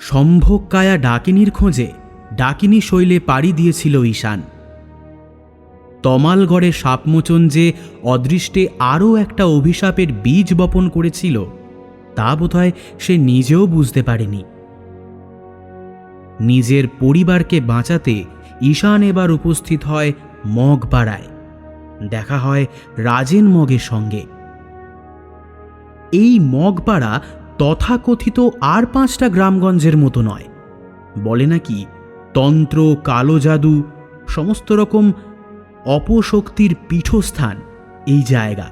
সম্ভোগকায়া ডাকিনীর খোঁজে ডাকিনী শৈলে পাড়ি দিয়েছিল ঈশান। তমালগড়ে সাপমোচন যে অদৃষ্টে আরও একটা অভিশাপের বীজ বপন করেছিল তা বোধহয় সে নিজেও বুঝতে পারেনি। নিজের পরিবারকে বাঁচাতে ঈশান এবার উপস্থিত হয় মগপাড়ায়। দেখা হয় রাজেন মগের সঙ্গে। এই মগপাড়া তথাকথিত আর 5টা গ্রামগঞ্জের মতো নয়। বলে নাকি তন্ত্র, কালো জাদু, সমস্ত রকম অপশক্তির পীঠস্থান এই জায়গা।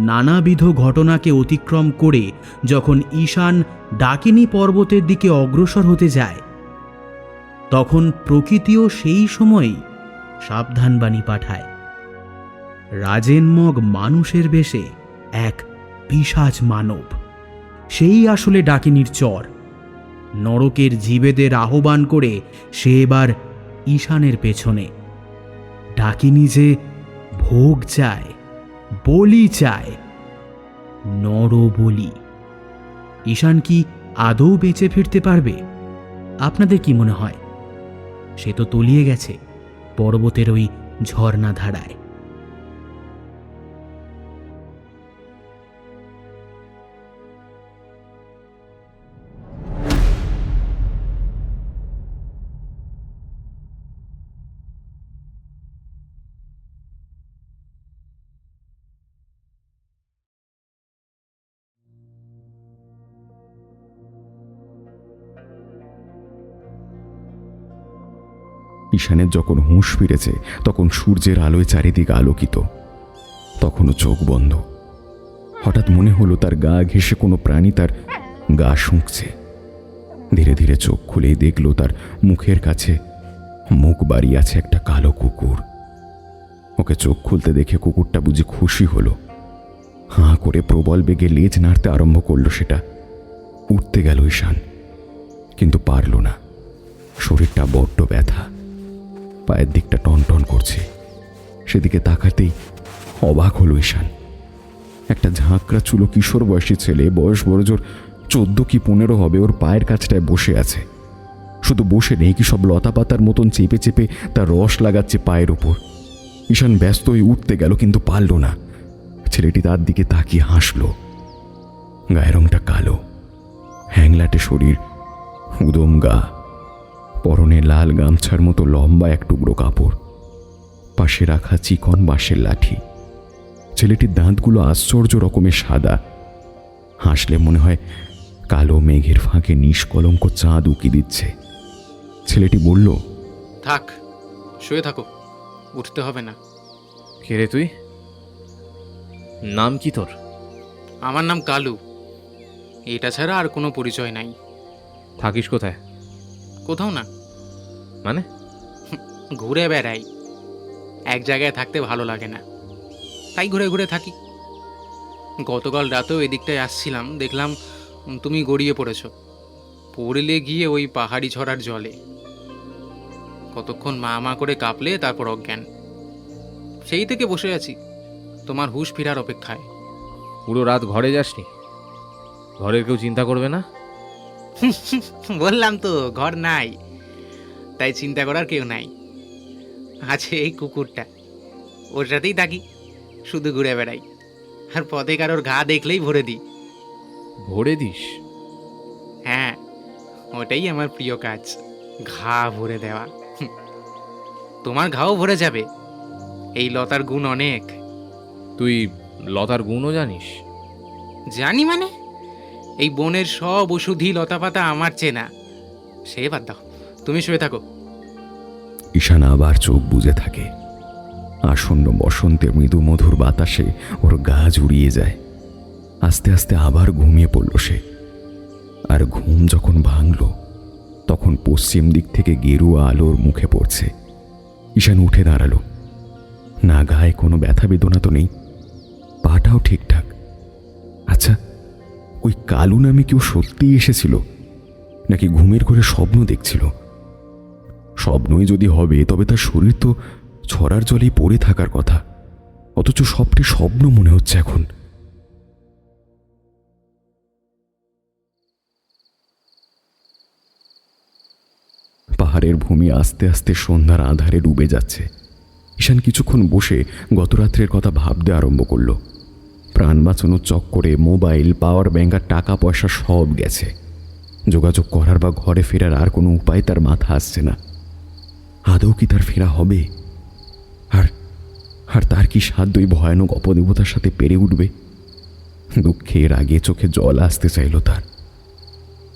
নানাবিধ ঘটনাকে অতিক্রম করে যখন ঈশান ডাকিনী পর্বতের দিকে অগ্রসর হতে যায় তখন প্রকৃতিও সেই সময়ই সাবধানবাণী পাঠায়। রাজেন মগ মানুষের বেশে এক পিশাচ মানব, সেই আসলে ডাকিনীর চর। নরকের জীবেদের আহ্বান করে সে এবার ঈশানের পেছনে। ডাকিনী যে ভোগ চায়, বলি চায়, নরবলি। ঈশান কি আদৌ বেঁচে ফিরতে পারবে? আপনাদের কি মনে হয়? সে তো তলিয়ে গেছে পর্বতের ওই ঝর্ণাধারায়। ঈশানের যখন হুঁশ ফিরেছে তখন সূর্যের আলোয় চারিদিকে আলোকিত। তখনও চোখ বন্ধ। হঠাৎ মনে হলো তার গা ঘেঁষে কোনো প্রাণী তার গা শুঁকছে। ধীরে ধীরে চোখ খুলেই দেখল তার মুখের কাছে মুখ বাড়িয়ে আছে একটা কালো কুকুর। ওকে চোখ খুলতে দেখে কুকুরটা বুঝি খুশি হলো। হাঁ করে প্রবল বেগে লেজ নাড়তে আরম্ভ করলো সেটা। উঠতে গেল ঈশান, কিন্তু পারল না। শরীরটা বড্ড ব্যথা, পায়ের দিকটা টনটন করছে। সেদিকে তাকাতেই অবাক হলো ঈশান। একটা ঝাঁকড়া চুলো কিশোর বয়সী ছেলে, বয়স বড়জোর 14 কি 15 হবে, ওর পায়ের কাছটায় বসে আছে। শুধু বসে নেই, কি সব লতা পাতার মতন চেপে চেপে তার রস লাগাচ্ছে পায়ের উপর। ঈশান ব্যস্ত হয়ে উঠতে গেল, কিন্তু পারল না। ছেলেটি তার দিকে তাকিয়ে হাসল। গায়ের রংটা কালো, হ্যাংলাটে শরীর, উদম গা, পরনে লাল গামছার মতো লম্বা এক টুকরো কাপড়, পাশে রাখা চিকন বাঁশের লাঠি। ছেলেটির দাঁতগুলো আশ্চর্য রকমের সাদা। হাসলে মনে হয় কালো মেঘের ফাঁকে নিষ্কলঙ্ক চাঁদ উকি দিচ্ছে। ছেলেটি বলল, থাক, শুয়ে থাকো, উঠতে হবে না। কে রে তুই? নাম কি তোর? আমার নাম কালু। এটা ছাড়া আর কোনো পরিচয় নাই। থাকিস কোথায়? কোথাও না, মানে? ঘুরে বেড়াই। এক জায়গায় থাকতে ভালো লাগে না, তাই ঘুরে ঘুরে থাকি। গতকাল রাতেও এদিকটায় আসছিলাম, দেখলাম তুমি গড়িয়ে পড়েছো। পড়লে গিয়ে ওই পাহাড়ি ঝরার জলে। কতক্ষণ মা মা করে কাঁপলে, তারপর অজ্ঞান। সেই থেকে বসে আছি তোমার হুঁশ ফেরার অপেক্ষায়। পুরো রাত ঘরে যাসনি? ঘরের কেউ চিন্তা করবে না? বললাম তো ঘর নাই, তাই চিন্তা করার কেউ নাই। আছে এই কুকুরটা, ওর সাথেই থাকি, শুধু ঘুরে বেড়াই। আর পথে কারোর ঘা দেখলেই ভরে দিই। ভরে দিস? হ্যাঁ, ওটাই আমার প্রিয় কাজ, ঘা ভরে দেওয়া। তোমার ঘাও ভরে যাবে, এই লতার গুণ অনেক। তুই লতার গুণও জানিস? জানি মানে, এই বনের সব ওষুধি লতা পাতা আমার চেনা। সে বাদ দাও, তুমি শুয়ে থাকো। ঈশান আবার চোখ বুজে থাকে। আসন্ন বসন্তের মৃদু মধুর বাতাসে ওর গা জুড়িয়ে যায়। আস্তে আস্তে আবার ঘুমিয়ে পড়ল সে। আর ঘুম যখন ভাঙল তখন পশ্চিম দিক থেকে গেরুয়া আলোর মুখে পড়ছে। ঈশান উঠে দাঁড়ালো। না, গায়ে কোনো ব্যথা বেদনা তো নেই, পাটাও ঠিকঠাক। আচ্ছা, ওই কালু নামে কেউ সত্যিই এসেছিল, নাকি ঘুমের ঘরে স্বপ্ন দেখছিল? স্বপ্নই যদি হবে তবে তার শরীর তো ছড়ার জলেই পড়ে থাকার কথা, অথচ সবটি স্বপ্ন মনে হচ্ছে এখন। পাহাড়ের ভূমি আস্তে আস্তে সন্ধ্যার আধারে ডুবে যাচ্ছে। ঈশান কিছুক্ষণ বসে গতরাত্রের কথা ভাবতে আরম্ভ করল। প্রাণ বাঁচানোর চক্করে মোবাইল, পাওয়ার ব্যাংক আর টাকা পয়সা সব গেছে। যোগাযোগ করার বা ঘরে ফেরার আর কোনো উপায় তার মাথা আসছে না। আদৌ কি তার ফেরা হবে? আর আর তার কি সাধ্য ওই ভয়ানক অপদেবতার সাথে পেরে উঠবে? দুঃখের আগে চোখে জল আসতে চাইল তার,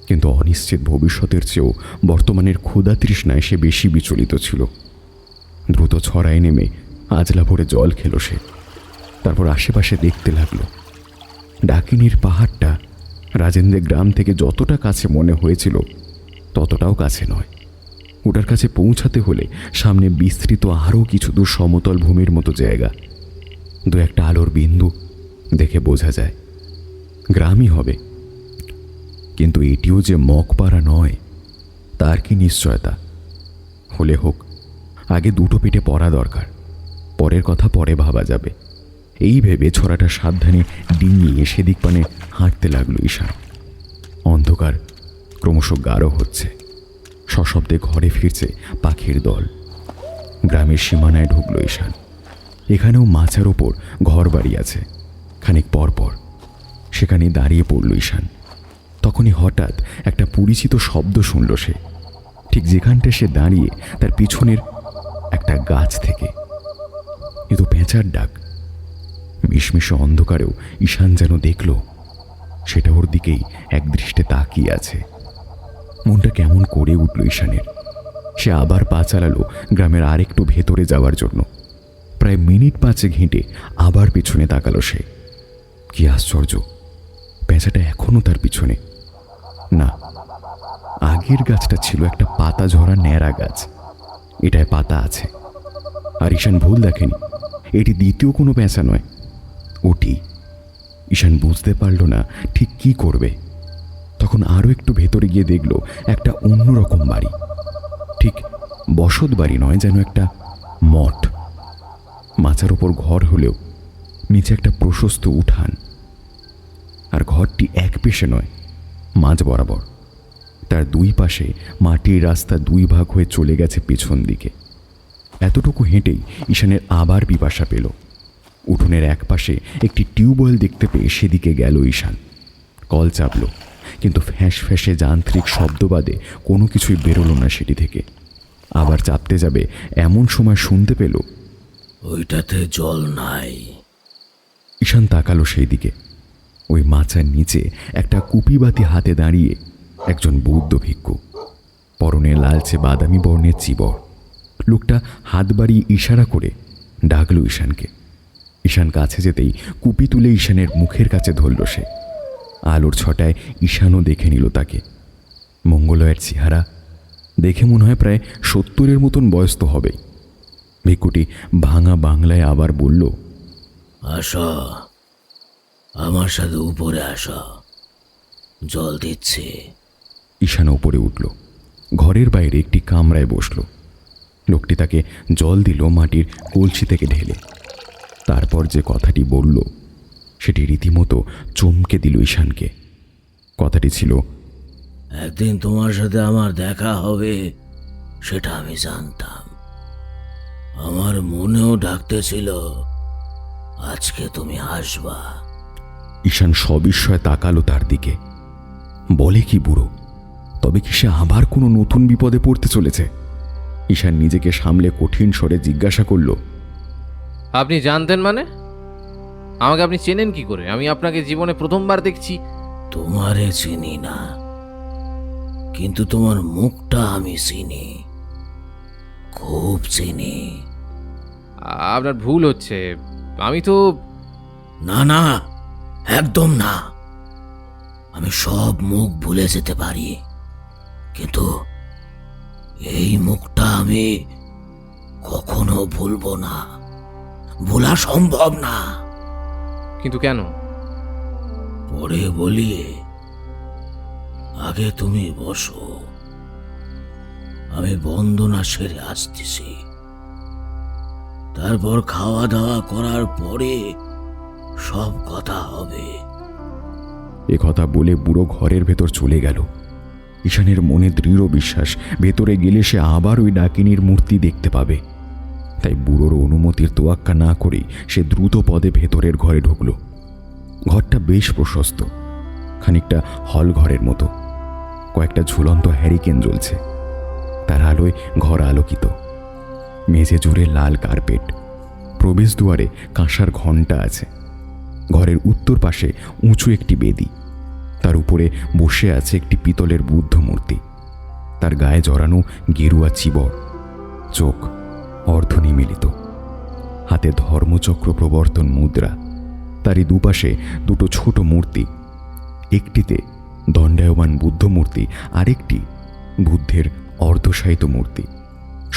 কিন্তু অনিশ্চিত ভবিষ্যতের চেয়েও বর্তমানের ক্ষুধা তৃষ্ণায় সে বেশি বিচলিত ছিল। দ্রুত ছড়ায় নেমে আজলা ভরে জল খেল সে। তারপর আশেপাশে দেখতে লাগলো। ডাকিনীর পাহাড়টা রাজেন্দ্রের গ্রাম থেকে যতটা কাছে মনে হয়েছিল ততটাও কাছে নয়। ওটার কাছে পৌঁছাতে হলে সামনে বিস্তৃত আরও কিছু দূর সমতল ভূমির মতো জায়গা। দু একটা আলোর বিন্দু দেখে বোঝা যায় গ্রামই হবে, কিন্তু এটিও যে মগপাড়া নয় তার কি নিশ্চয়তা? হলে হোক, আগে দুটো পেটে পড়া দরকার, পরের কথা পরে ভাবা যাবে। এই ভেবে ছড়াটা সাবধানে ডিঙিয়ে সেদিক পানে হাঁটতে লাগলো ঈশান। অন্ধকার ক্রমশ গাঢ় হচ্ছে। সশব্দে ঘরে ফিরছে পাখির দল। গ্রামের সীমানায় ঢুকলো ঈশান। এখানেও মাচার ওপর ঘর বাড়ি আছে। খানিক পরপর সেখানে দাঁড়িয়ে পড়ল ঈশান। তখনই হঠাৎ একটা পরিচিত শব্দ শুনল সে। ঠিক যেখানটা সে দাঁড়িয়ে তার পিছনের একটা গাছ থেকে। এ তো পেঁচার ডাক। মিশমিশে অন্ধকারেও ঈশান যেন দেখল সেটা ওর দিকেই একদৃষ্টে তাকিয়ে আছে। মনটা কেমন করে উঠল ঈশানের। সে আবার পা চালালো গ্রামের আরেকটু ভেতরে যাওয়ার জন্য। প্রায় মিনিট পাঁচেক হেঁটে আবার পিছনে তাকালো সে। কি আশ্চর্য, পেঁচাটা এখনো তার পিছনে না। আগের গাছটা ছিল একটা পাতা ঝরা ন্যাড়া গাছ। এটায় পাতা আছে। আর ঈশান ভুল দেখেনি, এটি দ্বিতীয় কোনো পেঁচা নয়, ওটি। ঈশান বুঝতে পারল না ঠিক কি করবে। তখন আরও একটু ভেতরে গিয়ে দেখল একটা অন্যরকম বাড়ি। ঠিক বসত বাড়ি নয়, যেন একটা মঠ। মাচার ওপর ঘর হলেও নিচে একটা প্রশস্ত উঠান। আর ঘরটি এক পেশে নয়, মাঝ বরাবর। তার দুই পাশে মাটির রাস্তা দুই ভাগ হয়ে চলে গেছে পেছন দিকে। এতটুকু হেঁটেই ঈশানের আবার পিপাসা পেল। উঠোনের এক পাশে একটি টিউবওয়েল দেখতে পেয়ে সেদিকে গেল ঈশান। কল চাপল, কিন্তু ফ্যাঁস ফ্যাঁসে যান্ত্রিক শব্দ বাদে কোনো কিছুই বেরোলো না সেটি থেকে। আবার চাপতে যাবে এমন সময় শুনতে পেল, ওইটাতে জল নাই। ঈশান তাকালো সেই দিকে। ওই মাচার নিচে একটা কুপিবাতি হাতে দাঁড়িয়ে একজন বৌদ্ধ ভিক্ষু। পরনে লালচে বাদামি বর্ণের চিবর। লোকটা হাত বাড়িয়ে ইশারা করে ডাকল ঈশানকে। ঈশান কাছে যেতেই কুপি তুলে ঈশানের মুখের কাছে ধরল সে। আলোর ছটায় ঈশানও দেখে নিল তাকে। মঙ্গলয়ের চেহারা দেখে মনে হয় প্রায় 70-এর মতন বয়স তো হবেই। ভিক্ষুটি ভাঙা বাংলায় আবার বলল, আসো, আমার সাথে উপরে আসো, জল দিচ্ছে। ঈশান উপরে উঠল। ঘরের বাইরে একটি কামরায় বসল। লোকটি তাকে জল দিল মাটির কলসি থেকে ঢেলে। তারপর যে কথাটি বলল সেটি রীতিমতো চমকে দিল ঈশানকে। কথাটি ছিল, একদিন তোমার সাথে আমার দেখা হবে সেটা আমি জানতাম। আমার মনেও ডাকতেছিল আজকে তুমি আসবা। ঈশান সবিস্ময়ে তাকালো তার দিকে। বলে কি বুড়ো? তবে কি সে আবার কোনো নতুন বিপদে পড়তে চলেছে? ঈশান নিজেকে সামলে কঠিন স্বরে জিজ্ঞাসা করল, আপনি জানতেন মানে? আমাকে আপনি চেনেন কি করে? আমি আপনাকে জীবনে প্রথমবার দেখছি। তোমারে চিনি না, কিন্তু তোমার মুখটা আমি চিনি, খুব চিনি। আপনার ভুল হচ্ছে। আমি তো না না, একদম না। আমি সব মুখ ভুলে যেতে পারি, কিন্তু এই মুখটা আমি কখনো ভুলবো না। ভোলা সম্ভব না। কিন্তু কেন? পরে বলি, আগে তুমি বসো, আমি বন্দনা সেরে আসতেছি। তারপর খাওয়া দাওয়া করার পরে সব কথা হবে। এ কথা বলে বুড়ো ঘরের ভেতর চলে গেল। ঈশানের মনে দৃঢ় বিশ্বাস, ভেতরে গেলে সে আবার ওই ডাকিনীর মূর্তি দেখতে পাবে। তাই বুড়োর অনুমতির তোয়াক্কা না করেই সে দ্রুত পদে ভেতরের ঘরে ঢুকল। ঘরটা বেশ প্রশস্ত, খানিকটা হল ঘরের মতো। কয়েকটা ঝুলন্ত হ্যারিকেন জ্বলছে, তার আলোয় ঘর আলোকিত। মেঝে জুড়ে লাল কার্পেট, প্রবেশদুয়ারে কাঁসার ঘণ্টা আছে। ঘরের উত্তর পাশে উঁচু একটি বেদি, তার উপরে বসে আছে একটি পিতলের বুদ্ধ মূর্তি। তার গায়ে জড়ানো গেরুয়া চিবর, চোখ অর্ধনিমিলিত, হাতে ধর্মচক্র প্রবর্তন মুদ্রা। তারই দুপাশে দুটো ছোট মূর্তি, একটিতে দণ্ডায়মান বুদ্ধ মূর্তি, আরেকটি বুদ্ধের অর্ধশায়িত মূর্তি।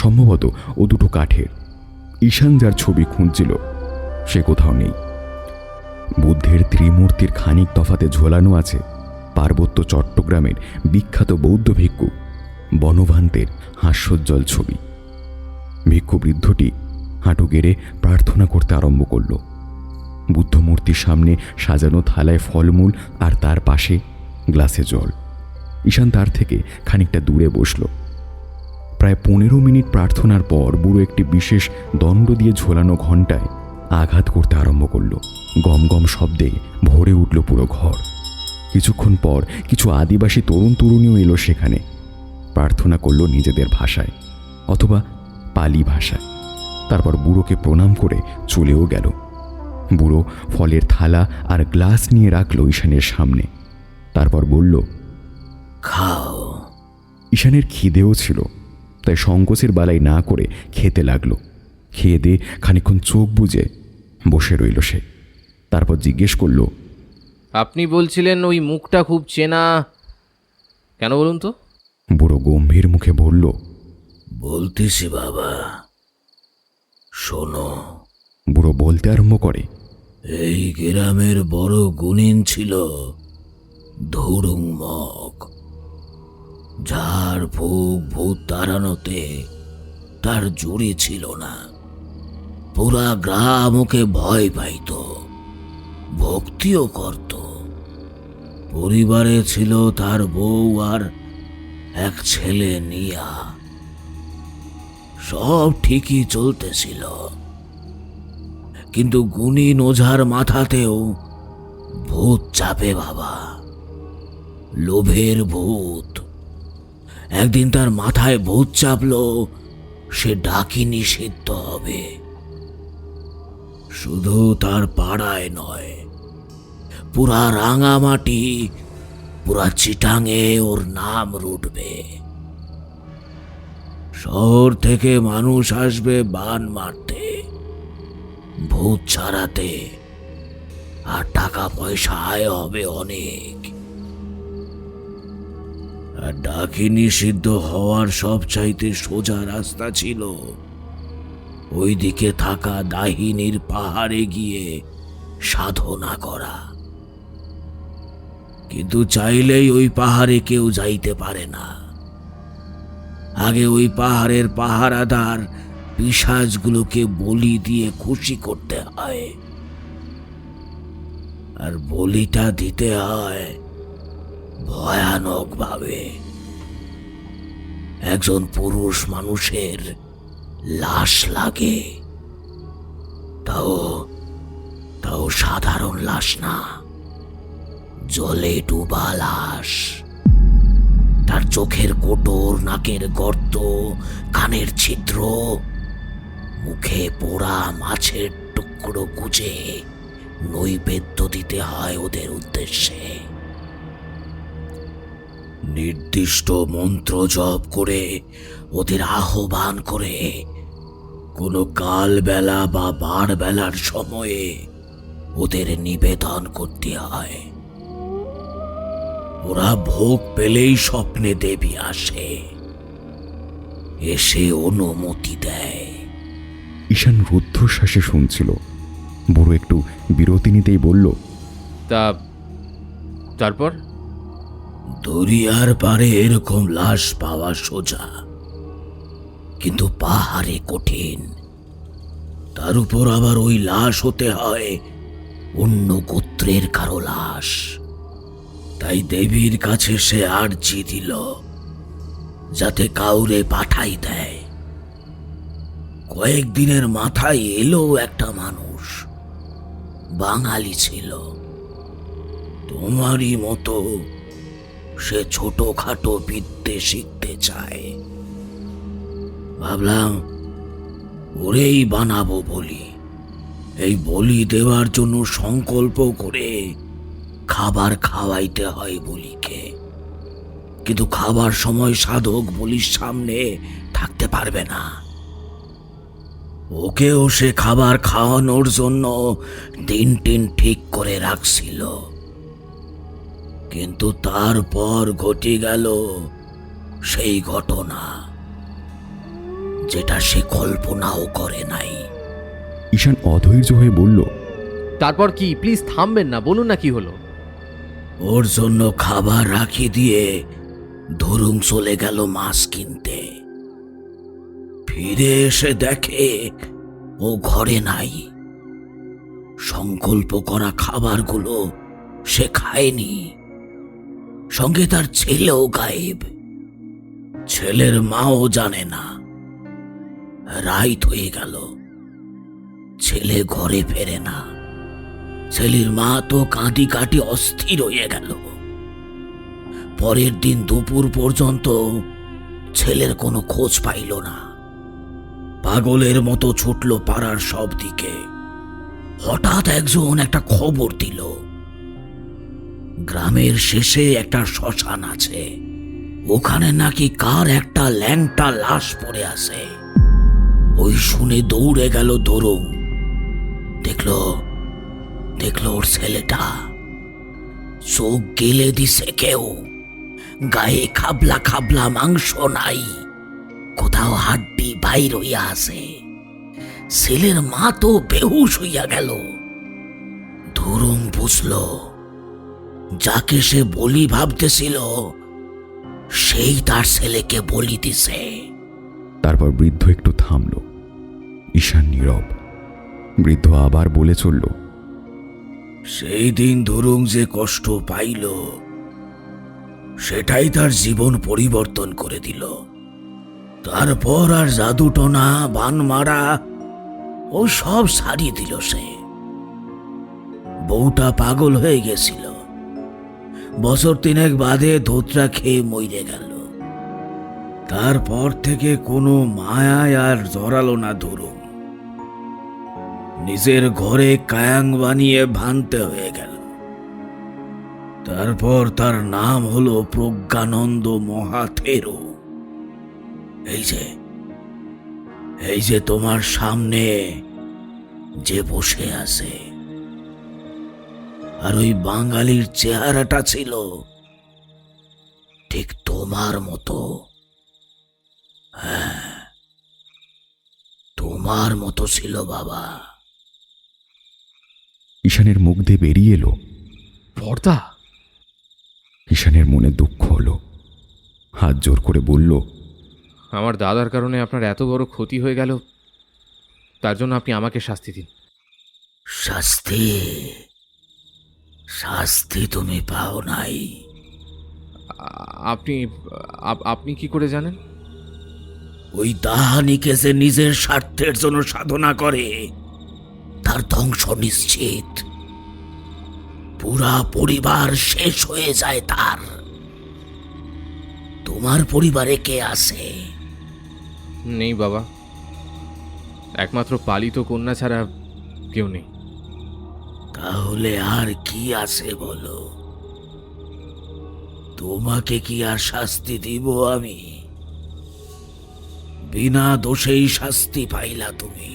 সম্ভবত ও দুটো কাঠের। ঈশান যার ছবি খুঁজছিল সে কোথাও নেই। বুদ্ধের ত্রিমূর্তির খানিক তফাতে ঝোলানো আছে পার্বত্য চট্টগ্রামের বিখ্যাত বৌদ্ধ ভিক্ষু বনভান্তের হাস্যোজ্জ্বল ছবি। ভিক্ষু বৃদ্ধটি হাঁটু গেড়ে প্রার্থনা করতে আরম্ভ করল। বুদ্ধমূর্তির সামনে সাজানো থালায় ফলমূল, আর তার পাশে গ্লাসে জল। ঈশান তার থেকে খানিকটা দূরে বসল। প্রায় 15 মিনিট প্রার্থনার পর বুড়ো একটি বিশেষ দণ্ড দিয়ে ঝোলানো ঘণ্টায় আঘাত করতে আরম্ভ করল। গম গম শব্দে ভরে উঠল পুরো ঘর। কিছুক্ষণ পর কিছু আদিবাসী তরুণ তরুণীও এলো সেখানে। প্রার্থনা করল নিজেদের ভাষায় অথবা পালি ভাষায়। তারপর বুড়োকে প্রণাম করে চলেও গেল। বুড়ো ফলের থালা আর গ্লাস নিয়ে রাখল ঈশানের সামনে। তারপর বলল, খাও। ঈশানের খিদেও ছিল, তাই সংকোচের বালাই না করে খেতে লাগলো। খেয়ে দিয়ে খানিকক্ষণ চোখ বুজে বসে রইল সে। তারপর জিজ্ঞেস করল, আপনি বলছিলেন ওই মুখটা খুব চেনা, কেন বলুন তো? বুড়ো গম্ভীর মুখে বলল, বলতেছি বাবা, শোনো। বুড়ো বলতে আরম্ভ করে, এই গ্রামের বড় গুণিন ছিল ধুরুং মগ, যার ভূত তাড়ানোতে তার জুড়ি ছিল না। পুরা গ্রাম ওকে ভয় পাইত, ভক্তিও করত। পরিবারে ছিল তার বউ আর এক ছেলে নিয়া। সব ঠিকই চলতেছিল, কিন্তু গুণিন ওঝার মাথাতেও ভূত চাপে বাবা, লোভের ভূত। একদিন তার মাথায় ভূত চাপলো, সে ডাকিনী সিদ্ধ হবে। শুধু তার পাড়ায় নয়, পুরা রাঙামাটি, পুরা চিটাঙে ওর নাম রুটবে। শহর থেকে মানুষ আসবে বান মারতে, ভূত ছাড়াতে, আর টাকা পয়সা আয় হবে অনেক। আর ডাকিনী সিদ্ধ হওয়ার সবচাইতে সোজা রাস্তা ছিল ওইদিকে থাকা দাহিনীর পাহাড়ে গিয়ে সাধনা করা। কিন্তু চাইলেই ওই পাহাড়ে কেউ যাইতে পারে না। আগে ওই পাহাড়ের পাহারাদার পিশাচগুলোকে বলি দিয়ে খুশি করতে হয়, আর বলিটা দিতে হয় ভয়ানক ভাবে। একজন পুরুষ মানুষের লাশ লাগে, তাও তাও সাধারণ লাশ না, জলে ডুবা লাশ। তার চোখের কোটর, নাকের গর্ত, কানের ছিদ্র, মুখে পোড়া মাছের টুকরো গুজে নৈবেদ্য দিতে হয় ওদের উদ্দেশ্যে। নির্দিষ্ট মন্ত্র জপ করে ওদের আহ্বান করে কোনো কাল বেলা বা বার বেলার সময়ে ওদের নিবেদন করতে হয়। ওরা ভোগ পেলেই স্বপ্নে দেবী আসে, এসে অনুমতি দেয়। ঈশান রুদ্ধশ্বাসে শুনছিল। বুড়ো একটু বিরতি নিতেই বলল, তারপর? দরিয়ার পারে এরকম লাশ পাওয়া সোজা, কিন্তু পাহাড়ে কঠিন। তার উপর আবার ওই লাশ হতে হয় অন্য গোত্রের কারো লাশ। তাই দেবীর কাছে সে আর্জি দিল যাতে কাউরে পাঠাই দেয়। কয়েকদিনের মাথায় এলো একটা মানুষ, বাঙালি ছিল, তোমারই মতো। সে ছোটখাটো বিদ্যে শিখতে চায়। ভাবলাম ওরেই বানাবো বলি। এই বলি দেওয়ার জন্য সংকল্প করে খাবার খাওয়াইতে হয় বলিকে, কিন্তু খাবার সময় সাধক বলির সামনে থাকতে পারবে না। ওকেও সে খাবার খাওয়ানোর জন্য দিন টিন ঠিক করে রাখছিল, কিন্তু তারপর ঘটে গেল সেই ঘটনা যেটা সে কল্পনাও করে নাই। ঈশান অধৈর্য হয়ে বলল, তারপর কি? প্লিজ থামবেন না, বলুন না কি হলো। ওর জন্য খাবার রাখি দিয়ে ধরুং চলে গেল মাছ কিনতে। ফিরে এসে দেখে ও ঘরে নাই। সংকল্প করা খাবারগুলো সে খায়নি, সঙ্গে তার ছেলেও গায়েব। ছেলের মাও জানে না। রাত হয়ে গেল, ছেলে ঘরে ফেরে না। ছেলের মা তো কাঁদি কাটি অস্থির হয়ে গেল। পরের দিন দুপুর পর্যন্ত ছেলের কোনো খোঁজ পাইল না। পাগলের মতো ছুটল পাড়ার সব দিকে। হঠাৎ একজন একটা খবর দিল, গ্রামের শেষে একটা শ্মশান আছে, ওখানে নাকি কার একটা ল্যাংটা লাশ পড়ে আছে। ওই শুনে দৌড়ে গেল ধরুং। দেখলো ওর ছেলেটা, চোখ গেলে দিছে কেউ, গায়ে খাবলা খাবলা মাংস নাই, কোথাও হাড্ডি বাইর হইয়া আছে। ছেলের মা তো বেহুশ হইয়া গেল। ধরুং বুঝল যাকে সে বলি ভাবতেছিল সেই তার ছেলেকে বলি দিছে। তারপর বৃদ্ধ একটু থামল। ঈশান নীরব। বৃদ্ধ আবার বলে চলল, সেই দিন ধরুং যে কষ্ট পাইল সেটাই তার জীবন পরিবর্তন করে দিল। তারপর আর জাদুটনা বান মারা ও সব ছাড়িয়ে দিল সে। বউটা পাগল হয়ে গেছিল, বছর 3 বাদে ধোত্রা খেয়ে মরে গেল। তারপর থেকে কোনো মায়ায় আর জড়ালো না ধরুং। নিজের ঘরে কায়াং বানিয়ে ভাঙতে হয়ে গেল। তারপর তার নাম হলো প্রজ্ঞানন্দ মহাথেরো। এই যে তোমার সামনে যে বসে আছে। আর ওই বাঙালির চেহারাটা ছিল ঠিক তোমার মতো। হ্যাঁ, তোমার মতো ছিল বাবা। ঈশানের মুখ দিয়ে বেরিয়ে এলো, বর্দা। ঈশানের মনে দুঃখ হলো। হাত জোর করে বলল, আমার দাদার কারণে আপনার এত বড় ক্ষতি হয়ে গেল, তার জন্য আপনি আমাকে শাস্তি দিন। শাস্তি? শাস্তি তুমি পাও নাই। আপনি কি করে জানেন? ওই দাহানিকে যে নিজের স্বার্থের জন্য সাধনা করে তার ধ্বংস নিশ্চিত। পুরা পরিবার শেষ হয়ে যায় তার। তোমার পরিবারে কে আছে? নেই বাবা, একমাত্র পালিত কন্যা ছাড়া কেউ নেই। তাহলে আর কি আছে বলো? তোমাকে কি আর শাস্তি দিব আমি? বিনা দোষেই শাস্তি পাইলা তুমি।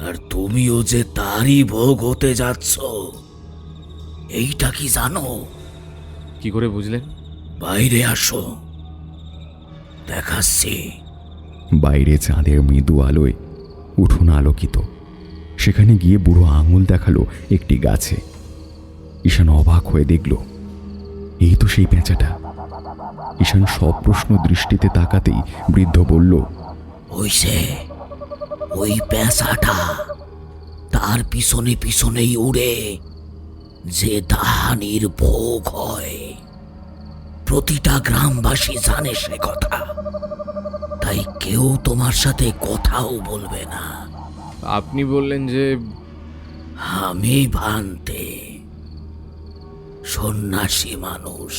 আর তুমিও যে তারই ভোগ হতে যাচ্ছ এইটা কি জানো? কি করে বুঝলেন? বাইরে আসো, দেখাচ্ছি। বাইরে চাঁদের মৃদু আলোয় উঠোন আলোকিত। সেখানে গিয়ে বুড়ো আঙুল দেখালো একটি গাছে। ঈশান অবাক হয়ে দেখল, এই তো সেই পেঁচাটা। ঈশান সব প্রশ্ন দৃষ্টিতে তাকাতেই বৃদ্ধ বলল, ওই পেঁচাটা তার পিছনে পিছনেই উড়ে যে দাহানির ভোগ হয়। প্রতিটা গ্রামবাসী জানে সে কথা, তাই কেউ তোমার সাথে কথাও বলবে না। আপনি বললেন যে আমি ভান্তে সন্ন্যাসী মানুষ,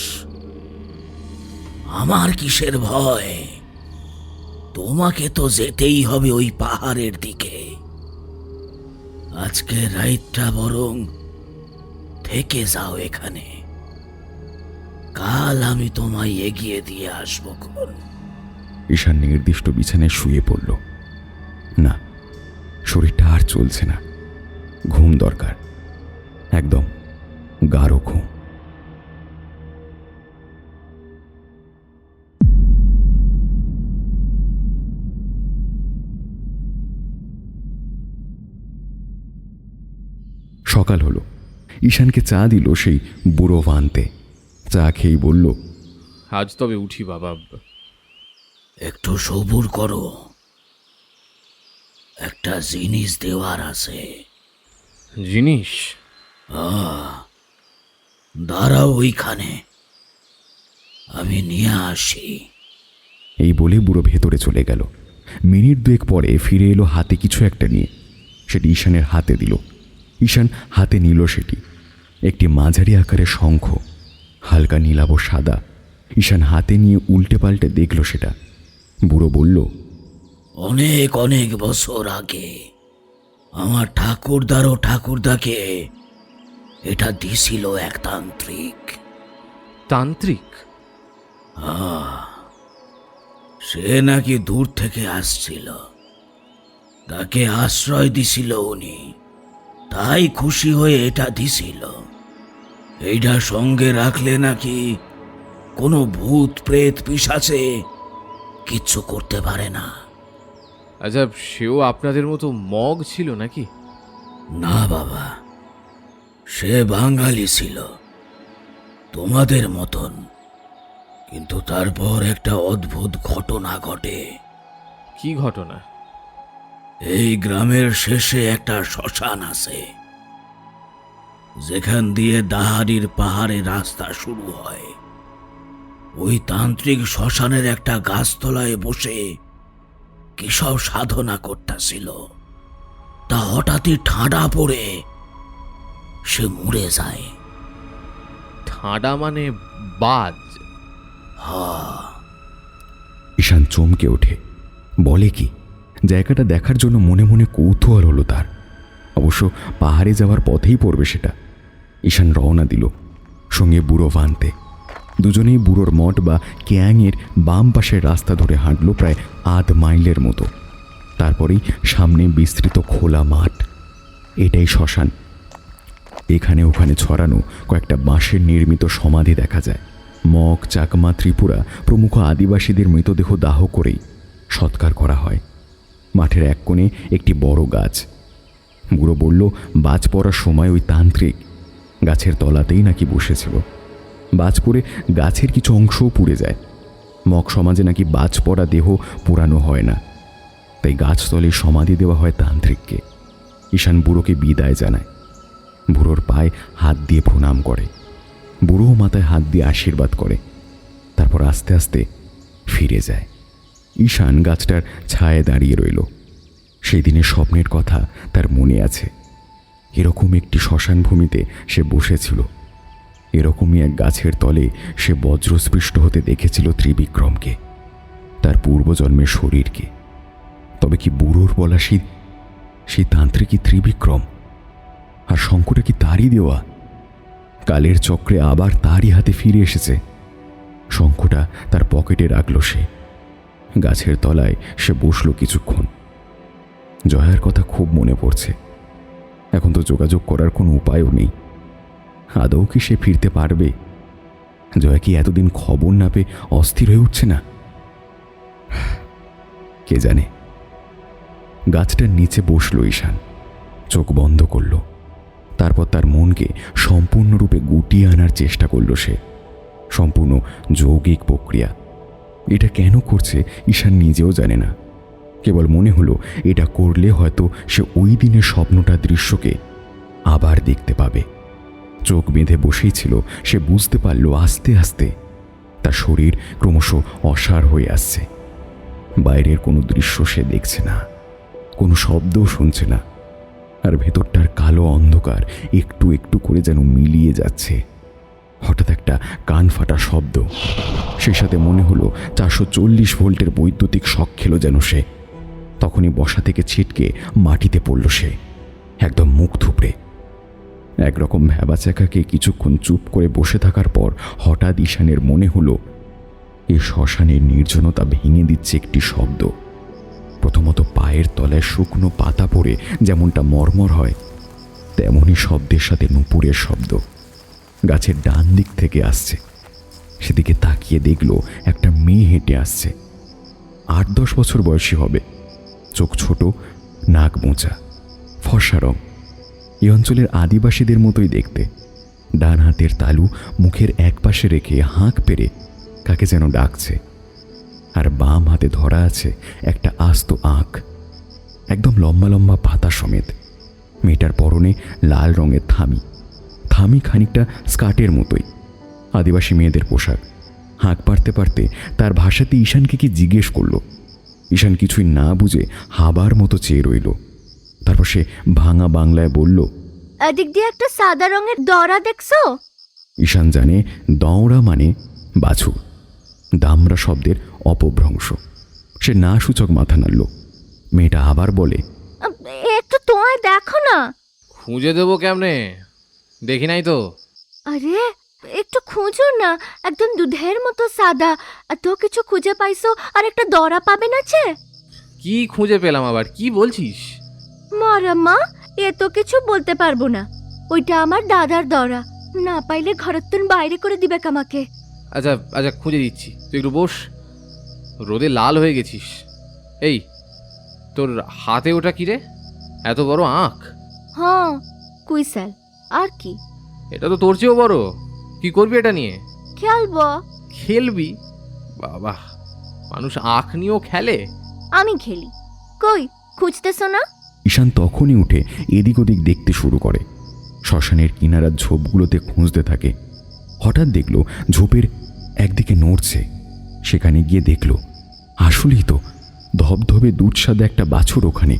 আমার কিসের ভয়? তোমাকে তো যেতেই হবে ওই পাহাড়ের দিকে। আজকে রাতটা বরং থেকে যাও এখানে, কাল আমি তোমায় এগিয়ে দিয়ে আসবো খন। ঈশান নির্দিষ্ট বিছানায় শুয়ে পড়ল। না, শরীরটা আর চলছে না, ঘুম দরকার, একদম গাঢ় ঘুম। সকাল হলো। ঈশানকে চা দিল সেই বুড়ো ভান্তে। চা খেয়েই বলল, আজ তবে উঠি বাবা। একটু সবুর করো, একটা জিনিস দেওয়ার আছে। জিনিস? দাঁড়াও ওইখানে, আমি নিয়ে আসি। এই বলে বুড়ো ভেতরে চলে গেল। মিনিট দুয়েক পরে ফিরে এলো হাতে কিছু একটা নিয়ে। সেটি ঈশানের হাতে দিল। ঈশান হাতে নিল সেটি, একটি মাঝারি আকারের শঙ্খ, হালকা নীলাভ সাদা। ঈশান হাতে নিয়ে উল্টে পাল্টে দেখল সেটা। বুড়ো বলল, অনেক অনেক বছর আগে আমার ঠাকুরদারও ঠাকুরদাকে এটা দিছিল এক তান্ত্রিক। তান্ত্রিক? সে নাকি দূর থেকে আসছিল, তাকে আশ্রয় দিছিল উনি, তাই খুশি হয়ে এটা দিছিল। এইটা সঙ্গে রাখলে নাকি কোনো ভূত প্রেত পিশাচে কিচ্ছু করতে পারে না। আচ্ছা, সেও আপনাদের মতো মগ ছিল নাকি? না বাবা, সে বাঙালি ছিল, তোমাদের মতন। কিন্তু তারপর একটা অদ্ভুত ঘটনা ঘটে। কি ঘটনা? এই গ্রামের শেষে একটা শ্মশান আছে, যেখান দিয়ে দাহারির পাহাড়ে রাস্তা শুরু হয়। ওই তান্ত্রিক শ্মশানের একটা গাছতলায় বসে কি সব সাধনা করতেছিল। তা হঠাৎই ঠাঁডা পড়ে সে মরে যায়। ঠাডা মানে বাজ? ঈশান চমকে ওঠে। বলে কি? জায়গাটা দেখার জন্য মনে মনে কৌতূহল হলো তার। অবশ্য পাহাড়ে যাওয়ার পথেই পড়বে সেটা। ঈশান রওনা দিল, সঙ্গে বুড়ো ভান্তে। দুজনেই বুড়োর মঠ বা ক্যাংয়ের বাম পাশের রাস্তা ধরে হাঁটল প্রায় ৮ মাইলের মতো। তারপরেই সামনে বিস্তৃত খোলা মাঠ। এটাই শ্মশান। এখানে ওখানে ছড়ানো কয়েকটা বাঁশের নির্মিত সমাধি দেখা যায়। মগ, চাকমা, ত্রিপুরা প্রমুখ আদিবাসীদের মৃতদেহ দাহ করেই সৎকার করা হয়। মাঠের এক কোণে একটি বড় গাছ। বুড়ো বলল, বাজ পড়ার সময় ওই তান্ত্রিক গাছের তলাতেই নাকি বসেছিল। বাজ পড়ে গাছের কিছু অংশও পুড়ে যায়। মগ সমাজে নাকি বাজ পড়া দেহ পোড়ানো হয় না, তাই গাছতলে সমাধি দেওয়া হয় তান্ত্রিককে। ঈশান বুড়োকে বিদায় জানায়। বুড়োর পায়ে হাত দিয়ে প্রণাম করে। বুড়োও মাথায় হাত দিয়ে আশীর্বাদ করে। তারপর আস্তে আস্তে ফিরে যায়। ঈশান গাছটার ছায়ায় দাঁড়িয়ে রইল। সেই দিনের স্বপ্নের কথা তার মনে আছে। এরকম একটি শ্মশান ভূমিতে সে বসেছিল। এরকমই এক গাছের তলে সে বজ্রস্পৃষ্ট হতে দেখেছিল ত্রিবিক্রমকে, তার পূর্বজন্মের শরীরকে। তবে কি বুড়োর বলা সেই তান্ত্রিকই ত্রিবিক্রম? আর শঙ্কুটা কি তারই দেওয়া? কালের চক্রে আবার তারই হাতে ফিরে এসেছে। শঙ্কুটা তার পকেটে রাখল সে। গাছের তলায় সে বসল কিছুক্ষণ। জয়ার কথা খুব মনে পড়ছে। এখন তো যোগাযোগ করার কোনো উপায়ও নেই। আদৌ কি সে ফিরতে পারবে? জয়া কি এতদিন খবর না পেয়ে অস্থির হয়ে উঠছে না? কে জানে। গাছটার নিচে বসল ঈশান, চোখ বন্ধ করল। তারপর তার মনকে সম্পূর্ণরূপে গুটিয়ে আনার চেষ্টা করল সে। সম্পূর্ণ যৌগিক প্রক্রিয়া। এটা কেন করছে ঈশান নিজেও জানে না। কেবল মনে হলো এটা করলে হয়তো সে ওই দিনের স্বপ্নটা দৃশ্যকে আবার দেখতে পাবে। চোখ বেঁধে বসেই ছিল। সে বুঝতে পারল আস্তে আস্তে তার শরীর ক্রমশ অসাড় হয়ে আসছে। বাইরের কোনো দৃশ্য সে দেখছে না, কোনো শব্দও শুনছে না, আর ভেতরটার কালো অন্ধকার একটু একটু করে যেন মিলিয়ে যাচ্ছে। হঠাৎ একটা কান ফাটা শব্দ, সেই সাথে মনে হলো 440 ভোল্টের বৈদ্যুতিক শক খেলো যেন সে। তখনই বসা থেকে ছিটকে মাটিতে পড়ল সে, একদম মুখ থুবড়ে। একরকম ভ্যাবাচ্যাকাকে কিছুক্ষণ চুপ করে বসে থাকার পর হঠাৎ ঈশানের মনে হলো এই শ্মশানের নির্জনতা ভেঙে দিচ্ছে একটি শব্দ। প্রথমত পায়ের তলায় শুকনো পাতা পড়ে যেমনটা মরমর হয়, তেমনই শব্দের সাথে নুপুরের শব্দ গাছের ডান দিক থেকে আসছে। সেদিকে তাকিয়ে দেখল একটা মেয়ে হেঁটে আসছে। 8-10 বছর বয়সী হবে, চোখ ছোট, নাক মোচা, ফর্সা রং, এই অঞ্চলের আদিবাসীদের মতোই দেখতে। ডান হাতের তালু মুখের একপাশে রেখে হাঁক পেরে কাকে যেন ডাকছে, আর বাম হাতে ধরা আছে একটা আস্ত আঁক, একদম লম্বা লম্বা পাতা সমেত। মেয়েটার পরনে লাল রঙের থামি, থামি খানিকটা স্কার্টের মতোই, আদিবাসী মেয়েদের পোশাক। হাঁক পারতে পারতে তার ভাষাতে ঈশানকে কি জিজ্ঞেস করল। ঈশান কিছুই না বুঝে হাবার মতো চেয়ে রইল। তারপর সে ভাঙা বাংলায় বলল, এদিক দিয়ে একটা সাদা রঙের দড়া দেখছো? ঈশান জানে দওড়া মানে বাছুর, দামরা শব্দের অপভ্রংশ। সে না সূচক মাথা নাড়ল। মেয়েটা আবার বলে, একটু তোমায় দেখো না। খুঁজে দেবো কেমনে, দেখি নাই তো। আরে একটু খুঁজো না, একদম দুধের মতো সাদা। এত কিছু খুঁজে পাইছো আর একটা দড়া পাবে না? কি খুঁজে পেলাম আবার, কি বলছিস? মা এত কিছু বলতে পারবো না। ওইটা আমার দাদার দড়া, না পাইলে ঘরের তুন বাইরে করে দিবে আমাকে। আচ্ছা আচ্ছা, খুঁজে দিচ্ছি, তুই একটু বস। রোদে লাল হয়ে গেছিস। এই, তোর হাতে ওটা কি রে? এত বড় আঁখ? হ্যাঁ, কুইসাল। আর কি? এটা তো তোর চেয়েও বড়। কি করবি এটা নিয়ে? খেলবো। খেলবি? বাবা, মানুষ আঁখ নিয়েও খেলে? আমি খেলি। কই খুঁজতেছো না? ঈশান তখনই উঠে এদিক ওদিক দেখতে শুরু করে। শ্মশানের কিনারার ঝোপগুলোতে খুঁজতে থাকে। হঠাৎ দেখল ঝোপের একদিকে নড়ছে। সেখানে গিয়ে দেখল আসলেই তো ধবধবে দুধ সাদা একটা বাছুর ওখানে।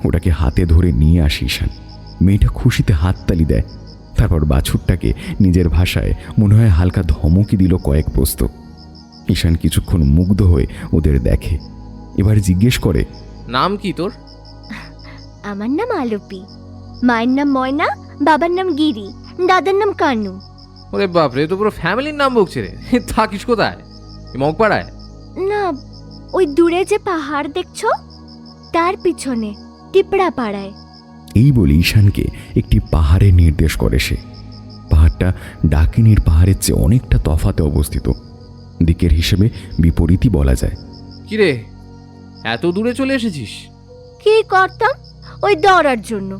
ওটাকে হাতে ধরে নিয়ে আসে ঈশান। মেয়েটা খুশিতে হাততালি দেয়। তারপর বাছুরটাকে নিজের ভাষায় মনে হয় হালকা ধমকি দিল কয়েক প্রস্ত। ঈশান কিছুক্ষণ মুগ্ধ হয়ে ওদের দেখে। এবার জিজ্ঞেস করে, নাম কি তোর? আমার নাম আলোপি, মায়ের নাম ময়না, বাবার নাম গিরি, দাদার নাম কানু। ওরে বাপরে, তো পুরো ফ্যামিলির নাম বকছে রে। থাকিস কোথায়? মগপাড়ায়? না, ওই দূরে যে পাহাড় দেখছো তার পিছনে টিপড়া পাড়ায়। এই বলে ঈশানকে একটি পাহাড়ের নির্দেশ করে সে। পাহাড়টা ডাকিনীর পাহাড়ের চেয়ে অনেকটা তফাতে অবস্থিত। দিকের হিসেবে বিপরীতই বলা যায়। কিরে, এত দূরে চলে এসেছিস? কি করতাম, ওই দৌড়ার জন্য।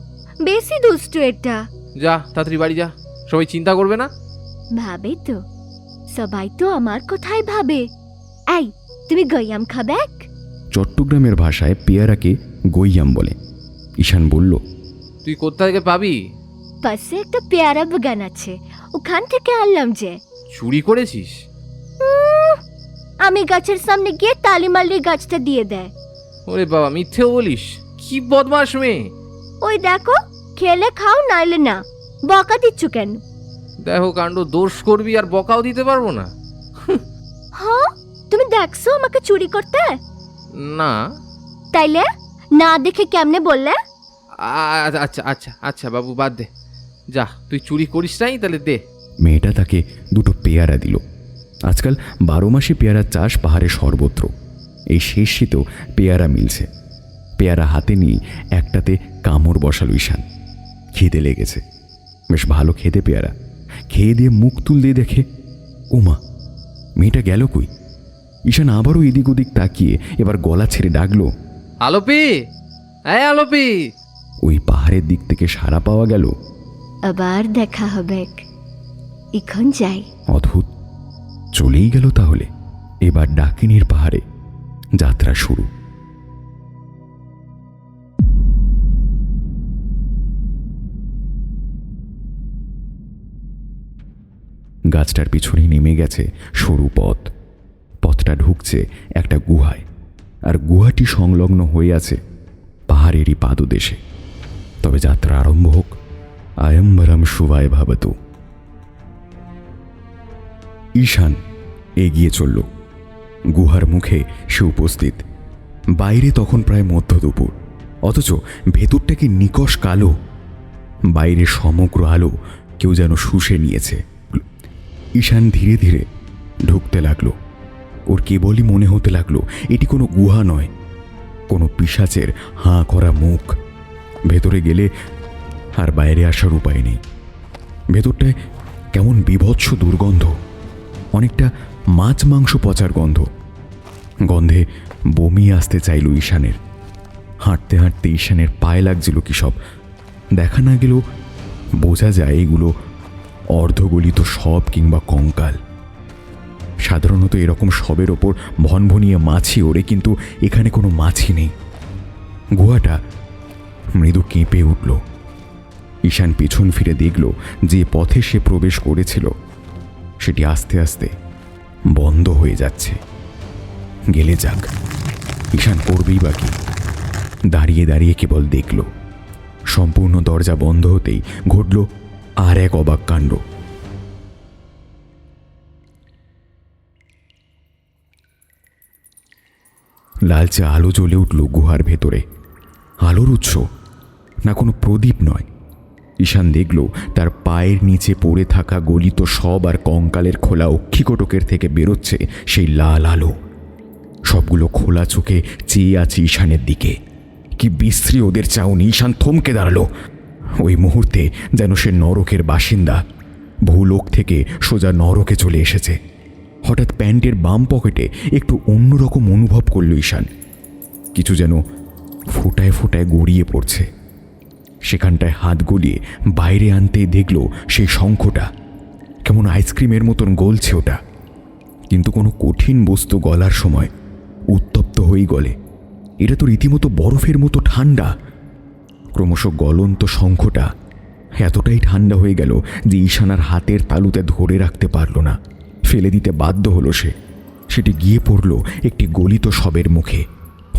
বেশি দুষ্টু এটা। যা তাড়াতাড়ি বাড়ি যা, সবাই চিন্তা করবে না? ভাবে তো, সবাই তো আমার কথাই ভাবে। এই, তুমি গয়াম খাবে? চট্টগ্রামের ভাষায় পেয়ারাকে গৈয়াম বলে। ঈশান বলল, তুই কোথা থেকে পাবি? পাশে একটা পেয়ারা বাগান আছে, ওখান থেকে আনলাম। যে চুরি করেছিস? আমি গাছের সামনে গিয়ে তালি মারলে গাছটা দিয়ে দেয়। ওরে বাবা, মিথ্যেও বলিস? কি বদমাস মেয়ে! ওই দেখো, খেলে খাও নাইলে না। বকা দিচ্ছ কেন? দেখো কাণ্ড, দোষ করবি আর বকাও দিতে পারবো না? হ্যাঁ, তুমি দেখছো আমাকে চুরি করতে? না। তাইলে না দেখে কেমনে বললে? আচ্ছা আচ্ছা আচ্ছা বাবু, বাদ দে। যা, তুই চুরি করিস নাই, তাহলে দে। মেয়েটা তাকে দুটো পেয়ারা দিল। আজকাল 12 মাসে পেয়ারা চাষ পাহাড়ে সর্বত্র। এই শেষ শীতেও পেয়ারা মিলছে। পেয়ারা হাতে নিয়ে একটাতে কামড় বসালো ঈশান। খিদে লেগেছে, বেশ ভালো খেতে পেয়ারা। খেয়ে দিয়ে মুখ তুল দিয়ে দেখে, ওমা, মেয়েটা গেল কই? ঈশান আবারও এদিক ওদিক তাকিয়ে এবার গলা ছেড়ে ডাকলো, আলোপি, এই আলোপি। ওই পাহাড়ের দিক থেকে সাড়া পাওয়া গেল। আবার দেখা হবে, এখন যাই। অদ্ভুত, চলেই গেল তাহলে। এবার ডাকিনীর পাহাড়ে যাত্রা শুরু। গাছটার পিছনে নেমে গেছে সরু পথ। পথটা ঢুকছে একটা গুহায়, আর গুহাটি সংলগ্ন হয়ে আছে পাহাড়েরই পাদদেশে। তবে যাত্রা আরম্ভ হোক। আয়ম্বরম শুভায় ভাবতু। ঈশান এগিয়ে চলল। গুহার মুখে সে উপস্থিত। বাইরে তখন প্রায় মধ্য দুপুর, অথচ ভেতরটা কি নিকষ কালো। বাইরে সমগ্র আলো কেউ যেন শুষে নিয়েছে। ঈশান ধীরে ধীরে ঢুকতে লাগলো। ওর কেবলই মনে হতে লাগলো এটি কোনো গুহা নয়, কোনো পিশাচের হাঁ করা মুখ। ভেতরে গেলে আর বাইরে আসার উপায় নেই। ভেতরটায় কেমন বীভৎস দুর্গন্ধ, অনেকটা মাছ মাংস পচার গন্ধ। গন্ধে বমি আসতে চাইল ঈশানের। হাঁটতে হাঁটতে ঈশানের পায়ে লাগছিল কি সব। দেখা না গেলেও বোঝা যায় এগুলো অর্ধগলিত শব কিংবা কঙ্কাল। সাধারণত এরকম শবের ওপর ভনভনিয়ে মাছি ওড়ে, কিন্তু এখানে কোনো মাছি নেই। গুহাটা মৃদু কেঁপে উঠল। ঈশান পেছন ফিরে দেখল যে পথে সে প্রবেশ করেছিল সেটি আস্তে আস্তে বন্ধ হয়ে যাচ্ছে। গেলে যাক, ঈশান করবেই বাকি। দাঁড়িয়ে দাঁড়িয়ে কেবল দেখল। সম্পূর্ণ দরজা বন্ধ হতেই ঘটল আর এক অবাক কাণ্ড। লালচে আলো জ্বলে উঠল গুহার ভেতরে। আলোর উৎস, না কোনো প্রদীপ নয়। ঈশান দেখল তার পায়ের নিচে পড়ে থাকা গলিত শব আর কঙ্কালের খোলা অক্ষিকটকের থেকে বেরোচ্ছে সেই লাল আলো। সবগুলো খোলা চোখে চেয়ে আছে ঈশানের দিকে। কি বিশ্রী ওদের চাউনি! ঈশান থমকে দাঁড়ালো। ওই মুহূর্তে যেন সে নরকের বাসিন্দা, ভূলোক থেকে সোজা নরকে চলে এসেছে। হঠাৎ প্যান্টের বাম পকেটে একটু অন্যরকম অনুভব করল ঈশান। কিছু যেন ফোঁটায় ফোঁটায় গড়িয়ে পড়ছে। সেখানটায় হাত গলিয়ে বাইরে আনতেই দেখল সেই শঙ্খটা কেমন আইসক্রিমের মতন গলছে ওটা। কিন্তু কোনো কঠিন বস্তু গলার সময় উত্তপ্ত হয়েই গলে। এটা তো রীতিমতো বরফের মতো ঠান্ডা। ক্রমশ গলন্ত শঙ্খটা এতটাই ঠান্ডা হয়ে গেল যে ঈশানার হাতের তালুতে ধরে রাখতে পারল না। ফেলে দিতে বাধ্য হলো সে। সেটি গিয়ে পড়ল একটি গলিত শবের মুখে।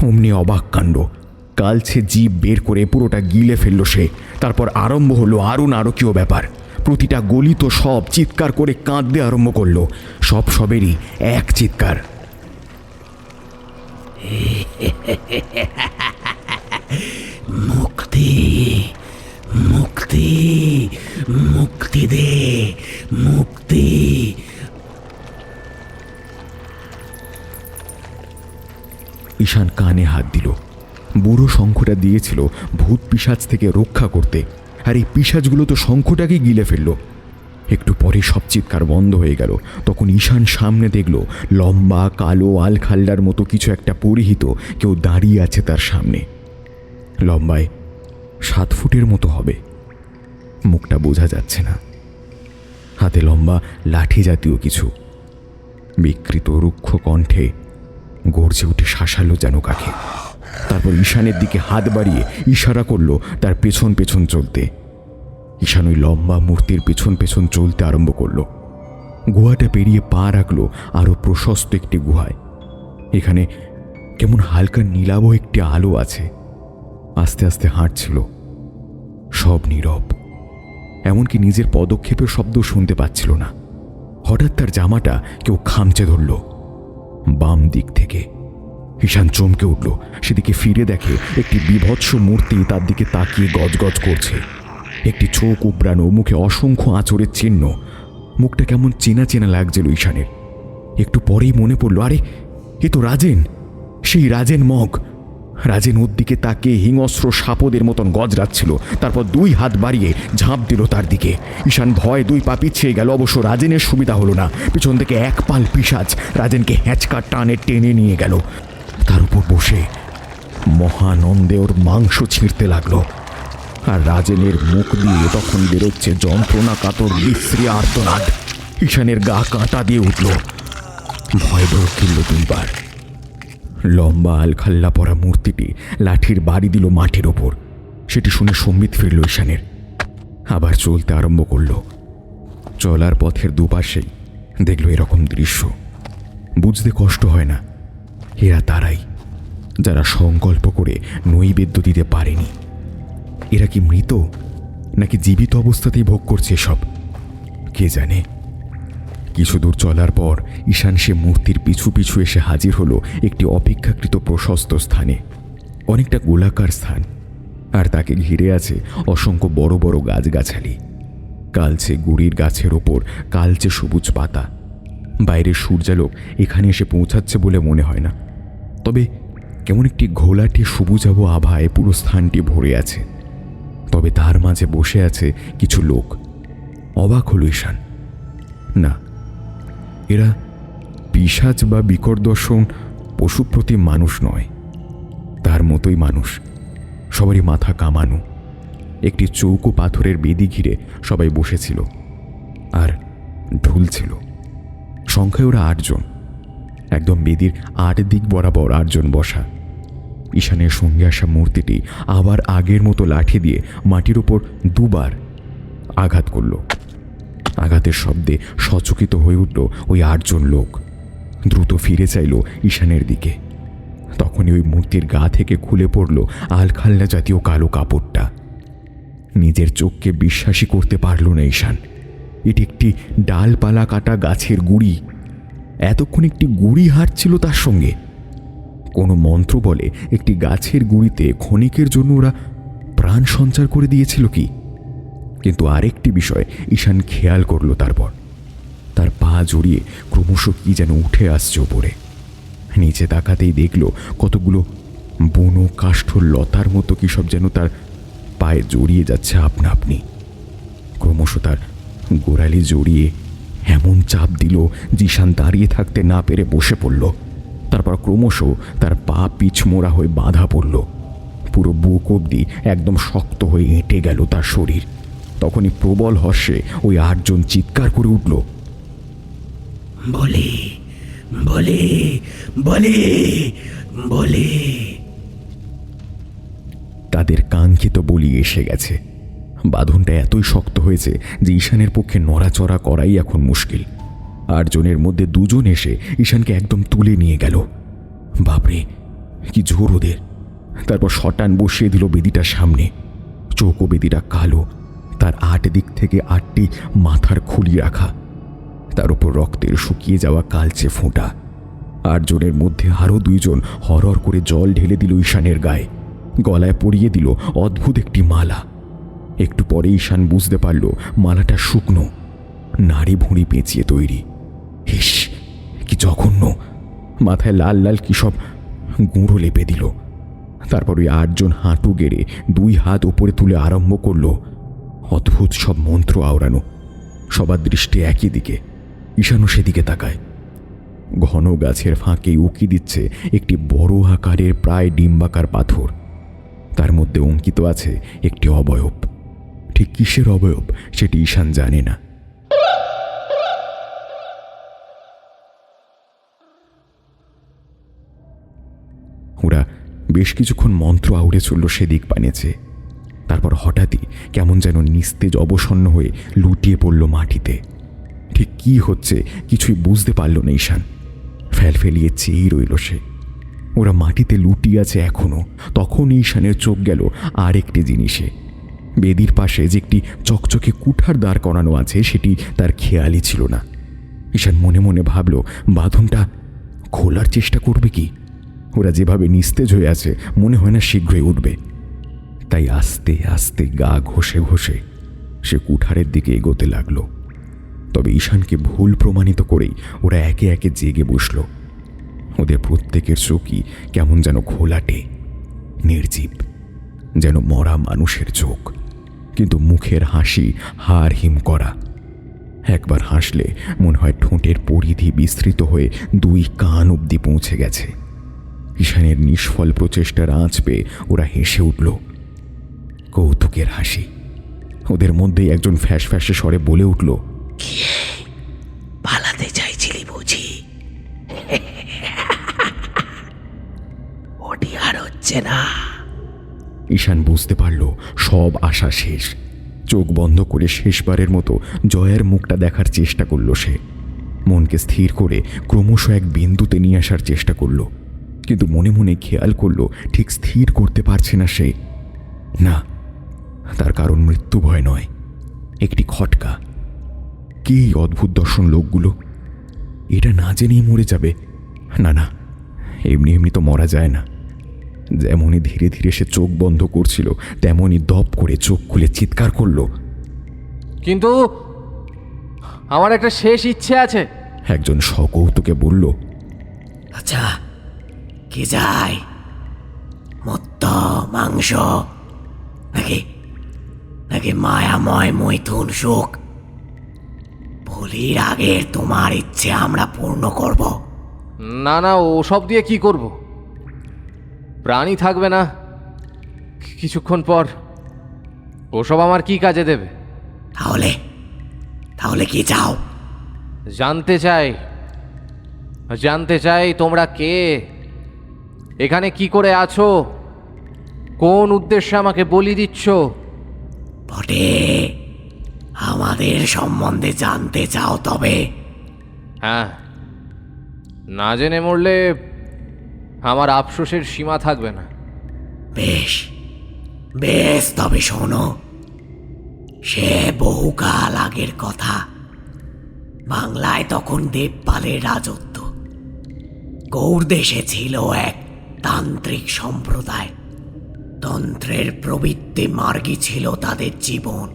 অমনি অবাক কাণ্ড! কালছে জিভ বের করে পুরোটা গিলে ফেলল সে। তারপর আরম্ভ হলো আরও নারকীয় ব্যাপার। প্রতিটা গলিত শব চিৎকার করে কাঁদতে আরম্ভ করল। সব শবেরই এক চিৎকার, মুক্তি, মুক্তি, মুক্তি দে, মুক্তি। ঈশান কানে হাত দিল। বুড়ো শঙ্খটা দিয়েছিল ভূত পিশাচ থেকে রক্ষা করতে, আর এই পিশাচগুলো তো শঙ্খটাকে গিলে ফেলল। একটু পরে সব চিৎকার বন্ধ হয়ে গেল। তখন ঈশান সামনে দেখল লম্বা কালো আলখাল্লার মতো কিছু একটা পরিহিত কেউ দাঁড়িয়ে আছে তার সামনে। লম্বায় 7 ফুটের মতো হবে, মুখটা বোঝা যাচ্ছে না। হাতে লম্বা লাঠি জাতীয় কিছু। বিকৃত রুক্ষ কণ্ঠে গর্জে উঠে শাসালো যেন কাকে। তারপর ঈশানের দিকে হাত বাড়িয়ে ইশারা করলো তার পেছন পেছন চলতে। ঈশান ওই লম্বা মূর্তির পেছন পেছন চলতে আরম্ভ করলো। গুহাটা পেরিয়ে পা রাখলো আরো প্রশস্ত একটি গুহায়। এখানে কেমন হালকা নীলাভ একটি আলো আছে। আস্তে আস্তে হাঁটছিল। সব নীরব, এমনকি নিজের পদক্ষেপের শব্দ শুনতে পাচ্ছিল না। হঠাৎ তার জামাটা কেউ খামচে ধরল বাম দিক থেকে। ঈশান চমকে উঠল। সেদিকে ফিরে দেখে একটি বীভৎস মূর্তি তার দিকে তাকিয়ে গজগজ করছে। একটি চোখ উপড়ানো, মুখে অসংখ্য আঁচড়ের চিহ্ন। মুখটা কেমন চেনা চেনা লাগছিল ঈশানের। একটু পরেই মনে পড়ল, আরে এ তো রাজেন, সেই রাজেন মগ। রাজেন ওর দিকে তাকিয়ে হিংস্র সাপদের মতন গজরাচ্ছিল। তারপর 2 হাত বাড়িয়ে ঝাঁপ দিল তার দিকে। ঈশান ভয় 2 পা পিছিয়ে গেল। অবশ্য রাজেনের সুবিধা হলো না। পিছন থেকে এক পাল পিশাচ রাজেনকে হ্যাঁচকা টানে টেনে নিয়ে গেল। তার উপর বসে মহানন্দে ওর মাংস ছিঁড়তে লাগলো। আর রাজেনের মুখ দিয়ে তখন বেরোচ্ছে যন্ত্রণা কাতর বিশ্রী আর্তনাদ। ঈশানের গা কাঁটা দিয়ে উঠল। ভয় দৌড় কিনল 2 বার। লম্বা আলখাল্লা পরা মূর্তিটি লাঠির বাড়ি দিল মাটির ওপর। সেটি শুনে সম্বিত ফিরল ঈশানের। আবার চলতে আরম্ভ করল। চলার পথের দুপাশেই দেখল এরকম দৃশ্য। বুঝতে কষ্ট হয় না, এরা তারাই যারা সংকল্প করে নৈবেদ্য দিতে পারেনি। এরা কি মৃত নাকি জীবিত অবস্থাতেই ভোগ করছে সব, কে জানে। কিছু দূর চলার পর ঈশান সে মূর্তির পিছু পিছু এসে হাজির হলো একটি অপেক্ষাকৃত প্রশস্ত স্থানে, অনেকটা গোলাকার স্থান, আর তাকে ঘিরে আছে অসংখ্য বড় বড় গাছগাছালি। কালচে গুড়ির গাছের ওপর কালচে সবুজ পাতা। বাইরের সূর্যালোক এখানে এসে পৌঁছাচ্ছে বলে মনে হয় না, তবে কেমন একটি ঘোলাটে সবুজাভ আভায় পুরো স্থানটি ভরে আছে। তবে তার মাঝে বসে আছে কিছু লোক। অবাক হল ঈশান, না, এরা পিশাচ বা বিকটদর্শন পশুপ্রতিম মানুষ নয়, তার মতোই মানুষ, সবারই মাথা কামানো। একটি চৌকো পাথরের বেদি ঘিরে সবাই বসেছিল আর ঢুলছিল। সংখ্যায় ওরা 8 জন, একদম বেদির 8 দিক বরাবর 8 জন বসা। ঈশানের সঙ্গে আসা মূর্তিটি আবার আগের মতো লাঠি দিয়ে মাটির উপর 2 বার আঘাত করল। আঘাতের শব্দে সচকিত হয়ে উঠল ওই 8 জন লোক। দ্রুত ফিরে চাইল ঈশানের দিকে। তখনই ওই মূর্তির গা থেকে খুলে পড়ল আলখাল্লা জাতীয় কালো কাপড়টা। নিজের চোখকে বিশ্বাসই করতে পারল না ঈশান। এটি একটি ডালপালা কাটা গাছের গুড়ি। এতক্ষণ একটি গুড়ি হাঁটছিল তার সঙ্গে। কোনো মন্ত্র বলে একটি গাছের গুড়িতে ক্ষণিকের জন্য ওরা প্রাণ সঞ্চার করে দিয়েছিল কি? কিন্তু আরেকটি বিষয় ঈশান খেয়াল করল। তারপর তার পা জড়িয়ে ক্রমশ কি যেন উঠে আসছে ওপরে। নিচে তাকাতেই দেখল কতগুলো বুনো কাষ্ঠল লতার মতো কি সব যেন তার পায়ে জড়িয়ে যাচ্ছে আপনা আপনি। ক্রমশ তার গোড়ালি জড়িয়ে এমন চাপ দিল ঈশান দাঁড়িয়ে থাকতে না পেরে বসে পড়ল। তারপর ক্রমশ তার পা পিছমোড়া হয়ে বাঁধা পড়ল। পুরো বুক অবধি একদম শক্ত হয়ে এঁটে গেল তার শরীর। তখনই প্রবল হর্ষে ওই 8 জন চিৎকার করে উঠল, বলে বলে বলে বলে। তাদের কাঙ্ক্ষিত বলি এসে গেছে। বাঁধনটা এতই শক্ত হয়েছে যে ঈশানের পক্ষে নড়াচড়া করাই এখন মুশকিল। 8 জনের মধ্যে 2 জন এসে ঈশানকে একদম তুলে নিয়ে গেল। বাপরে, কি জোর ওদের! তারপর শটান বসিয়ে দিল বেদিটার সামনে। চৌকো বেদিটা কালো, তার 8 দিক থেকে 8টি মাথার খুলি রাখা, তার উপর রক্তের শুকিয়ে যাওয়া কালচে ফোঁটা। 8 জনের মধ্যে আরও 2 জন হরহর করে জল ঢেলে দিল ঈশানের গায়ে। গলায় পরিয়ে দিল অদ্ভুত একটি মালা। একটু পরে ঈশান বুঝতে পারল মালাটা শুকনো, নাড়ি ভুঁড়ি পেঁচিয়ে তৈরি। ইস, কি জঘন্য! মাথায় লাল লাল কি সব গুঁড়ো লেপে দিল। তারপর ওই 8 জন হাঁটু গেড়ে 2 হাত উপরে তুলে আরম্ভ করল অদ্ভুত সব মন্ত্র আওড়ানো। সবার দৃষ্টি একই দিকে। ঈশানও সেদিকে তাকায়। ঘন গাছের ফাঁকে উকি দিচ্ছে একটি বড় আকারের প্রায় ডিম্বাকার পাথর। তার মধ্যে অঙ্কিত আছে একটি অবয়ব। ঠিক কিসের অবয়ব সেটি ঈশান জানে না। ওরা বেশ কিছুক্ষণ মন্ত্র আউড়ে চলল সেদিক পানেছে। তারপর হঠাৎই কেমন যেন নিস্তেজ অবসন্ন হয়ে লুটিয়ে পড়ল মাটিতে। ঠিক কি হচ্ছে কিছুই বুঝতে পারল না ঈশান। ফেল ফেলিয়ে চেয়েই রইল সে। ওরা মাটিতে লুটিয়ে আছে এখনো। তখন ঈশানের চোখ গেল আর একটি জিনিসে। বেদির পাশে যে একটি চকচকে কুঠার দাঁড় করানো আছে সেটি তার খেয়ালই ছিল না। ঈশান মনে মনে ভাবল বাঁধনটা খোলার চেষ্টা করবে কি। ওরা যেভাবে নিস্তেজ হয়ে আছে মনে হয় না শীঘ্রই উঠবে। তাই আস্তে আস্তে গা ঘষে ঘষে সে কুঠারের দিকে এগোতে লাগল। তবে ঈশানকে ভুল প্রমাণিত করেই ওরা একে একে জেগে বসল। ওদের প্রত্যেকের চোখই কেমন যেন ঘোলাটে, নির্জীব, যেন মরা মানুষের চোখ, কিন্তু মুখের হাসি হাড় হিম করা। একবার হাসলে মনে হয় ঠোঁটের পরিধি বিস্তৃত হয়ে 2 কান অবধি পৌঁছে গেছে। ঈশানের নিষ্ফল প্রচেষ্টার আঁচ পেয়ে ওরা হেসে উঠল। কৌতুকের হাসি। ওদের মধ্যেই একজন ফ্যাস ফ্যাসে স্বরে বলে উঠল, পালাতে চাইছিলি বুঝি? ওটি আর হচ্ছে না। ঈশান বুঝতে পারল সব আশা শেষ। চোখ বন্ধ করে শেষবারের মতো জয়ার মুখটা দেখার চেষ্টা করল সে। মনকে স্থির করে ক্রমশ এক বিন্দুতে নিয়ে আসার চেষ্টা করল, কিন্তু মনে মনে খেয়াল করল ঠিক স্থির করতে পারছে না সে। না, তার কারণ মৃত্যু ভয় নয়, একটি খটকা। কি অদ্ভুত দর্শন লোকগুলো! এটা না জেনেই মরে যাবে? না না, এমনি এমনি তো মরা যায় না। যেমনই ধীরে ধীরে সে চোখ বন্ধ করছিল, তেমনই দপ করে চোখ খুলে চিৎকার করল, কিন্তু আমার একটা শেষ ইচ্ছে আছে। একজন সকৌতুকে বলল, আচ্ছা, কি যায়? মত্ত, মাংস, নাকি নাকি মায়াময় মৈথুন সুখ? বলির আগে তোমার ইচ্ছে আমরা পূর্ণ করব। না না, ওসব দিয়ে কি করব? প্রাণী থাকবে না কিছুক্ষণ পর, ওসব আমার কি কাজে দেবে? তাহলে তাহলে কি চাও? জানতে চাই তোমরা কে, এখানে কি করে আছো, কোন উদ্দেশ্যে আমাকে বলি দিচ্ছ? বটে, আমাদের সম্বন্ধে জানতে চাও তবে? হ্যাঁ, না জেনে মরলে আমার আফসোসের সীমা থাকবে না। বেশ বেশ, তবে শোনো। সে বহুকাল আগের কথা। বাংলায় তখন দেবপালের রাজত্ব। গৌড় দেশে ছিল এক তান্ত্রিক সম্প্রদায়। তন্ত্রের প্রবৃত্তি মার্গী ছিল তাদের জীবন।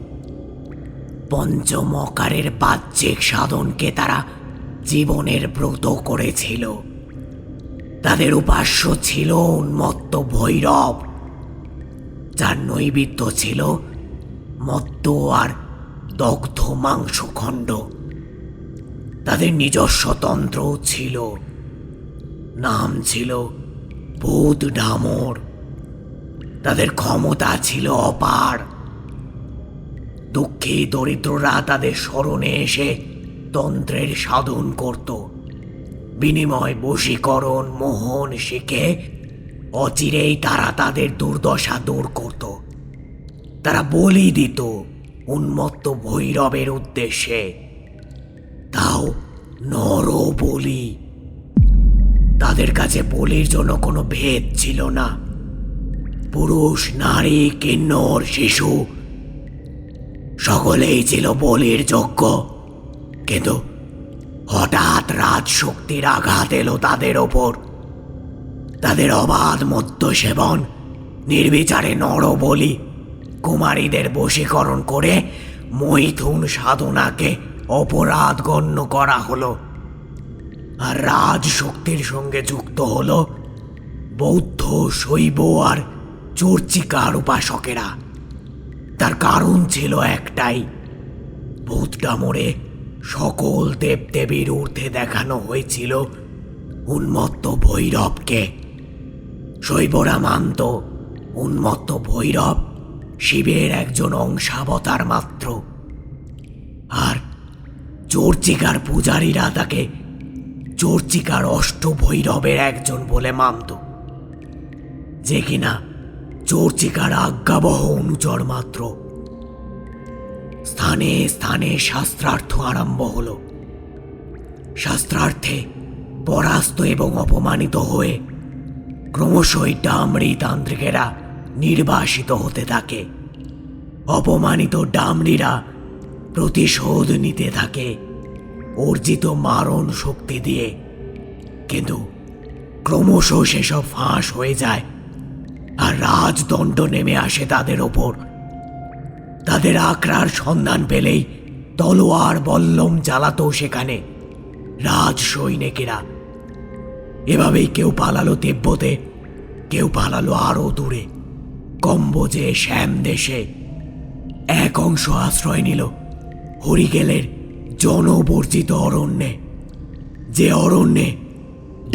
পঞ্চমকারের বাহ্যিক সাধনকে তারা জীবনের ব্রত করেছিল। তাদের উপাস্য ছিল উন্মত্ত ভৈরব, যার নৈবেদ্য ছিল মদ্য আর দগ্ধ মাংসখণ্ড। তাদের নিজস্ব তন্ত্র ছিল, নাম ছিল ভূত ডামর। তাদের ক্ষমতা ছিল অপার। দুঃখী দরিদ্ররা তাদের শরণে এসে তন্ত্রের সাধন করত। বিনিময় বশীকরণ মোহন শিখে অচিরেই তারা তাদের দুর্দশা দূর করত। তারা বলি দিত উন্মত্ত ভৈরবের উদ্দেশ্যে, তাও নর বলি। তাদের কাছে বলির জন্য কোনো ভেদ ছিল না। পুরুষ, নারী, কিন্নর, শিশু সকলেই ছিল বলির যোগ্য। কিন্তু হঠাৎ রাজশক্তির আঘাত এলো তাদের ওপর। তাদের অবাধ মদ্য সেবন, নির্বিচারে নরবলি, কুমারীদের বশীকরণ করে মৈথুন সাধনাকে অপরাধ গণ্য করা হলো। আর রাজশক্তির সঙ্গে যুক্ত হলো বৌদ্ধ, শৈব আর চর্চিকার উপাসকেরা। তার কারণ ছিল একটাই, ভূত ডামরে সকল দেবদেবীর ঊর্ধ্বে দেখানো হয়েছিল উন্মত্ত ভৈরবকে। শৈবরা মানত উন্মত্ত ভৈরব শিবের একজন অংশাবতার মাত্র, আর চর্চিকার পূজারীরা তাকে চর্চিকার অষ্টভৈরবের একজন বলে মানত, যে কিনা চর্চিকার আজ্ঞাবহ অনুচর মাত্র। স্থানে স্থানে শাস্ত্রার্থ আরম্ভ হল। শাস্ত্রার্থে পরাস্ত এবং অপমানিত হয়ে ক্রমশই ডামরি তান্ত্রিকেরা নির্বাসিত হতে থাকে। অপমানিত ডামরিরা প্রতিশোধ নিতে থাকে অর্জিত মারণ শক্তি দিয়ে। কিন্তু ক্রমশ সেসব ফাঁস হয়ে যায়, আর রাজদণ্ড নেমে আসে তাদের ওপর। তাদের আক্রার সন্ধান পেলেই তলোয়ার বল্লম জ্বালাতো সেখানে রাজ সৈনিকেরা। এভাবেই কেউ পালালো তিব্বতে, কেউ পালালো আরো দূরে কম্বোজে, শ্যাম দেশে। এক অংশ আশ্রয় নিল হরিকেলের জনবর্জিত অরণ্যে, যে অরণ্যে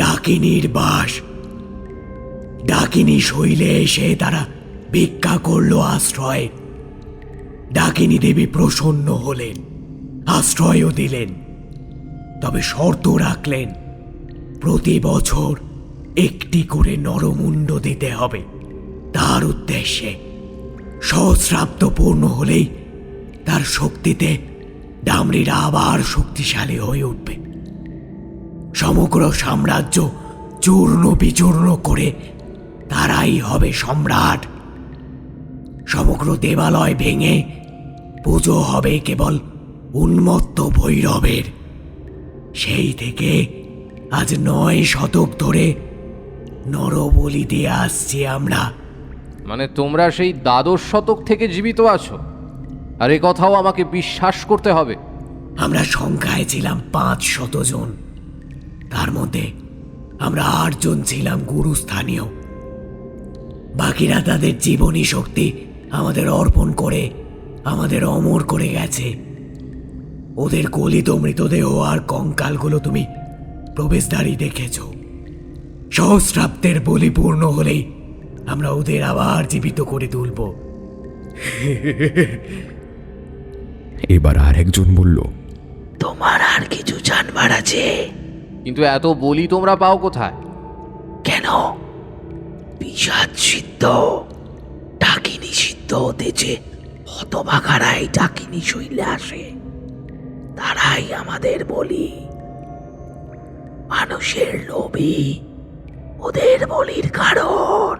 ডাকিনীর বাস। ডাকিনী শৈলে এসে তারা ভিক্ষা করল আশ্রয়। ডাকিনী দেবী প্রসন্ন হলেন, আশ্রয়ও দিলেন, তবে শর্ত রাখলেন, প্রতি বছর একটি করে নরমুণ্ড দিতে হবে। তার উদ্দেশ্যে সহস্রাব্দ পূর্ণ হলেই তার শক্তিতে ডামরিরা আবার শক্তিশালী হয়ে উঠবে। সমগ্র সাম্রাজ্য চূর্ণ বিচূর্ণ করে তারাই হবে সম্রাট। সমগ্র দেবালয় ভেঙে পুজো হবে কেবল উন্মত্ত ভৈরবের। সেই থেকে আজ 9 শতক ধরে নরবলি দিয়ে আসছি আমরা। মানে তোমরা সেই দ্বাদশ শতক থেকে জীবিত আছো? আর এ কথাও আমাকে বিশ্বাস করতে হবে? আমরা সংখ্যায় ছিলাম 500 জন। তার মধ্যে আমরা 8 জন ছিলাম গুরুস্থানীয়। বাকিরা তাদের জীবনী শক্তি আমাদের অর্পণ করে আমাদের অমর করে গেছে। ওদের গলিত মৃতদেহ আর কঙ্কালগুলো তুমি প্রবেশদ্বারই দেখেছ। সহস্রাব্দের বলি পূর্ণ হলেই আমরা ওদের আবার জীবিত করে তুলব। এবার আর একজন বলল, তোমার আর কিছু জানবার আছে? কিন্তু এত বলি তোমরা পাও কোথায়? কেন? পিশাচ সিদ্ধ, ডাকিনী সিদ্ধ হতে যে হতভাগারাই ডাকিনী শৈলে আসে, তারাই আমাদের বলি। মানুষের লোভী ওদের বলির কারণ।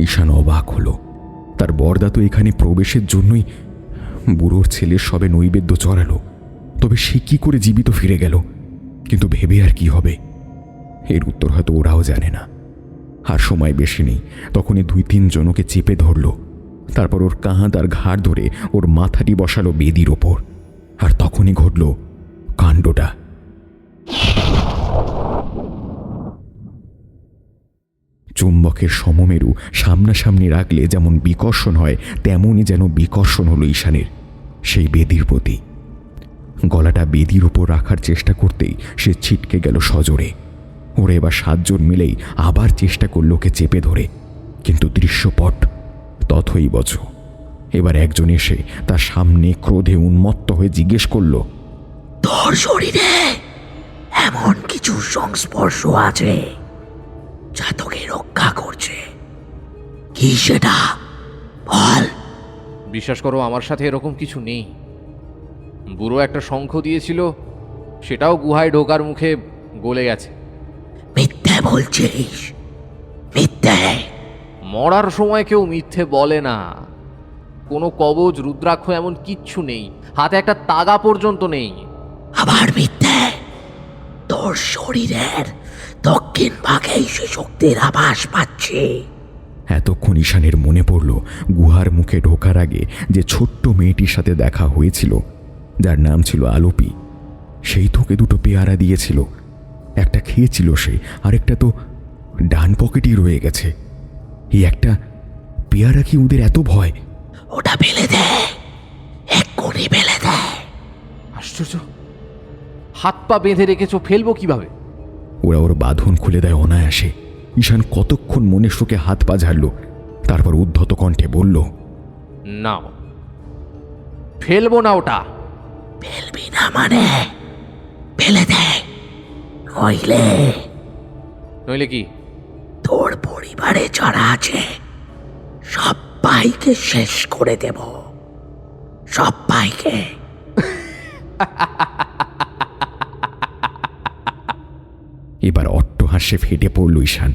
ঈশান অবাক হলো। তার বরদা তো এখানে প্রবেশের জন্যই বুড়োর ছেলে সবে নৈবেদ্য চড়ালো, তবে সে কি করে জীবিত ফিরে গেল? কিন্তু ভেবে আর কি হবে? এর উত্তর হয়তো ওরাও জানে না। আর সময় বেশি নেই, তখনই 2-3 জনকে চেপে ধরল। তারপর ওর কাঁধ আর ঘাড় ধরে ওর মাথাটি বসালো বেদির ওপর। আর তখনই ঘটল কাণ্ডটা। চুম্বকের সমমেরু সামনাসামনি রাখলে যেমন বিকর্ষণ হয়, তেমনই যেন বিকর্ষণ হলো ঈশানের সেই বেদির প্রতি। গলাটা বেদির উপর রাখার চেষ্টা করতেই সে ছিটকে গেল সজোরে। ওরা এবার 7 জন মিলেই আবার চেষ্টা করল ওকে চেপে ধরে, কিন্তু দৃশ্যপট তথই বচ। এবার একজন এসে তার সামনে ক্রোধে উন্মত্ত হয়ে জিজ্ঞেস করল, তোর শরীরে এমন কিছু সংস্পর্শ আছে যা তোকে রক্ষা করছে? কি সেটা বল। বিশ্বাস করো, আমার সাথে এরকম কিছু নেই। বুড়ো একটা শঙ্খ দিয়েছিল, সেটাও গুহায় ঢোকার মুখে গলে গেছে। মিথ্যে বলছিস? মিথ্যে? মরার সময় কেউ মিথ্যে বলে না। কোনো কবচ, রুদ্রাক্ষ এমন কিচ্ছু নেই। হাতে একটা তাগা পর্যন্ত নেই। আবার মিথ্যে? তোর শরীরের দক্ষিণ ভাগেই সে শক্তির আভাস পাচ্ছে। এতক্ষণ ঈশানের মনে পড়ল গুহার মুখে ঢোকার আগে যে ছোট্ট মেয়েটির সাথে দেখা হয়েছিল, যার নাম ছিল আলোপি। সেই তোকে 2টো পেয়ারা দিয়েছিল। একটা খেয়েছিল সে, আরেকটা তো ডান পকেটেই রয়ে গেছে। এই একটা পেয়ারা কি ওদের এত ভয়? ওটা ফেলে দে, এক্ষুনি ফেলে দে। আশ্চর্য, হাত পা বেঁধে রেখেছো, ফেলবো কিভাবে? ওরা ওর বাঁধন খুলে দেয় অনায়াসে। ঈশান কতক্ষণ মনে শোকে হাত পা ঝাড়ল, তারপর উদ্ধত কণ্ঠে বলল, নাও। ফেলবো না ওটা। ফেলবি না মানে? ফেলে দে, নইলে কি? তোর পরিবারে যারা আছে সবাইকে শেষ করে দেব, সবাইকে। এবার অট্টহাস্যে ফেটে পড়ল ঈশান।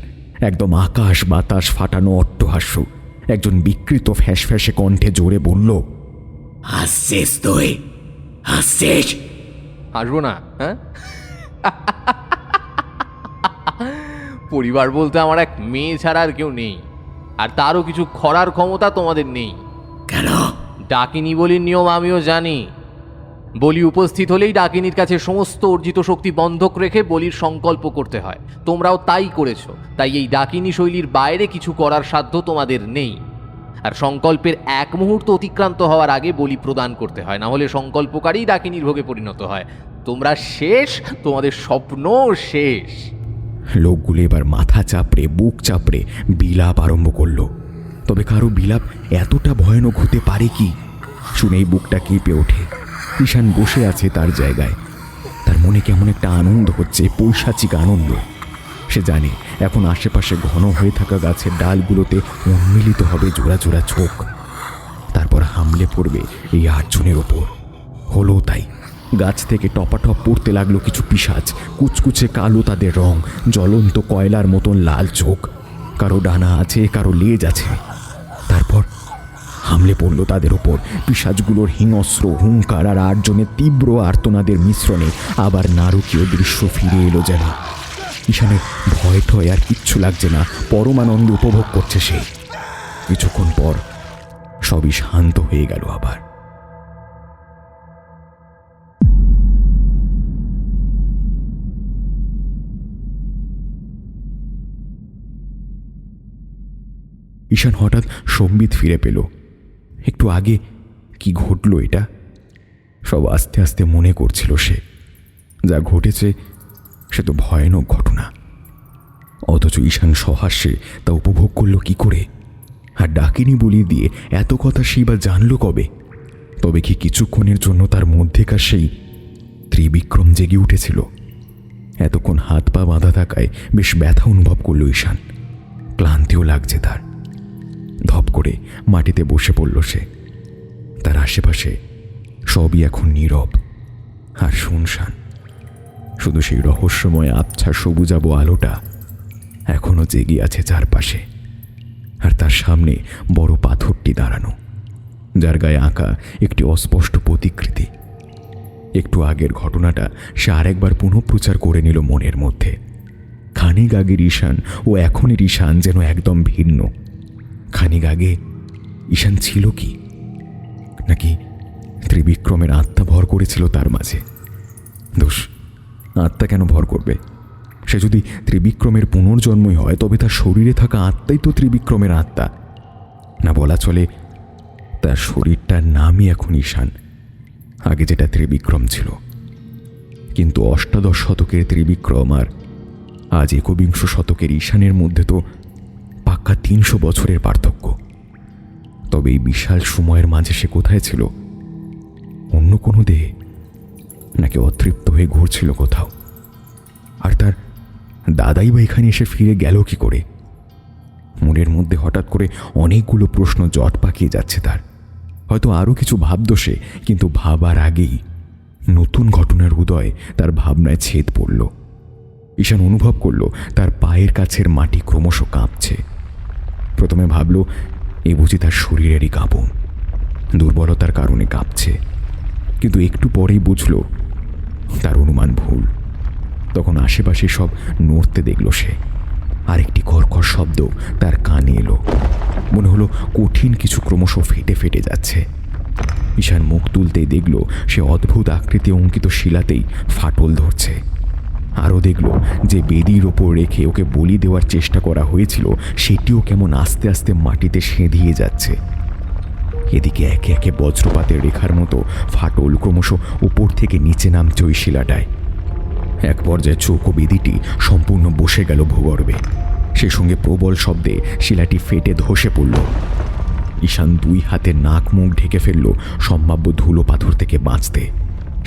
একদম আকাশ বাতাস ফাটানো অট্টহাস্য। একজন বিকৃত ফ্যাঁসফ্যাঁসে কণ্ঠে জোরে বলল, হাসছিস তুই? হাসছিস? আসবো না? হ্যাঁ, পরিবার বলতে আমার এক মেয়ে ছাড়া আর কেউ নেই। আর তারও কিছু করার ক্ষমতা তোমাদের নেই। কেন? ডাকিনী বলির নিয়ম আমিও জানি। বলি উপস্থিত হলেই ডাকিনীর কাছে সমস্ত অর্জিত শক্তি বন্ধক রেখে বলির সংকল্প করতে হয়। তোমরাও তাই করেছো। তাই এই ডাকিনী শৈলীর বাইরে কিছু করার সাধ্য তোমাদের নেই। আর সংকল্পের 1 মুহূর্ত অতিক্রান্ত হওয়ার আগে বলি প্রদান করতে হয়, না হলে সংকল্পকারী ডাকিনীর ভোগে পরিণত হয়। তোমরা শেষ, তোমাদের স্বপ্ন শেষ। লোকগুলো এবার মাথা চাপড়ে বুক চাপড়ে বিলাপ আরম্ভ করল। তবে কারো বিলাপ এতটা ভয়ানক হতে পারে কি? শুনেই বুকটা কেঁপে ওঠে। ঈশান বসে আছে তার জায়গায়। তার মনে কেমন একটা আনন্দ হচ্ছে, পৈশাচিক আনন্দ। সে জানে এখন আশেপাশে ঘন হয়ে থাকা গাছের ডালগুলোতে উন্মিলিত হবে জোড়া জোড়া চোখ। তারপর হাম হামলে পড়বে এই 8 জনের ওপর। হলো তাই। গাছ থেকে টপাটপ পড়তে লাগলো কিছু পিশাচ, কুচকুচে কালো তাদের রং, জ্বলন্ত কয়লার মতন লাল চোখ। কারো ডানা আছে, কারো লেজ আছে। তারপর হামলে পড়লো তাদের ওপর। পিশাচগুলোর হিংস্র হুঙ্কার আর 8 জনের তীব্র আর্তনাদের মিশ্রণে আবার নারকীয় দৃশ্য ফিরে এলো যেন। ঈশানের ভয় ঠয় আর কিচ্ছু লাগছে না, পরমানন্দে উপভোগ করছে সে। কিছুক্ষণ পর সবই শান্ত হয়ে গেল আবার। ঈশান হঠাৎ সম্বিত ফিরে পেল। একটু আগে কি ঘটল এটা সব আস্তে আস্তে মনে করছিল সে। যা ঘটেছে সে তো ভয়ানক ঘটনা, অথচ ঈশান সহাস্যে তা উপভোগ করল কি করে? আর ডাকিনি বলি দিয়ে এত কথা সেই বা জানল কবে? তবে কি কিছুক্ষণের জন্য তার মধ্যেকার সেই ত্রিবিক্রম জেগে উঠেছিল? এতক্ষণ হাত পা বাঁধা থাকায় বেশ ব্যথা অনুভব করল ঈশান। ক্লান্তিও লাগছে তার। ধপ করে মাটিতে বসে পড়ল সে। তার আশেপাশে সবই এখন নীরব আর শুনশান। শুধু সেই রহস্যময় আবছা সবুজাব আলোটা এখনো জেগে আছে চারপাশে। আর তার সামনে বড় পাথরটি দাঁড়ানো, যার গায়ে আঁকা একটি অস্পষ্ট প্রতিকৃতি। একটু আগের ঘটনাটা সে আরেকবার পুনঃপ্রচার করে নিল মনের মধ্যে। খানিক আগের ঈশান ও এখনের ঈশান যেন একদম ভিন্ন। খানিক আগে ঈশান ছিল কি, নাকি ত্রিবিক্রমের আত্মা ভর করেছিল তার মাঝে? দোষ, আত্মা কেন ভর করবে? সে যদি ত্রিবিক্রমের পুনর্জন্মই হয় তবে তার শরীরে থাকা আত্মাই তো ত্রিবিক্রমের আত্মা। না, বলা চলে তার শরীরটার নামই এখন ঈশান, আগে যেটা ত্রিবিক্রম ছিল। কিন্তু অষ্টাদশ শতকের ত্রিবিক্রম আর আজ 21 শতকের ঈশানের মধ্যে তো পাক্কা 300 বছরের পার্থক্য। তবে এই বিশাল সময়ের মাঝে সে কোথায় ছিল? অন্য কোনো দেহে, নাকি অতৃপ্ত হয়ে ঘুরছিল কোথাও? আর তার দাদাই বা এখানে এসে ফিরে গেল কি করে? মনের মধ্যে হঠাৎ করে অনেকগুলো প্রশ্ন জট পাকিয়ে যাচ্ছে তার। হয়তো আরও কিছু ভাবত সে, কিন্তু ভাবার আগেই নতুন ঘটনার উদয় তার ভাবনায় ছেদ পড়ল। ঈশান অনুভব করল তার পায়ের কাছের মাটি ক্রমশ কাঁপছে। প্রথমে ভাবল এ বুঝি তার শরীরেরই কাঁপন, দুর্বলতার কারণে কাঁপছে। কিন্তু একটু পরেই বুঝল তার অনুমান ভুল। তখন আশেপাশে সব নড়তে দেখল সে। আরেকটি কর্কশ শব্দ তার কানে এলো। মনে হলো কঠিন কিছু ক্রমশ ফেটে ফেটে যাচ্ছে। ঈশান মুখ তুলতেই দেখল সে অদ্ভুত আকৃতি অঙ্কিত শিলাতেই ফাটল ধরছে। আরও দেখল যে বেদির ওপর রেখে ওকে বলি দেওয়ার চেষ্টা করা হয়েছিল সেটিও কেমন আস্তে আস্তে মাটিতে সেঁধিয়ে যাচ্ছে। এদিকে একে একে বজ্রপাতের রেখার মতো ফাটল ক্রমশ উপর থেকে নিচে নামছে ওই শিলাটায়। এক পর্যায়ে চৌকো বেদিটি সম্পূর্ণ বসে গেল ভূগর্ভে। সে সঙ্গে প্রবল শব্দে শিলাটি ফেটে ধসে পড়ল। ঈশান 2 হাতে নাক মুখ ঢেকে ফেলল সম্ভাব্য ধুলো পাথর থেকে বাঁচতে।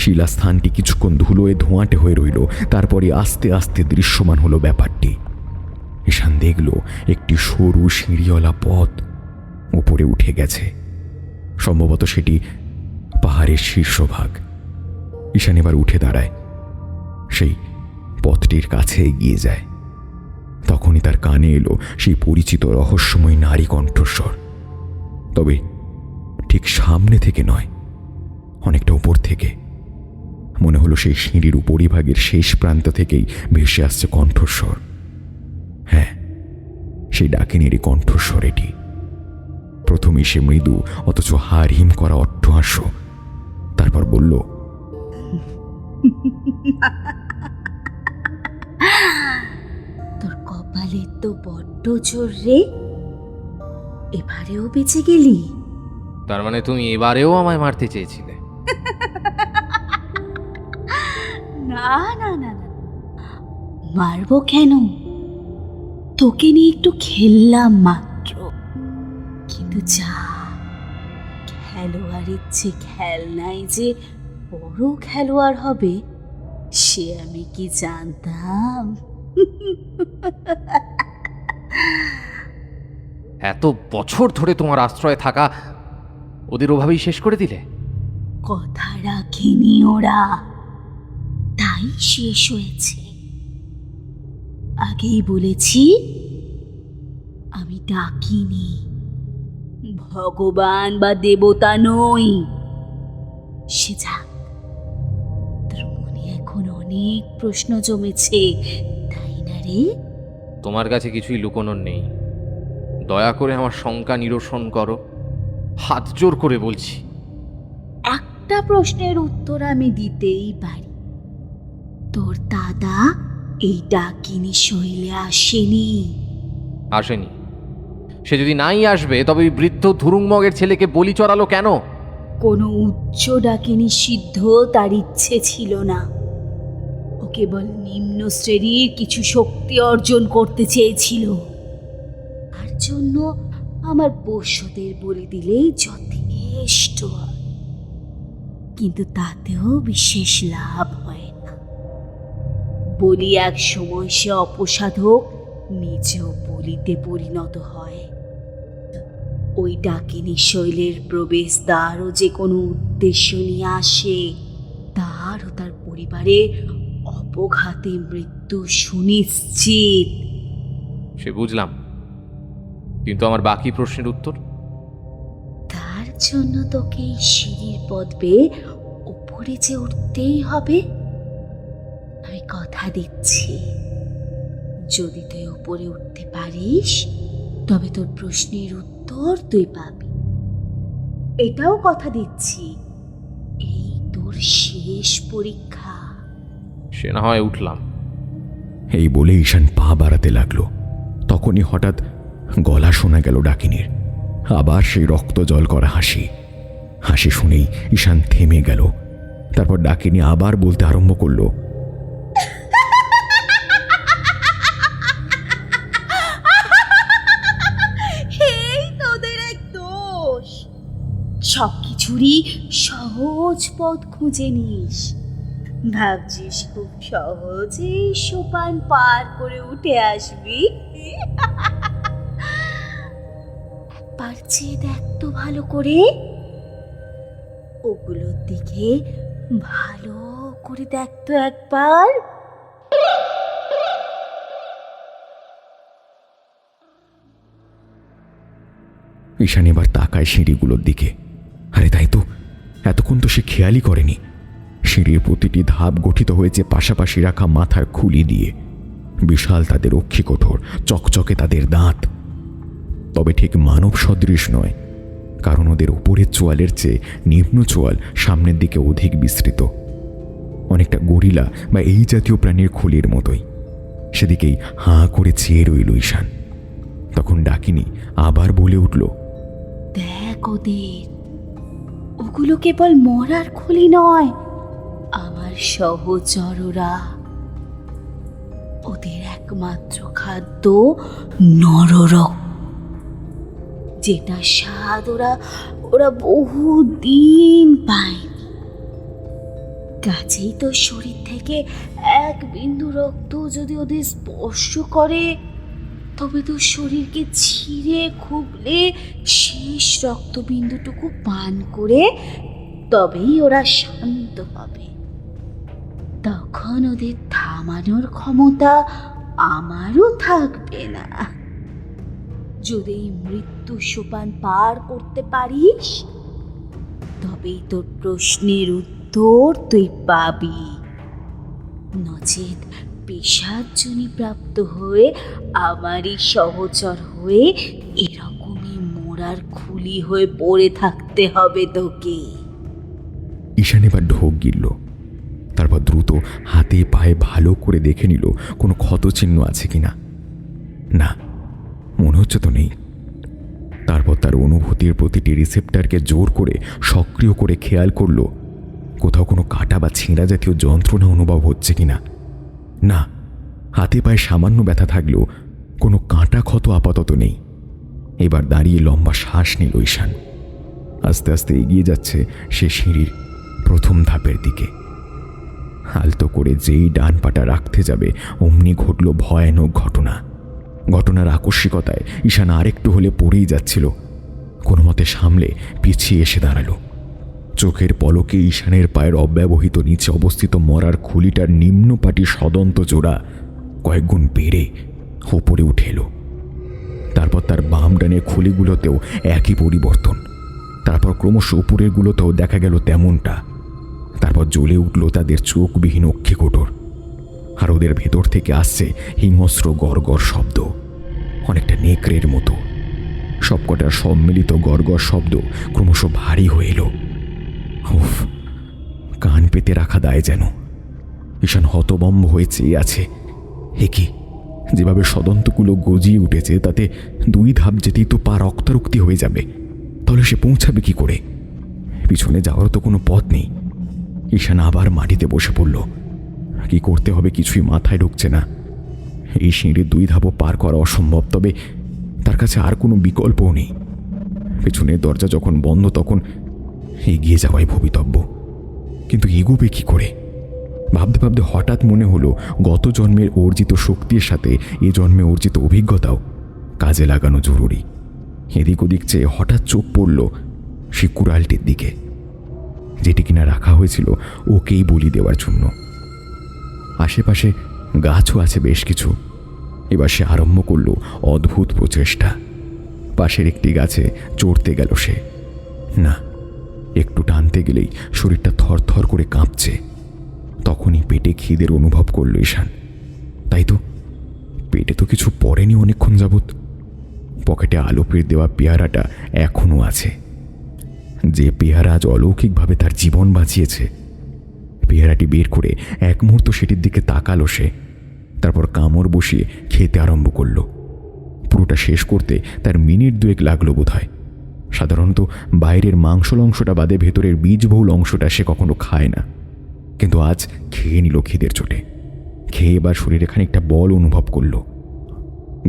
শিলাস্থানটি কিছুক্ষণ ধুলোয় ধোঁয়াটে হয়ে রইল। তারপরে আস্তে আস্তে দৃশ্যমান হলো ব্যাপারটি। ঈশান দেখল একটি সরু সিঁড়িওয়ালা পথ উপরে উঠে গেছে। সম্ভবত সেটি পাহাড়ের শীর্ষভাগ। ঈশান এবার উঠে দাঁড়ায়, সেই পথটির কাছে এগিয়ে যায়। তখনই তার কানে এলো সেই পরিচিত রহস্যময় নারী কণ্ঠস্বর। তবে ঠিক সামনে থেকে নয়, অনেকটা উপর থেকে। মনে হলো সেই সিঁড়ির উপরিভাগের শেষ প্রান্ত থেকেই ভেসে আসছে কণ্ঠস্বর। হ্যাঁ, সেই ডাকিনীরই কণ্ঠস্বর এটি। প্রথমেই সে মৃদু অথচ হাড় হিম করা অট্টহাস্য। তারপর বলল, তোর কপালে তো বড্ড জোর রে, এবারেও বেঁচে গেলি। তার মানে তুমি এবারেও আমায় মারতে চেয়েছিলে? না না না না, মারবো কেন? তোকে নিয়ে একটু খেললাম মাত্র। কিন্তু যা, খেলোয়াড়ের যে খেলনাই যে বড় খেলোয়াড় হবে সে আমি কি জানতাম? এত বছর ধরে তোমার আশ্রয়ে থাকা ওদের ওভাবেই শেষ করে দিলে? কথা রাখেনি ওরা, তাই শেষ হয়েছে। আগেই বলেছি আমি ডাকিনি, ভগবান বা দেবতা নই। সে যাক, তোর মনে এখন অনেক প্রশ্ন জমেছে, তাই না রে? তোমার কাছে কিছুই লুকোনোর নেই, দয়া করে আমার শঙ্কা নিরসন করো, হাত জোর করে বলছি। একটা প্রশ্নের উত্তর আমি দিতেই পারি। তোর দাদা এই ডাকিনী শৈলে আসেনি। আসেনি? সে যদি নাই আসবে তবে ওই বৃদ্ধ ধুরুংমগের ছেলেকে বলি চড়ালো কেন? কোনো উচ্চ ডাকিনী সিদ্ধ তার ইচ্ছে ছিল না। ও কেবল নিম্ন শ্রেণীর কিছু শক্তি অর্জন করতে চেয়েছিল। তার জন্য আমার পোষ্যদের বলি দিলেই যথেষ্ট হয়। কিন্তু তাতেও বিশেষ লাভ হয় না। বলি এক সময় সে অপসাধক নিজেও বলিতে পরিণত হয়। ওই ডাকিনী শৈলের প্রবেশ দ্বারও যে কোনো উদ্দেশ্য নিয়ে আসে, তার ও তার পরিবারের অপঘাতে মৃত্যু সুনিশ্চিত। সে বুঝলাম, কিন্তু আমার বাকি প্রশ্নের উত্তর? তার জন্য তোকে এই সিঁড়ির পথ বেয়ে উপরে যে উঠতেই হবে। আমি কথা দিচ্ছি, যদি তুই উপরে উঠতে পারিস তবে তোর প্রশ্নের উত্তর তুই পাবি। এটাও কথা দিচ্ছি, এই তোর শেষ পরীক্ষা। সে না হয় উঠলাম। এই বলে ঈশান পা বাড়াতে লাগলো। তখনই হঠাৎ গলা শোনা গেল ডাকিনীর, আবার সেই রক্ত জল করা হাসি। হাসি শুনেই ঈশান থেমে গেল। তারপর ডাকিনী আবার বলতে আরম্ভ করলো, এই তোদের এক দোষ, সব কিছুরই সহজ পথ খুঁজে নিস। ভাবছিস খুব সহজেই সোপান পার করে উঠে আসবি। পারছে দেখ তো ভালো করে, ওগুলোর দিকে ভালো করে দেখ তো একবার। ঈশান এবার তাকায় সিঁড়িগুলোর দিকে। আরে তাই তো, এতক্ষণ তো সে খেয়ালই করেনি। সিঁড়ির প্রতিটি ধাপ গঠিত হয়েছে পাশাপাশি রাখা মাথার খুলি দিয়ে। বিশাল তাদের অক্ষিকঠোর, চকচকে তাদের দাঁত। তবে ঠিক মানব সদৃশ নয়, কারণ ওদের উপরের চোয়ালের চেয়ে নিম্ন চোয়াল সামনের দিকে অধিক বিস্তৃত, অনেকটা গরিলা বা এই জাতীয় প্রাণীর খুলির মতোই। সেদিকেই হাঁ করে চেয়ে রইল ঈশান। তখন ডাকিনী আবার বলে উঠল, দেখ ওদের, ওগুলো কেবল মরার খুলি নয়, আমার সহচররা। ওদের একমাত্র খাদ্য নররক্ত, যেটা স্বাদ ওরা বহুদিন পায়নি। কাছেই তো শরীর থেকে এক বিন্দু রক্ত যদি ওদের স্পর্শ করে, তবে তো শরীরকে ছিঁড়ে খুবলে শেষ রক্তবিন্দুটুকু পান করে তবেই ওরা শান্ত হবে। তখন ওদের থামানোর ক্ষমতা আমারও থাকবে না। যদি মৃত্যু সোপান পার করতে পারিস, তবেই তোর প্রশ্নের উত্তর তুই পাবি। নচেত পেশাজনি প্রাপ্ত হয়ে আমারই সহচর হয়ে এরকমই মোড়ার খুলি হয়ে পড়ে থাকতে হবে তোকে। ঈশান এবার ঢোক গিলল। তারপর দ্রুত হাতে পায়ে ভালো করে দেখে নিল কোনো ক্ষতচিহ্ন আছে কিনা। না, মনে হচ্ছে তো নেই। তারপর তার অনুভূতির প্রতিটি রিসেপ্টারকে জোর করে সক্রিয় করে খেয়াল করল কোথাও কোনো কাটা বা ছেঁড়া জাতীয় যন্ত্রণা অনুভব হচ্ছে কিনা। না, হাতে পায়ে সামান্য ব্যথা থাকলেও কোনো কাঁটা ক্ষত আপাতত নেই। এবার দাঁড়িয়ে লম্বা শ্বাস নিল ঈশান। আস্তে আস্তে এগিয়ে যাচ্ছে সে সিঁড়ির প্রথম ধাপের দিকে। আলতো করে যেই ডান পাটা রাখতে যাবে অমনি ঘটল ভয়ানক ঘটনা। ঘটনার আকস্মিকতায় ঈশান আরেকটু হলে পড়েই যাচ্ছিল। কোনো মতে সামলে পিছিয়ে এসে দাঁড়ালো। চোখের পলকে ঈশানের পায়ের অব্যবহিত নিচে অবস্থিত মরার খুলিটার নিম্নপাটি সদন্ত জোড়া কয়েকগুণ বেড়ে ওপরে উঠে এলো। তারপর তার বাম ডানের খুলিগুলোতেও একই পরিবর্তন। তারপর ক্রমশ উপরের গুলোতেও দেখা গেল তেমনটা। তারপর জ্বলে উঠল তাদের চোখবিহীন অক্ষিকোটর, আর ওদের ভেতর থেকে আসছে হিংস্র গড়গড় শব্দ, অনেকটা নেকড়ের মতো। সবকটার সম্মিলিত গড়গড় শব্দ ক্রমশ ভারী হয়ে এলো। উফ, কান পেতে রাখা দায় যেন। ঈশান হতবম্ব হয়ে চেয়ে আছে। এ কি, যেভাবে সদন্তগুলো গজিয়ে উঠেছে তাতে 2 ধাপ যেতেই তো পা রক্তারক্তি হয়ে যাবে। তাহলে সে পৌঁছাবে কি করে? পিছনে যাওয়ার তো কোনো পথ নেই। ঈশান আবার মাটিতে বসে পড়ল। কি করতে হবে কিছুই মাথায় ঢুকছে না। এই সিঁড়ির 2 ধাপও পার করা অসম্ভব, তবে তার কাছে আর কোনো বিকল্পও নেই। পেছনের দরজা যখন বন্ধ তখন এগিয়ে যাওয়াই ভবিতব্য। কিন্তু এগোবে কি করে? ভাবতে ভাবতে হঠাৎ মনে হলো গত জন্মের অর্জিত শক্তির সাথে এ জন্মে অর্জিত অভিজ্ঞতাও কাজে লাগানো জরুরি। এদিক ওদিক চেয়ে হঠাৎ চোখ পড়ল সে কুড়ালটির দিকে, যেটি কিনা রাখা হয়েছিল ওকেই বলি দেওয়ার জন্য। আশেপাশে গাছও আছে বেশ কিছু। এবার সে আরম্ভ করল অদ্ভুত প্রচেষ্টা। পাশের একটি গাছে চড়তে গেল সে। না, একটু টানতে গেলেই শরীরটা থরথর করে কাঁপছে। তখনই পেটে খিদের অনুভব করল ঈশান। তাই তো, পেটে তো কিছু পড়েনি অনেকক্ষণ যাবৎ। পকেটে আলোপের দেওয়া পেয়ারাটা এখনো আছে, যে পেয়ারা আজ অলৌকিকভাবে তার জীবন বাঁচিয়েছে। পেয়ারাটি বের করে এক মুহূর্ত সেটির দিকে তাকালো সে, তারপর কামড় বসিয়ে খেতে আরম্ভ করল। পুরোটা শেষ করতে তার মিনিট 2 লাগলো বোধহয়। সাধারণত বাইরের মাংসল অংশটা বাদে ভেতরের বীজবহুল অংশটা সে কখনো খায় না, কিন্তু আজ খেয়ে নিল খিদের চোটে। খেয়ে এবার শরীরে খানিকটা বল অনুভব করল।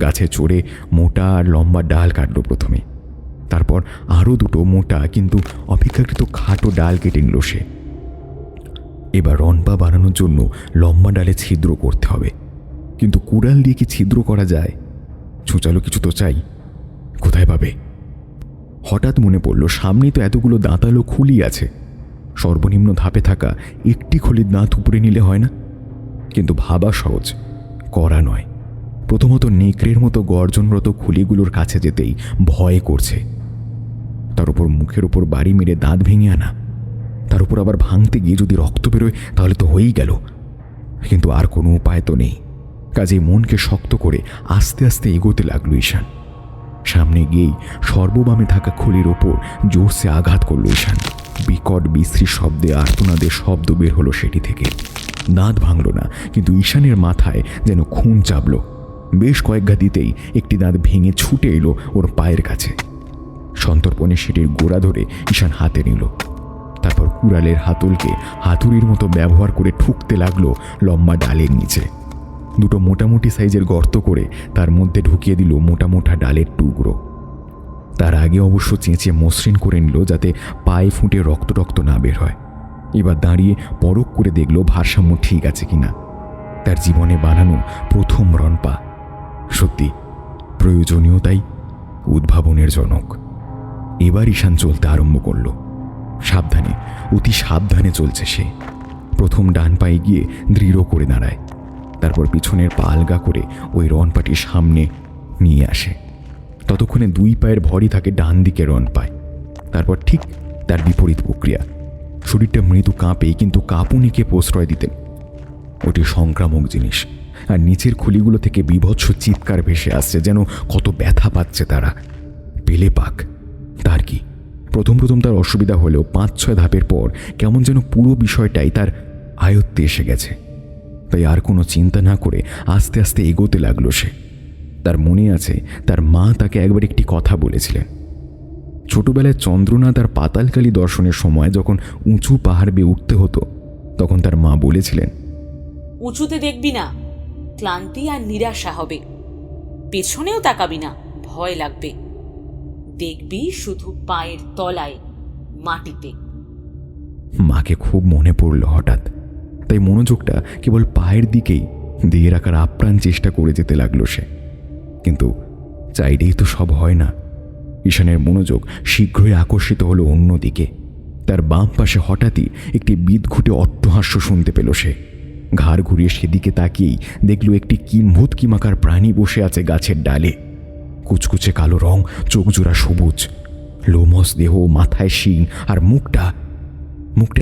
গাছে চড়ে মোটা আর লম্বা ডাল কাটল প্রথমে, তারপর আরও 2টো মোটা কিন্তু অপেক্ষাকৃত খাটো ডাল কেটে নিল সে। এবার রনপা বানানোর জন্য লম্বা ডালে ছিদ্র করতে হবে, কিন্তু কুড়াল দিয়ে কি ছিদ্র করা যায়? ছোঁচালো কিছু তো চাই, কোথায় পাবে? হঠাৎ মনে পড়ল সামনেই তো এতগুলো দাঁতালো খুলি আছে। সর্বনিম্ন ধাপে থাকা একটি খুলির দাঁত উপরে নিলে হয় না? কিন্তু ভাবা সহজ, করা নয়। প্রথমত নেকড়ের মতো গর্জনরত খুলিগুলোর কাছে যেতেই ভয় করছে। তার উপর মুখের উপর বাড়ি মেরে দাঁত ভেঙে আনা, তার উপর আবার ভাঙতে গিয়ে যদি রক্ত বেরোয় তাহলে তো হয়েই গেল। কিন্তু আর কোনো উপায় তো নেই। কাজেই মনকে শক্ত করে আস্তে আস্তে এগোতে লাগলো ঈশান। সামনে গিয়েই সর্ববামে থাকা খুলির ওপর জোরসে আঘাত করল ঈশান। বিকট বিশ্রী শব্দে আর্তনাদের শব্দ বের হলো সেটি থেকে। দাঁত ভাঙল না, কিন্তু ঈশানের মাথায় যেন খুন চাপল। বেশ কয়েক ঘা দিতেই একটি দাঁত ভেঙে ছুটে এলো ওর পায়ের কাছে। সন্তর্পণে সেটির গোড়া ধরে ঈশান হাতে নিল। তারপর কুড়ালের হাতলকে হাতুড়ির মতো ব্যবহার করে ঠুকতে লাগলো লম্বা ডালের নিচে। 2টো মোটামুটি সাইজের গর্ত করে তার মধ্যে ঢুকিয়ে দিল মোটা মোটা ডালের টুকরো। তার আগে অবশ্য চেঁচে মসৃণ করে নিল যাতে পায়ে ফুটে রক্ত রক্ত না বের হয়। এবার দাঁড়িয়ে পরখ করে দেখল ভারসাম্য ঠিক আছে কিনা। তার জীবনে বানানো প্রথম রনপা সত্যি প্রয়োজনীয়তাই উদ্ভাবনের জনক। এবার ঈশান চলতে আরম্ভ করল। সাবধানে, অতি সাবধানে চলছে সে। প্রথম ডান পায়ে গিয়ে দৃঢ় করে দাঁড়ায়, তারপর পিছনের পা আলগা করে ওই রনপাটির সামনে নিয়ে আসে। ততক্ষণে 2 পায়ের ভরই থাকে ডান দিকে রনপায়। তারপর ঠিক তার বিপরীত প্রক্রিয়া। শরীরটা মৃদু কাঁপে, কিন্তু কাঁপুনিকে প্রশ্রয় দিতেন। ওটি সংক্রামক জিনিস, আর নিচের খুলিগুলো থেকে বিভৎস চিৎকার ভেসে আসছে, যেন কত ব্যথা পাচ্ছে তারা। পেলে পাক, তার কি? প্রথম তার অসুবিধা হলেও 5-6 ধাপের পর কেমন যেন পুরো বিষয়টাই তার আয়ত্তে এসে গেছে। তাই আর কোনো চিন্তা না করে আস্তে আস্তে এগোতে লাগলো সে। তার মনে আছে তার মা তাকে একবার একটি কথা বলেছিলেন। ছোটবেলায় চন্দ্রনাথ আর পাতালকালী দর্শনের সময় যখন উঁচু পাহাড় বেয়ে উঠতে হতো, তখন তার মা বলেছিলেন, উঁচুতে দেখবি না, ক্লান্তি আর নিরাশা হবে। পেছনেও তাকাবি না, ভয় লাগবে। দেখবি শুধু পায়ের তলায়, মাটিতে। মাকে খুব মনে পড়ল হঠাৎ। তাই মনোযোগটা কেবল পায়ের দিকেই দিয়ে রাখার আপ্রাণ চেষ্টা করে যেতে লাগলো সে। কিন্তু চাইলেই তো সব হয় না। ঈশানের মনোযোগ শীঘ্রই আকর্ষিত হলো অন্যদিকে। তার বাম পাশে হঠাৎই একটি বিদঘুটে অট্টহাস্য শুনতে পেল সে। ঘাড় ঘুরিয়ে সেদিকে তাকিয়েই দেখল একটি কিম্ভূত কিমাকার প্রাণী বসে আছে গাছের ডালে। কুচকুচে কালো রং, চোখজোড়া সবুজ, লোমস দেহ, মাথায় শিং, আর মুখটা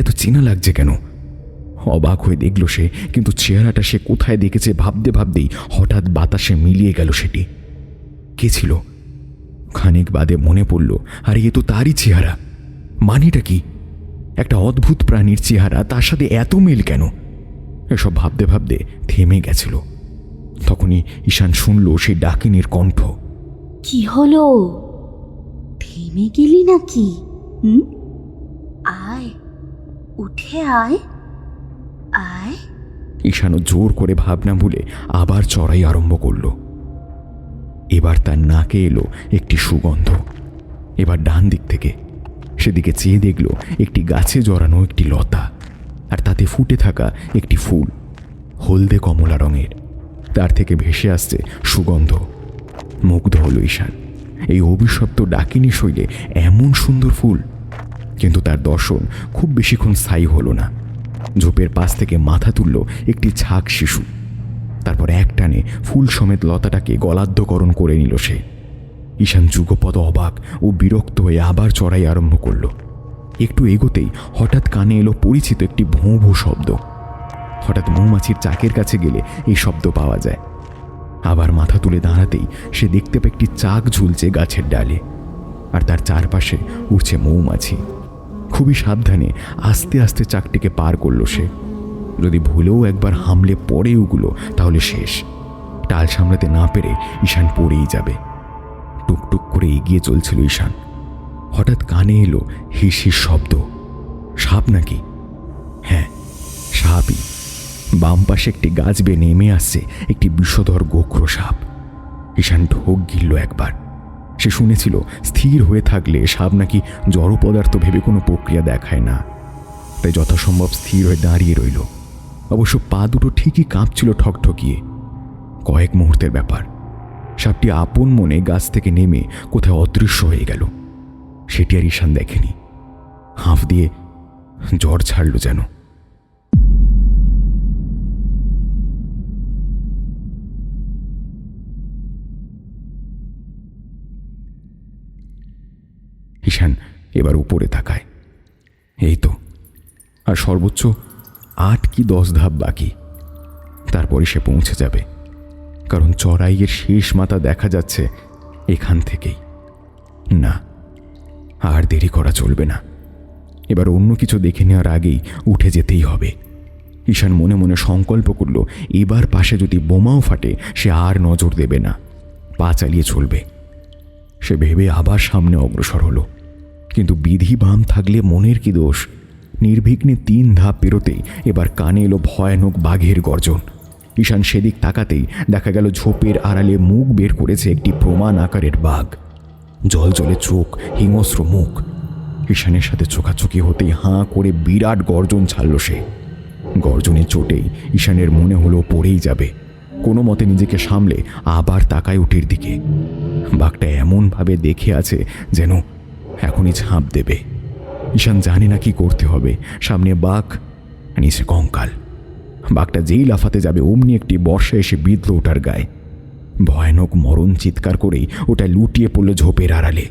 এত চেনা লাগছে কেন? অবাক হয়ে দেখল সে, কিন্তু চেহারাটা সে কোথায় দেখেছে ভাবতে ভাবতেই হঠাৎ বাতাসে মিলিয়ে গেল সেটি। কে ছিল? খানিক বাদে মনে পড়ল, আরে এ তো তারই চেহারা। মানেটা কি? একটা অদ্ভুত প্রাণীর চেহারা, তার সাথে এত মিল কেন? এসব ভাবতে ভাবতে থেমে গেছিল। তখনই ঈশান শুনল সেই ডাকিনীর কণ্ঠ। কি হলো? থেমে গেলি নাকি? আয়, উঠে আয়, আয়। ঈশানও জোর করে ভাবনা ভুলে আবার চড়াই আরম্ভ করল। এবার তার নাকে এলো একটি সুগন্ধ। এবার ডান দিক থেকে সেদিকে চেয়ে দেখল একটি গাছে জড়ানো একটি লতা, আর তাতে ফুটে থাকা একটি ফুল, হলদে কমলা রঙের। তার থেকে ভেসে আসছে সুগন্ধ। মুগ্ধ হল ঈশান। এই অভিশপ্ত ডাকিনী শৈলে এমন সুন্দর ফুল। কিন্তু তার দর্শন খুব বেশিক্ষণ স্থায়ী হলো না। ঝোপের পাশ থেকে মাথা তুলল একটি ছাগ শিশু। তারপর এক টানে ফুল সমেত লতাটাকে গলাধ্যকরণ করে নিল সে। ঈশান যুগপদ অবাক ও বিরক্ত হয়ে আবার চড়াই আরম্ভ করল। একটু এগোতেই হঠাৎ কানে এলো পরিচিত একটি ভোঁ ভোঁ শব্দ। হঠাৎ মৌমাছির চাকের কাছে গেলে এই শব্দ পাওয়া যায়। আবার মাথা তুলে দাঁড়াতেই সে দেখতে পায় একটি চাক ঝুলছে গাছের ডালে, আর তার চারপাশে উড়ছে মৌমাছি। খুবই সাবধানে আস্তে আস্তে চাকটিকে পার করল সে। যদি ভুলেও একবার হামলে পড়ে ওগুলো তাহলে শেষ। টাল সামলাতে না পেরে ঈশান পড়েই যাবে। টুকটুক করে এগিয়ে চলছিল ঈশান। হঠাৎ কানে এলো হিস হিস শব্দ। সাপ নাকি? হ্যাঁ, সাপই। বাম পাশে একটি গাছ বেয়ে নেমে আসছে একটি বিষধর গোখর সাপ। ঈশান ঢোক গিলল একবার। সে শুনেছিল স্থির হয়ে থাকলে সাপ নাকি জড় পদার্থ ভেবে কোনো প্রক্রিয়া দেখায় না। তাই যথাসম্ভব স্থির হয়ে দাঁড়িয়ে রইল। অবশ্য পা দুটো ঠিকই কাঁপছিল ঠকঠকিয়ে। কয়েক মুহূর্তের ব্যাপার। সাপটি আপন মনে গাছ থেকে নেমে কোথায় অদৃশ্য হয়ে গেল। সেটি আর ঈশান দেখেনি। হাঁফ দিয়ে জ্বর ছাড়ল যেন। ঈশান এবার উপরে তাকায়। এই তো আর সর্বোচ্চ 8 কি 10 ধাপ বাকি। তারপরে সে পৌঁছে যাবে, কারণ চড়াইয়ের শেষ মাথা দেখা যাচ্ছে এখান থেকেই। না, আর দেরি করা চলবে না। এবার অন্য কিছু দেখে নেওয়ার আগেই উঠে যেতেই হবে। ঈশান মনে মনে সংকল্প করল, এবার পাশে যদি বোমাও ফাটে সে আর নজর দেবে না, পা চালিয়ে চলবে। সে ভেবে আবার সামনে অগ্রসর হলো। কিন্তু বিধি বাম থাকলে মনের কি দোষ? নির্বিঘ্নে 3 ধাপ পেরোতেই এবার কানে এলো ভয়ানক বাঘের গর্জন। ঈশান সেদিক তাকাতেই দেখা গেল ঝোপের আড়ালে মুখ বের করেছে একটি প্রমাণ আকারের বাঘ। জলজলে চোখ, হিংস্র মুখ। ঈশানের সাথে চোখাচোখি হতেই হাঁ করে বিরাট গর্জন ছাড়ল সে। গর্জনের চোটেই ঈশানের মনে হলো পড়েই যাবে। কোনো মতে নিজেকে সামলে আবার তাকায় উটের দিকে। বাঘটা এমনভাবে দেখে আছে যেন এখনই ঝাঁপ দেবে। ঈশান জানে না কি করতে হবে। সামনে বাঘ, নিচে কঙ্কাল। বাঘটা যেই লাফাতে যাবে অমনি একটি বর্ষা এসে বিঁধল ওটার গায়ে। ভয়ানক মরণ চিৎকার করেই ওটা লুটিয়ে পড়ল ঝোপের আড়ালে।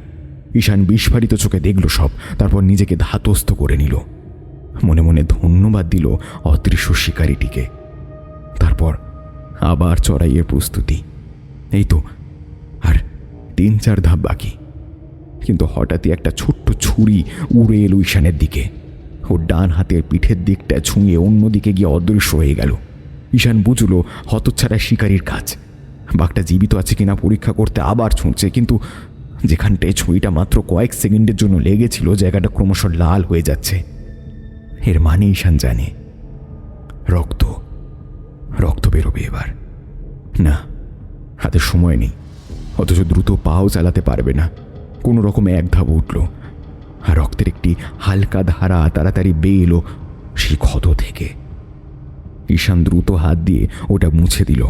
ঈশান বিস্ফারিত চোখে দেখল সব, তারপর নিজেকে ধাতস্থ করে নিল। মনে মনে ধন্যবাদ দিল অদৃশ্য শিকারীটিকে। তারপর আবার চড়াইয়ের প্রস্তুতি। এই তো আর 3-4 ধাপ বাকি। কিন্তু হঠাৎই একটা ছোট্ট ছুরি উড়ে এলো ঈশানের দিকে। ওর ডান হাতের পিঠের দিকটা ছুঁয়ে অন্যদিকে গিয়ে অদৃশ্য হয়ে গেল। ঈশান বুঝল হতচ্ছাড়া শিকারীর কাজ। বাঘটা জীবিত আছে কিনা পরীক্ষা করতে আবার ছুঁড়ছে, কিন্তু যেখানটায় ছুরিটা মাত্র কয়েক সেকেন্ডের জন্য লেগেছিল জায়গাটা ক্রমশ লাল হয়ে যাচ্ছে। এর মানে ঈশান জানে রক্ত রক্ত বেরোবে এবার। না, হাতে সময় নেই, অথচ দ্রুত পাও চালাতে পারবে না। কোনো রকমে 1 ধাপ উঠল, আর রক্তের একটি হালকা ধারা তাড়াতাড়ি বেয়ে এলো সেই ক্ষত থেকে। ঈশান দ্রুত হাত দিয়ে ওটা মুছে দিল।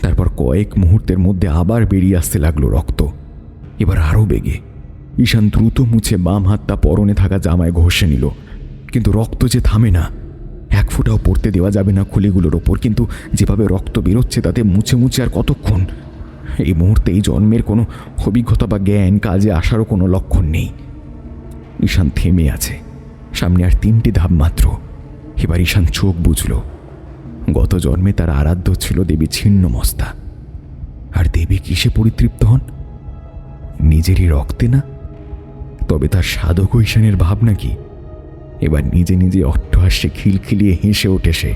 তারপর কয়েক মুহূর্তের মধ্যে আবার বেরিয়ে আসতে লাগলো রক্ত। এবার আরও বেগে। ঈশান দ্রুত মুছে বাম হাতটা পরনে থাকা জামায় ঘষে নিল, কিন্তু রক্ত যে থামে না। এক ফোঁটাও পড়তে দেওয়া যাবে না খুলিগুলোর ওপর, কিন্তু যেভাবে রক্ত বেরোচ্ছে তাতে মুছে মুছে আর কতক্ষণ। এই মুহূর্তে এই জন্মের কোনো অভিজ্ঞতা বা জ্ঞান কাজে আসারও কোনো লক্ষণ নেই। ঈশান থেমে আছে। সামনে আর 3টি ধাপ মাত্র। এবার ঈশান চোখ বুঝল। গত জন্মে তার আরাধ্য ছিল দেবী ছিন্নমস্তা। আর দেবী কিসে পরিতৃপ্ত হন? নিজেরই রক্তে না? তবে তার সাধক ঈশানের ভাবনা কি? এবার নিজে নিজে অট্টহাস্যে খিলখিলিয়ে হেসে ওঠে সে।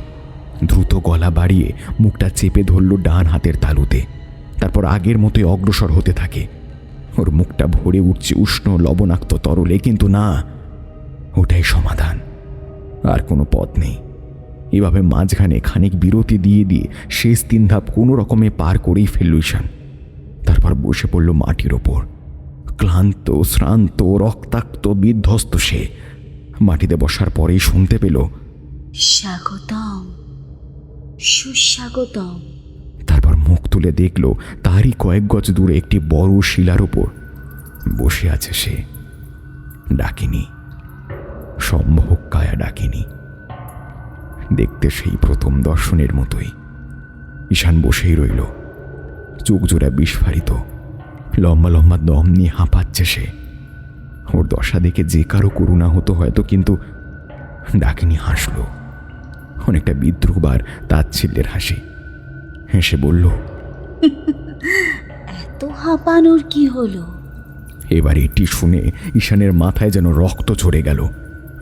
দ্রুত গলা বাড়িয়ে মুখটা চেপে ধরল ডান হাতের তালুতে। তারপর আগের মতোই অগ্রসর হতে থাকে। ওর মুখটা ভরে উঠছে উষ্ণ লবণাক্ত তরলে, কিন্তু না, ওটাই সমাধান। আর কোনো পথ নেই। এভাবে মাঝখানে খানিক বিরতি দিয়ে দিয়ে শেষ 3 ধাপ কোনো রকমে পার করেই ফেলল ঈশান। তারপর বসে পড়ল মাটির ওপর। ক্লান্ত, শ্রান্ত, রক্তাক্ত, বিধ্বস্ত সে। মাটিতে বসার পরেই শুনতে পেল, স্বাগতম, সুস্বাগতম। তারপর মুখ তুলে দেখল তারই কয়েক গজ দূরে একটি বড় শিলার ওপর বসে আছে সে। ডাকিনী, সম্ভোগ কায়া ডাকিনী। দেখতে সেই প্রথম দর্শনের মতোই। ঈশান বসেই রইল, চোখ জোড়া বিস্ফারিত। লম্বা লম্বা দম নিয়ে হাঁপাচ্ছে সে। ওর দশা দেখে যে কারো করুণা হতো হয়তো, কিন্তু ডাকিনী হাসল, অনেকটা বিদ্রুহবার তাচ্ছিল্যের হাসি। হেসে বলল, এত হাঁপানোর কি হলো? এবার এটি শুনে ঈশানের মাথায় যেন রক্ত ঝরে গেল।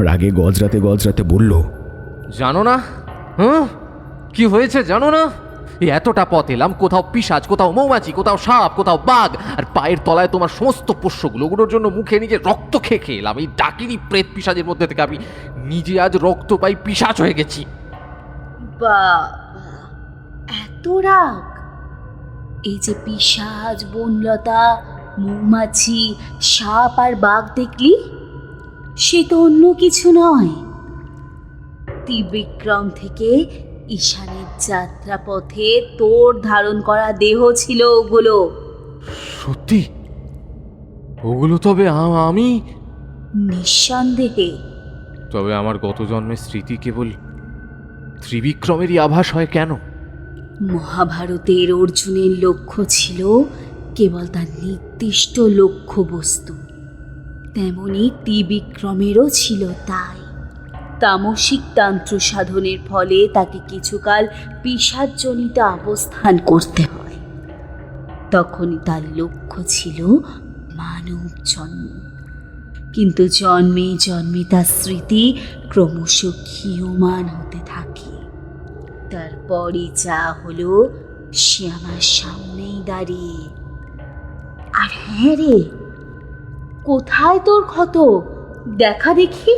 রাগে গজরাতে গজরাতে বলল, জানো না? হ্যাঁ, কি হয়েছে জানো না? এই এতটা পথ এলাম, কোথাও পিশাচ, কোথাও মৌমাছি, কোথাও সাপ, কোথাও বাঘ, আর পায়ের তলায় তোমার সমস্ত পোষ্যগুলো, ওগুলোর জন্য মুখে নিজে রক্ত খেয়ে খেয়ে এলাম। এই ডাকিনী প্রেত পিশাচের মধ্যে থেকে আমি নিজে আজ রক্ত পাই পিশাচ হয়ে গেছি। বাবা, এত রাগ! এই যে পিশাচ, বনলতা, মৌমাছি, সাপ আর বাঘ দেখলি, সে তো অন্য কিছু নয়। ত্রিবিক্রম থেকে ঈশানের যাত্রাপথে তোর ধারণ করা দেহ ছিল ওগুলো। সত্যি? ওগুলো তবে আমি? নিঃসন্দেহে। তবে আমার গত জন্মের স্মৃতি কেবল ত্রিবিক্রমেরই আভাস হয় কেন? মহাভারতের অর্জুনের লক্ষ্য ছিল কেবল তার নির্দিষ্ট লক্ষ্যবস্তু, তেমনি ত্রিবিক্রমেরও ছিল তাই। তামসিক তান্ত্র সাধনের ফলে তাকে কিছুকাল পিশাচজনিত অবস্থান করতে হয়। তখনই তার লক্ষ্য ছিল মানব জন্ম। কিন্তু জন্মে জন্মে তার স্মৃতি ক্রমশ ক্ষীয়মান হতে থাকে। তারপরই যা হলো সে আমার সামনেই দাঁড়িয়ে। আর হ্যাঁ রে, কোথায় তোর ক্ষত? দেখা দেখি।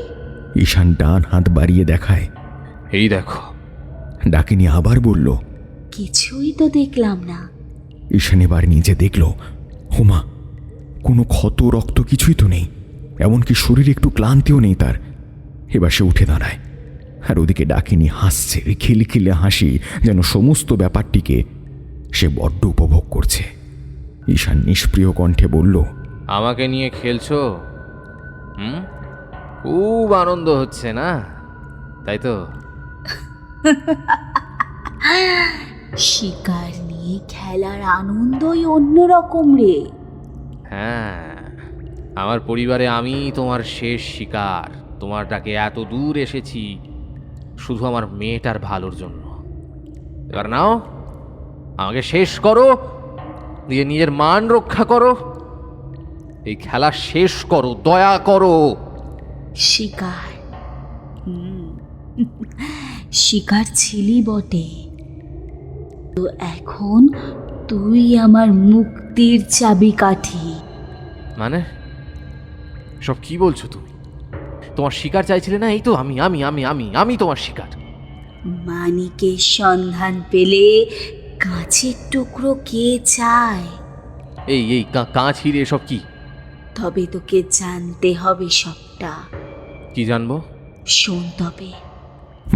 ঈশান ডান হাত বাড়িয়ে দেখায়, এই দেখো। ডাকিনী আবার বলল, কিছুই তো দেখলাম না। ঈশান এবার নিজে দেখল, হোমা, কোনো ক্ষত রক্ত কিছুই তো নেই, এমনকি শরীরে একটু ক্লান্তিও নেই তার। এবার সে উঠে দাঁড়ায়, আর ওদিকে ডাকিনী হাসছে, খিলখিলে হাসি, যেন সমস্ত ব্যাপারটিকে সে বড্ড উপভোগ করছে। ঈশান নিষ্প্রিয় কণ্ঠে বলল, আমাকে নিয়ে খেলছো? খুব আনন্দ হচ্ছে না, তাই তো? শিকার নিয়ে খেলার আনন্দই অন্যরকম রে। হ্যাঁ, আমার পরিবারে আমি তোমার শেষ শিকার। তোমার ডাকে এত দূর এসেছি শুধু আমার মেয়েটার ভালোর জন্য। এবার নাও, আমাকে শেষ করো, দিয়ে নিজের মান রক্ষা করো। এই খেলা শেষ করো, দয়া করো। শিকার? শিকার ছিলি বটে, তো এখন তুই আমার মুক্তির চাবিকাঠি। মানে সব কি বলছো তুমি? তোমার শিকার চাইছিলে না? এই তো আমি আমি আমি আমি আমি তোমার শিকার। মানিকের সন্ধান পেলে কাঁচের টুকরো কে চায়? এই এই কাঁচ হিরে এসব কি? তবে তোকে জানতে হবে সবটা। কি জানবো? শোন তবে।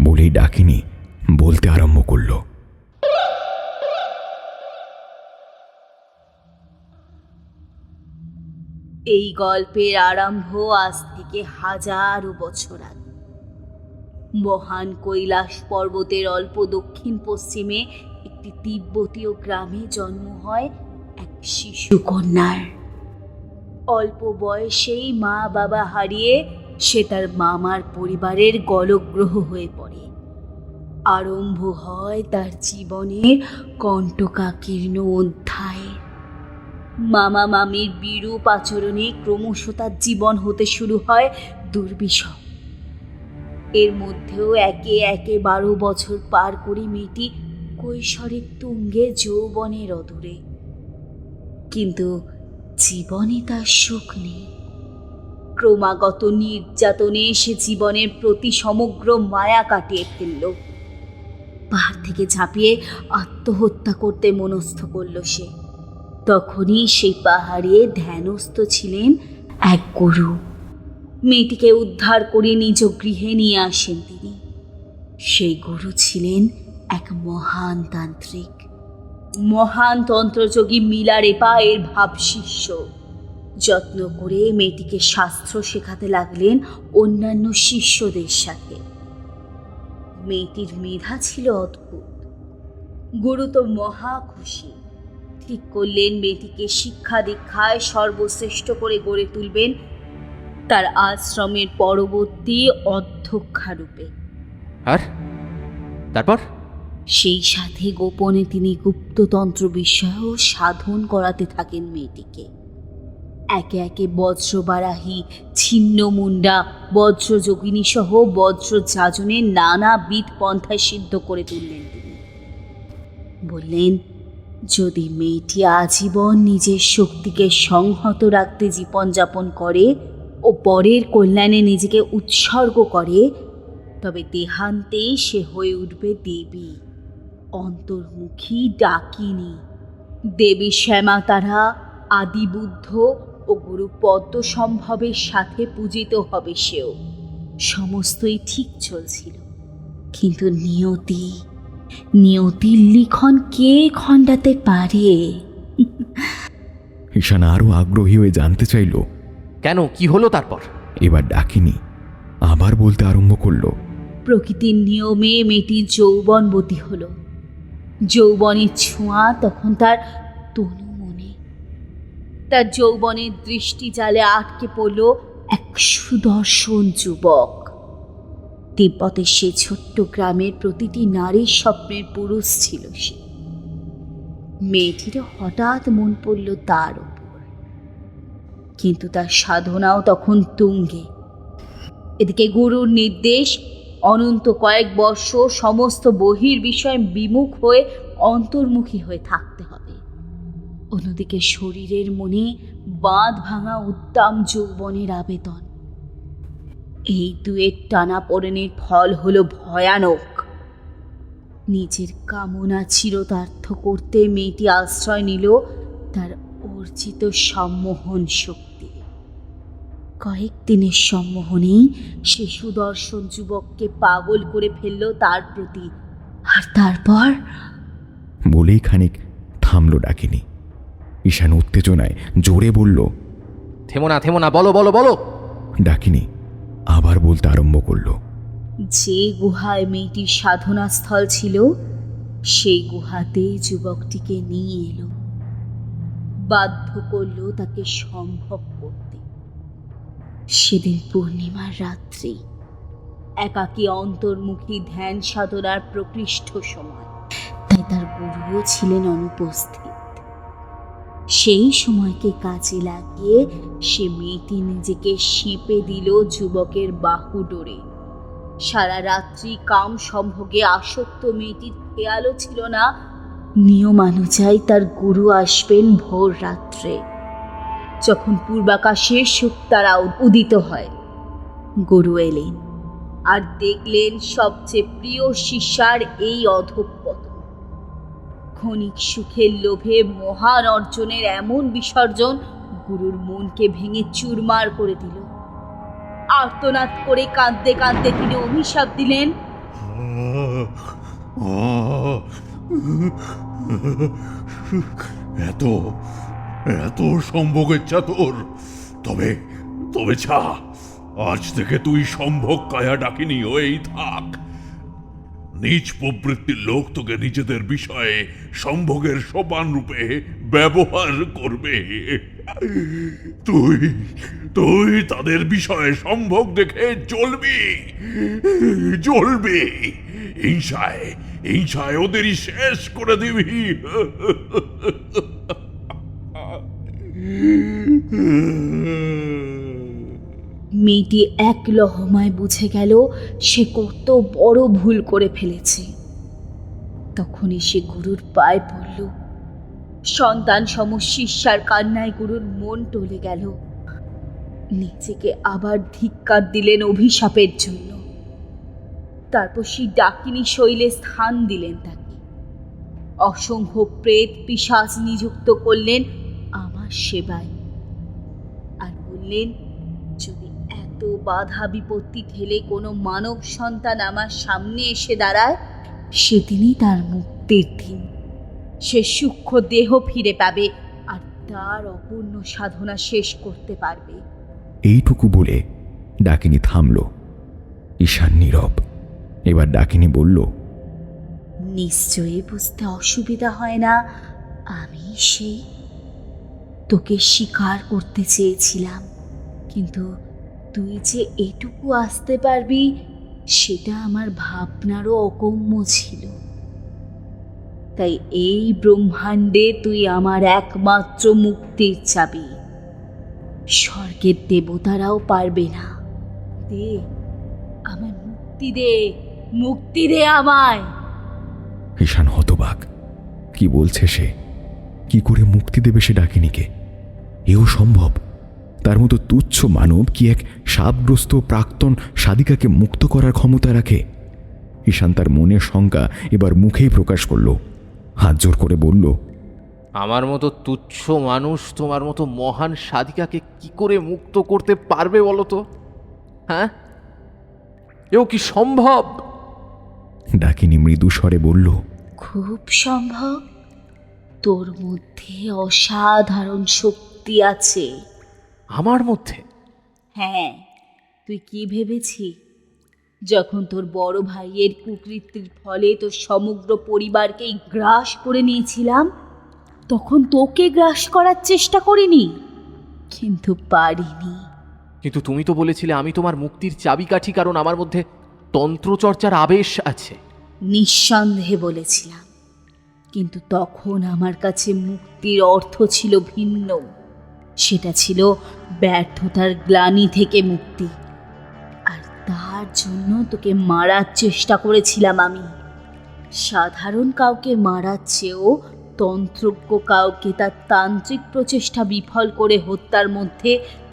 বলেই ডাকিনী বলতে আরম্ভ করল, এই গল্পের আরম্ভ আজ থেকে হাজারো বছর আগে। মহান কৈলাস পর্বতের অল্প দক্ষিণ পশ্চিমে একটি তিব্বতীয় গ্রামে জন্ম হয় এক শিশু কন্যার। অল্প বয়সেই মা বাবা হারিয়ে সে তার মামার পরিবারের গলগ্রহ হয়ে পড়ে। আরম্ভ হয় তার জীবনের কণ্টকাকীর্ণ অধ্যায়। মামা মামির বিরূপ আচরণে ক্রমশ তার জীবন হতে শুরু হয় দুর্বিষহ। এর মধ্যেও একে একে 12 বছর পার করে মেয়েটি কৈশোরের তুঙ্গে যৌবনের অদূরে। কিন্তু জীবনে তার সুখ নেই। ক্রমাগত নির্যাতনে সে জীবনের প্রতি সমগ্র মায়া কাটিয়ে ফেলল। পাহাড় থেকে ঝাঁপিয়ে আত্মহত্যা করতে মনস্থ করল সে। তখনই সেই পাহাড়ে ধ্যানস্থ ছিলেন এক গুরু। মেয়েটিকে উদ্ধার করে নিজ গৃহে নিয়ে আসেন তিনি। সেই গুরু ছিলেন এক মহান তান্ত্রিক, মহান তন্ত্রযোগী মিলারেপা এর ভাবশিষ্য। যত্ন করে মেয়েটিকে শাস্ত্র শেখাতে লাগলেন অন্যান্য শিষ্যদের সাথে। মেয়েটির মেধা ছিল অদ্ভুত। গুরু তো মহা খুশি। ঠিক করলেন মেয়েটিকে শিক্ষা দীক্ষায় সর্বশ্রেষ্ঠ করে গড়ে তুলবেন তার আশ্রমের পরবর্তী অধ্যক্ষারূপে। আর তারপর? সেই সাথে গোপনে তিনি গুপ্ততন্ত্র বিষয়েও সাধন করাতে থাকেন মেয়েটিকে। একে একে বজ্রবারাহী, ছিন্নমুণ্ডা, বজ্রযোগিনী সহ বজ্র যাজনের নানাবিধ পন্থায় সিদ্ধ করে তুললেন তিনি। বললেন, যদি মেয়েটি আজীবন নিজের শক্তিকে সংহত রাখতে জীবনযাপন করে ও পরের কল্যাণে নিজেকে উৎসর্গ করে, তবে দেহান্তেই সে হয়ে উঠবে দেবী, অন্তর্মুখী ডাকিনী। দেবী শ্যামা তারা, আদিবুদ্ধ ও গুরু পদ্ম সম্ভবের সাথে পূজিত হবে সেও। সমস্তই ঠিক চলছিল, কিন্তু নিয়তির লিখন কে খণ্ডাতে পারে? ঈশান আরো আগ্রহী হয়ে জানতে চাইল, কেন, কি হলো তারপর? এবার ডাকিনি আবার বলতে আরম্ভ করলো, প্রকৃতির নিয়মে মেয়েটি যৌবনবতী হল। যৌবনের ছোঁয়া তখন তার তনু মনে। তার যৌবনের দৃষ্টি জালে আটকে পড়ল এক সুদর্শন যুবক। তিব্বতের সে ছোট্ট গ্রামের প্রতিটি নারীর স্বপ্নের পুরুষ ছিল সে। মেয়েটির হঠাৎ মন পড়ল তার ওপর, কিন্তু তার সাধনাও তখন তুঙ্গে। এদিকে গুরুর নির্দেশ, অনন্ত কয়েক বর্ষ সমস্ত বহির্বিষয় বিমুখ হয়ে অন্তর্মুখী হয়ে থাকতে হবে। অন্যদিকে শরীরের মনে বাঁধ ভাঙা উদ্দাম যৌবনের আবেদন। এই দুয়ের টানাপোড়েনের ফল হলো ভয়ানক। নিজের কামনা চিরতার্থ করতে মেয়েটি আশ্রয় নিল তার অর্জিত সম্মোহন শক্তি। কয়েকদিনের সম্মোহনেই সে সুদর্শন যুবককে পাগল করে ফেলল তার প্রতি। আর তারপর বলেই খানিক থামলো ডাকিনি। ঈশান উত্তেজনায় জোরে বলল, থেমো না, বলো বলো বলো। ডাকিনি আবার বলতে আরম্ভ করলো, যে গুহায় মেয়েটির সাধনাস্থল ছিল, সেই গুহাতেই যুবকটিকে নিয়ে এলো। বাধ্য করল তাকে সম্ভব করতে। সেদিন পূর্ণিমার রাত্রি, একাকী অন্তর্মুখী ধ্যান সাধনার প্রকৃষ্ট সময়, তাই তার গুরুও ছিলেন অনুপস্থিত। সেই সময়কে কাজে লাগিয়ে সে মেয়েটি নিজেকে সেঁপে দিল যুবকের বাহু ডোরে। সারা রাত্রি কাম সম্ভোগে আসক্ত মেয়েটির খেয়ালও ছিল না নিয়মানুযায়ী তার গুরু আসবেন ভোর রাত্রে, যখন পূর্বাকাশে শুকতারা উদিত হয়। গুরু এলেন আর দেখলেন সবচেয়ে প্রিয় শিষ্যার এই অধঃপতন। ক্ষণিক সুখের লোভে মহান অর্জনের এমন বিসর্জন গুরুর মনকে ভেঙে চুরমার করে দিল। আর্তনাদ করে কাঁদতে কাঁদতে তিনি অভিশাপ দিলেন, এত সম্ভোগের চাতর তবে তবে ছা, আজ থেকে তুই সম্ভোগ কায়া ডাকিনি হয়েই থাক। নিজ প্রবৃত্তির লোক তোকে নিজেদের বিষয়ে সম্ভোগের সোপান রূপে ব্যবহার করবে। তুই তুই তাদের বিষয়ে সম্ভোগ দেখে জ্বলবি, জ্বলবি। হিংসায় হিংসায় ওদেরই শেষ করে দিবি। মেয়েটি এক লহমায় বুঝে গেল সে কত বড় ভুল করে ফেলেছে। তখনই সে গুরুর পায়ে পড়ল। সন্তান সম শিষ্যার কান্নায় গুরুর মন টলে গেল। নিজেকে আবার ধিক্কার দিলেন অভিশাপের জন্য। তারপর সেই ডাকিনী শৈলে স্থান দিলেন তাকে। অসংখ্য প্রেত পিশাচ নিযুক্ত করলেন আমার সেবায়, আর বললেন, যদি এত বাধা বিপত্তি ঠেলে কোনো মানব সন্তান আমার সামনে এসে দাঁড়ায়, সেদিনই তার মুক্তির দিন। সে সূক্ষ্ম দেহ ফিরে পাবে আর তার অপূর্ণ সাধনা শেষ করতে পারবে। এইটুকু বলে ডাকিনী থামল। ঈশান নীরব। এবার ডাকিনী বলল, নিশ্চয়ই বুঝতে অসুবিধা হয় না, আমি সেই তোকে স্বীকার করতে চেয়েছিলাম, কিন্তু তুই যে এটুকু আসতে পারবি সেটা আমার ভাবনারও অগম্য ছিল। তাই এই ব্রহ্মাণ্ডে তুই আমার একমাত্র মুক্তির চাবি। স্বর্গের দেবতারাও পারবে না। দে আমার মুক্তি দে, মুক্তি দে আমায়। ঈশান হতবাক। কি বলছে সে? কি করে মুক্তি দেবে সে ডাকিনীকে? এও সম্ভব? তার মতো তুচ্ছ মানব কি এক শাপগ্রস্ত প্রাক্তন সাধিকাকে মুক্ত করার ক্ষমতা রাখে? ঈশান তার মনের শঙ্কা এবার মুখেই প্রকাশ করল। হাত জোর করে বলল, আমার মতো তুচ্ছ মানুষ তোমার মতো মহান সাধিকাকে কি করে মুক্ত করতে পারবে বলো তো? হ্যাঁ, এও কি সম্ভব? ডাকিনী মৃদু স্বরে বলল, খুব সম্ভব। তোর মধ্যে অসাধারণ শক্তি আছে। আমার মধ্যে? হ্যাঁ, তুই কি ভেবেছি যখন তোর বড় ভাইয়ের কুকৃতির ফলে তোর সমগ্র পরিবারকেই গ্রাস করে নিয়েছিলাম, তখন তোকে গ্রাস করার চেষ্টা করিনি, কিন্তু পারিনি। কিন্তু তুমি তো বলেছিলে আমি তোমার মুক্তির চাবিকাঠি, কারণ আমার মধ্যে তন্ত্রচর্চার আবেশ আছে। নিঃসন্দেহে বলেছিলাম, কিন্তু তখন আমার কাছে মুক্তির অর্থ ছিল ভিন্ন। সেটা ছিল ব্যর্থতার গ্লানি থেকে মুক্তি, আর তার জন্য তোকে মারার চেষ্টা করেছিলাম আমি। সাধারণ কাউকে মারার চেয়েও তন্ত্রজ্ঞ কাউকে তার তান্ত্রিক প্রচেষ্টা বিফল করে হত্যার মধ্যে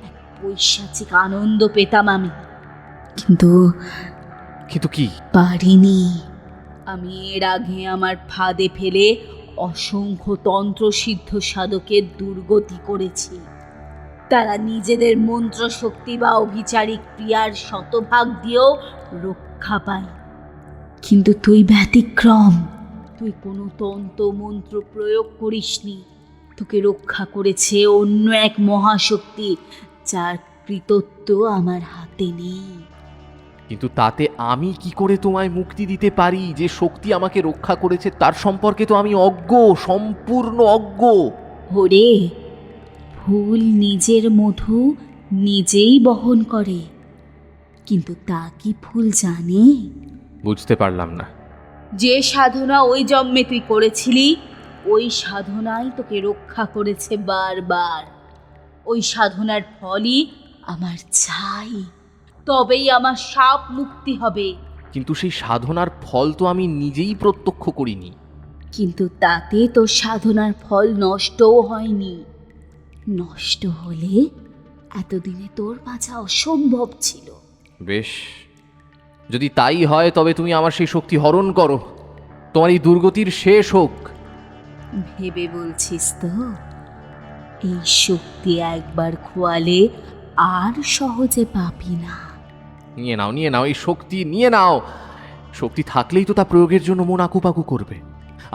এক পৈশাচিক আনন্দ পেতাম আমি। কিন্তু কিন্তু কি? পারিনি। আমি এর আগে আমার ফাঁদে ফেলে অসংখ্য তন্ত্রসিদ্ধ সাধকের দুর্গতি করেছি। তারা নিজেদের মন্ত্র শক্তি বা অভিচারিক ক্রিয়ার শতভাগ দিয়েও রক্ষা পায়, কিন্তু তুই ব্যতিক্রম। তুই কোনো তন্ত্র মন্ত্র প্রয়োগ করিসনি। তোকে রক্ষা করেছে অন্য এক মহাশক্তি, যার কৃতিত্ব আমার হাতে নেই। কিন্তু তাতে আমি কি করে তোমায় মুক্তি দিতে পারি? যে শক্তি আমাকে রক্ষা করেছে তার সম্পর্কে তো আমি অজ্ঞ, সম্পূর্ণ অজ্ঞ। ওরে, ফুল নিজের মধু নিজেই বহন করে, কিন্তু তা কি ফুল জানে? বুঝতে পারলাম না। যে সাধনা ওই জন্মে তুই করেছিলি, ওই সাধনাই তোকে রক্ষা করেছে বারবার। ওই সাধনার ফলই আমার চাই, তবেই আমার সাপ মুক্তি হবে। কিন্তু সেই সাধনার ফল তো আমি নিজেই প্রত্যক্ষ করিনি। কিন্তু তাতে তোর সাধনার ফল নষ্টও হয়নি। নষ্ট হলে এতদিনে তোর বাঁচা অসম্ভব ছিল। বেশ, যদি তাই হয় তবে তুমি আমার সেই শক্তি হরণ করো, তোমার এই দুর্গতির শেষ হোক। ভেবে বলছিস তো? এই শক্তি একবার খোয়ালে আর সহজে পাবি না। নিয়ে নাও, নিয়ে নাও, এই শক্তি নিয়ে নাও। শক্তি থাকলেই তো তা প্রয়োগের জন্য মন আকুপাকু করবে।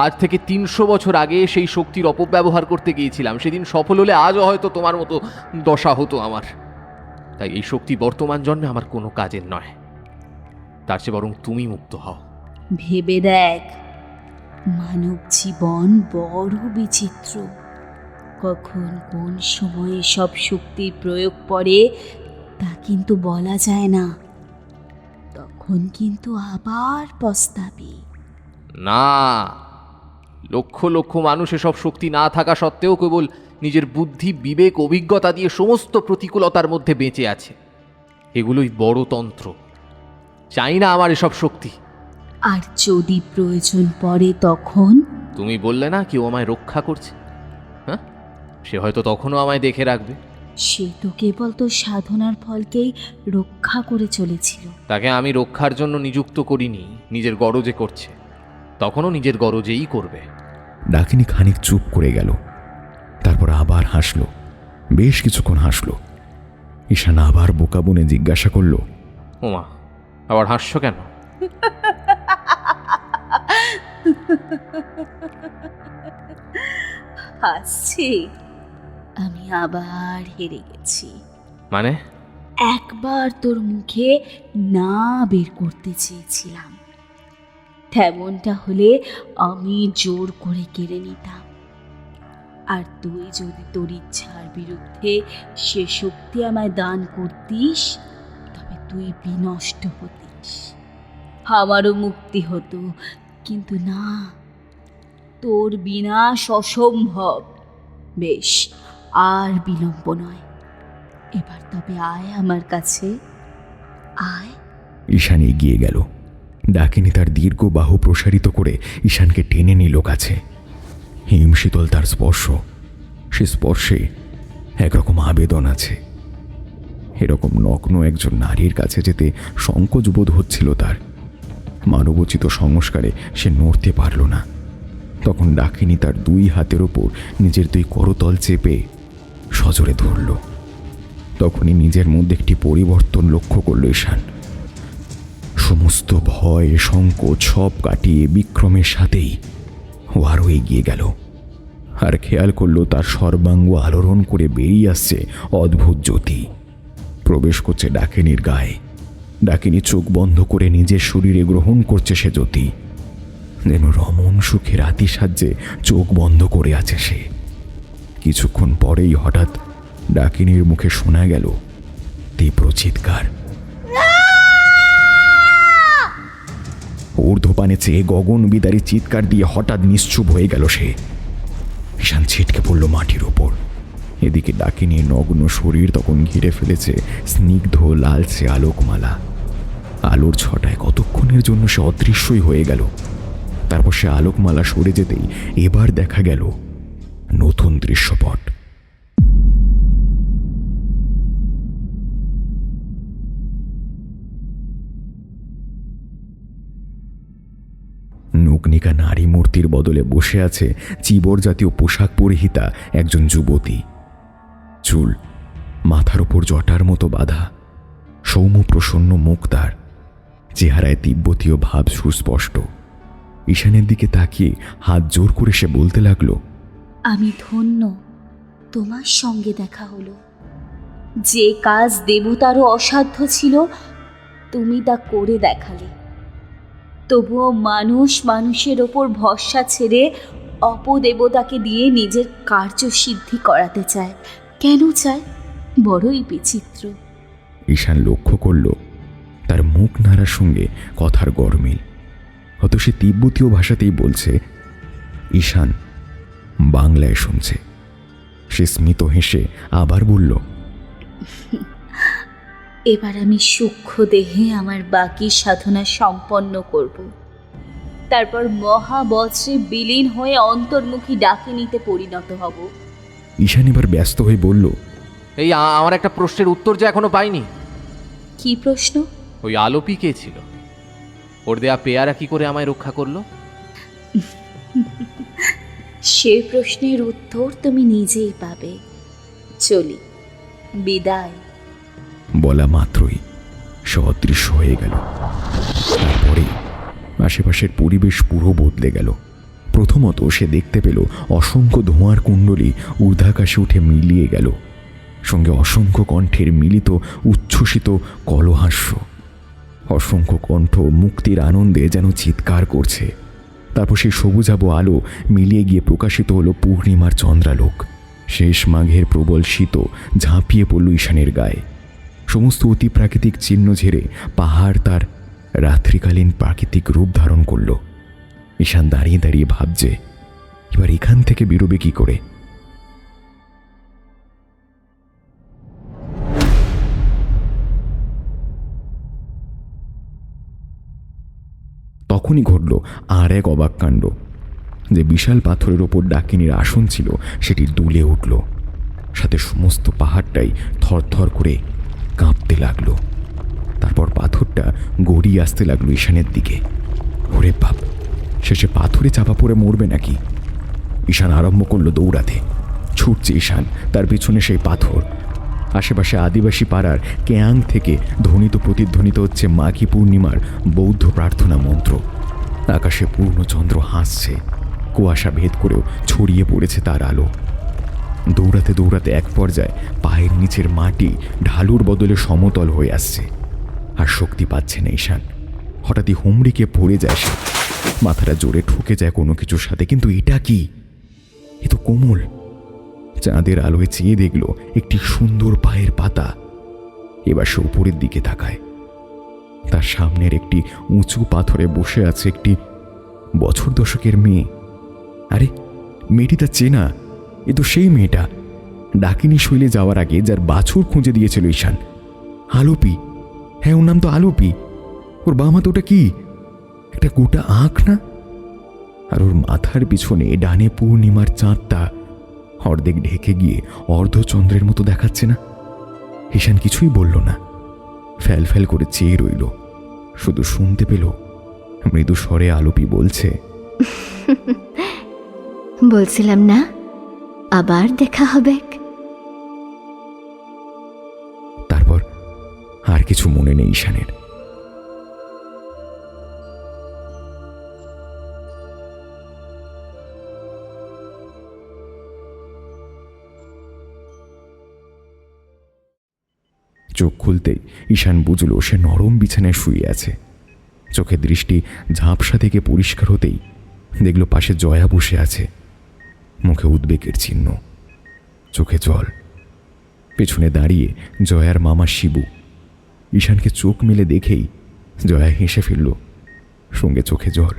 আজ থেকে 300 বছর আগে সেই শক্তির অপব্যবহার করতে গিয়েছিলাম, সেদিন সফল হলে আজও হয়তো তোমার মতো দশা হতো আমার। তাই এই শক্তি বর্তমান জন্মে আমার কোনো কাজের নয়, তার চেয়ে বরং তুমি মুক্ত হও। ভেবে দেখ, মানব জীবন বড় বিচিত্র। কখন কোন সময়ে সব শক্তির প্রয়োগ পড়ে তা কিন্তু বলা যায় না। তখন কিন্তু আবার পস্তাবি। না, লক্ষ লক্ষ মানুষ এসব শক্তি না থাকা সত্ত্বেও কেবল নিজের বুদ্ধি, বিবেক, অভিজ্ঞতা দিয়ে সমস্ত প্রতিকূলতার মধ্যে বেঁচে আছে। এগুলোই বড় তন্ত্র। চাই না আমার এসব শক্তি। আর যদি প্রয়োজন পড়ে তখন? তুমি বললে না কেউ আমায় রক্ষা করছে, হ্যাঁ? সে হয়তো তখনও আমায় দেখে রাখবে। সে তো কেবল তো সাধনার ফলকেই রক্ষা করে চলেছিল। তাকে আমি রক্ষার জন্য নিযুক্ত করিনি, নিজের গরজে করছে। তখনও নিজের গরজেই করবে। ডাকিনী খানিক চুপ করে গেল, তারপর আবার হাসলো, বেশ কিছুক্ষণ হাসলো। ঈশান আবার বোকা বনে জিজ্ঞাসা করলো, ওমা, আবার হাসছো কেন? হাসছি, আমি আবার হেরে গেছি। মানে? একবার তোর মুখে না বের করতে চেয়েছিলাম, তেমনটা হলে আমি জোর করে কেড়ে নিতাম। আর তুই যদি তোর ইচ্ছার বিরুদ্ধে সে শক্তি আমায় দান করতিস, তবে তুই বিনষ্ট হতিস, আমারও মুক্তি হতো। কিন্তু না, তোর বিনাশ অসম্ভব। বেশ, আর বিলম্ব নয়, এবার তবে আয় আমার কাছে, আয়। ঈশান এগিয়ে গেল। ডাকিনী তার দীর্ঘ বাহু প্রসারিত করে ঈশানকে টেনে নিল কাছে। হিমশীতল তার স্পর্শ, সে স্পর্শে একরকম আবেদন আছে। এরকম নগ্ন একজন নারীর কাছে যেতে সংকোচ বোধ হচ্ছিল তার। মানবোচিত সংস্কারে সে নড়তে পারল না। তখন ডাকিনী তার দুই হাতের ওপর নিজের দুই করতল চেপে সজোরে ধরল। তখনই নিজের মধ্যে একটি পরিবর্তন লক্ষ্য করল ঈশান। সমস্ত ভয়, সংকোচ সব কাটিয়ে বিক্রমের সাথেই ও আরও এগিয়ে গেল। আর খেয়াল করল তার সর্বাঙ্গ আলোড়ন করে বেরিয়ে আসছে অদ্ভুত জ্যোতি, প্রবেশ করছে ডাকিনীর গায়ে। ডাকিনী চোখ বন্ধ করে নিজের শরীরে গ্রহণ করছে সে জ্যোতি, যেন রমণ সুখের আতিসাহ্যে চোখ বন্ধ করে আছে সে। কিছুক্ষণ পরেই হঠাৎ ডাকিনীর মুখে শোনা গেল তীব্র চিৎকার। ঊর্ধ্বপানে চেয়ে গগন বিদারী চিৎকার দিয়ে হঠাৎ নিশ্চুপ হয়ে গেল সে। ঈশান ছিটকে পড়ল মাটির ওপর। এদিকে ডাকিনীর নগ্ন শরীর তখন ঘিরে ফেলেছে স্নিগ্ধ লালচে আলোকমালা। আলোর ছটায় কতক্ষণের জন্য সে অদৃশ্যই হয়ে গেল। তারপর সে আলোকমালা সরে যেতেই এবার দেখা গেল নতুন দৃশ্যপট। নগ্নিকা নারী মূর্তির বদলে বসে আছে চিবর জাতীয় পোশাক পরিহিতা একজন যুবতী। চুল মাথার ওপর জটার মতো বাঁধা, সৌম্য প্রসন্ন মুখ তার, চেহারায় তিব্বতীয় ভাব সুস্পষ্ট। ঈশানের দিকে তাকিয়ে হাত জোর করে সে বলতে লাগলো, আমি ধন্য, তোমার সঙ্গে দেখা হলো। যে কাজ দেবতারও অসাধ্য ছিল তুমি তা করে দেখালে। তবুও মানুষ মানুষের ওপর ভরসা ছেড়ে অপদেবতাকে দিয়ে নিজের কার্য সিদ্ধি করাতে চায়। কেন চায়? বড়ই বিচিত্র। ঈশান লক্ষ্য করল তার মুখ নাড়ার সঙ্গে কথার গরমিল। হয়ত সে তিব্বতীয় ভাষাতেই বলছে। ঈশান বাংলায় শুনছে। সে স্মিত হেসে আবার বলল, এবার আমি সূক্ষ্ম দেহে আমার বাকি সাধনা সম্পন্ন করব। তারপর মহাবজ্রে বিলীন হয়ে অন্তর্মুখী ডাকিনীতে পরিণত হব। ঈশান এবার ব্যস্ত হয়ে বলল, এই আমার একটা প্রশ্নের উত্তর যে এখনো পাইনি। কি প্রশ্ন? ওই আলোপি কে ছিল? ওর দেয়া পেয়ারা কি করে আমায় রক্ষা করলো? সে প্রশ্নের উত্তর তুমি নিজেই পাবে। চলি, বিদায়। বলা মাত্রই সে অদৃশ্য হয়ে গেল। তারপরে আশেপাশের পরিবেশ পুরো বদলে গেল। প্রথমত সে দেখতে পেল অসংখ্য ধোঁয়ার কুণ্ডলী ঊর্ধ্বাকাশে উঠে মিলিয়ে গেল, সঙ্গে অসংখ্য কণ্ঠের মিলিত উচ্ছ্বসিত কলহাস্য। অসংখ্য কণ্ঠ মুক্তির আনন্দে যেন চিৎকার করছে। তারপর সেই সবুজাব আলো মিলিয়ে গিয়ে প্রকাশিত হলো পূর্ণিমার চন্দ্রালোক। শেষ মাঘের প্রবল শীত ঝাঁপিয়ে পড়ল ঈশানের গায়ে। সমস্ত অতি প্রাকৃতিক চিহ্ন ঝেড়ে পাহাড় তার রাত্রিকালীন প্রাকৃতিক রূপ ধারণ করল। ঈশান দাঁড়িয়ে দাঁড়িয়ে ভাবছে, এবার এখান থেকে বেরোবে কি করে? তখনই ঘটল আর এক অবাক কাণ্ড। যে বিশাল পাথরের ওপর ডাকিনীর আসন ছিল সেটি দুলে উঠল, সাথে সমস্ত পাহাড়টাই থরথর করে কাঁপতে লাগলো। তারপর পাথরটা গড়িয়ে আসতে লাগলো ঈশানের দিকে। ওরে বাপ, শেষে পাথরে চাপা পড়ে মরবে নাকি? ঈশান আরম্ভ করলো দৌড়াতে। ছুটছে ঈশান, তার পিছনে সেই পাথর। আশেপাশে আদিবাসী পাড়ার কেয়াং থেকে ধ্বনিত প্রতিধ্বনিত হচ্ছে মাঘী পূর্ণিমার বৌদ্ধ প্রার্থনা মন্ত্র। আকাশে পূর্ণচন্দ্র হাসছে, কুয়াশা ভেদ করেও ছড়িয়ে পড়েছে তার আলো। দৌড়াতে দৌড়াতে এক পর্যায়ে পায়ের নিচের মাটি ঢালুর বদলে সমতল হয়ে আসছে। আর শক্তি পাচ্ছে না ঈশান। হঠাৎই হুমড়িকে পড়ে যায় সে। মাথাটা জোরে ঠুকে যায় কোনো কিছুর সাথে। কিন্তু এটা কি? এ তো কোমল। চাঁদের আলোয় চেয়ে দেখল একটি সুন্দর পায়ের পাতা। এবার সে উপরের দিকে তাকায়। তার সামনের একটি উঁচু পাথরে বসে আছে একটি বছর দশকের মেয়ে। আরে, মেয়েটি তা চেনা। এ তো সেই মেয়েটা ডাকিনী শৈলে যাওয়ার আগে যার বাছুর খুঁজে দিয়েছিল ঈশান। আলোপি। হ্যাঁ, ওর নাম তো আলোপি। ওর বাম হাতে ওটা কি? একটা গোটা আঁখ না? আর ওর মাথার পিছনে ডানে পূর্ণিমার চাঁদটা অর্ধেক ঢেকে গিয়ে অর্ধচন্দ্রের মতো দেখাচ্ছে না? ঈশান কিছুই বলল না, ফ্যাল ফ্যাল করে চেয়ে রইল। শুধু শুনতে পেল মৃদু স্বরে আলোপি বলছে, বলছিলাম না আবার দেখা হবে। তারপর আর কিছু মনে নেই ঈশানের। চোখ খুলতেই ঈশান বুঝল সে নরম বিছানায় শুয়ে আছে। চোখের দৃষ্টি ঝাপসা থেকে পরিষ্কার হতেই দেখল পাশে জয়া বসে আছে, মুখে উদ্বেগের চিহ্ন, চোখে জল। পেছনে দাঁড়িয়ে জয়ার মামা শিবু। ঈশানকে চোখ মেলে দেখেই জয়া হেসে ফেলল, সঙ্গে চোখে জল।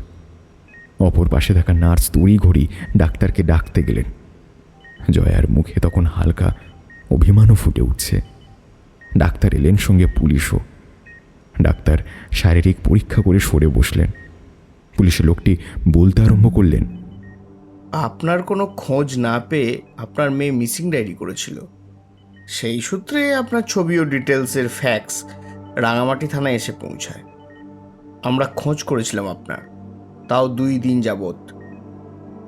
অপর পাশে থাকা নার্স তড়িঘড়ি ডাক্তারকে ডাকতে গেলেন। জয়ার মুখে তখন হালকা অভিমানও ফুটে উঠছে। ডাক্তার এলেন, সঙ্গে পুলিশও। ডাক্তার শারীরিক পরীক্ষা করে সরে বসলেন। পুলিশের লোকটি বলতে আরম্ভ করলেন, আপনার কোনো খোঁজ না পেয়ে আপনার মেয়ে মিসিং ডায়েরি করেছিল। সেই সূত্রে আপনার ছবি ও ডিটেলসের ফ্যাক্স রাঙামাটি থানায় এসে পৌঁছায়। আমরা খোঁজ করেছিলাম আপনার, তাও 2 দিন যাবৎ।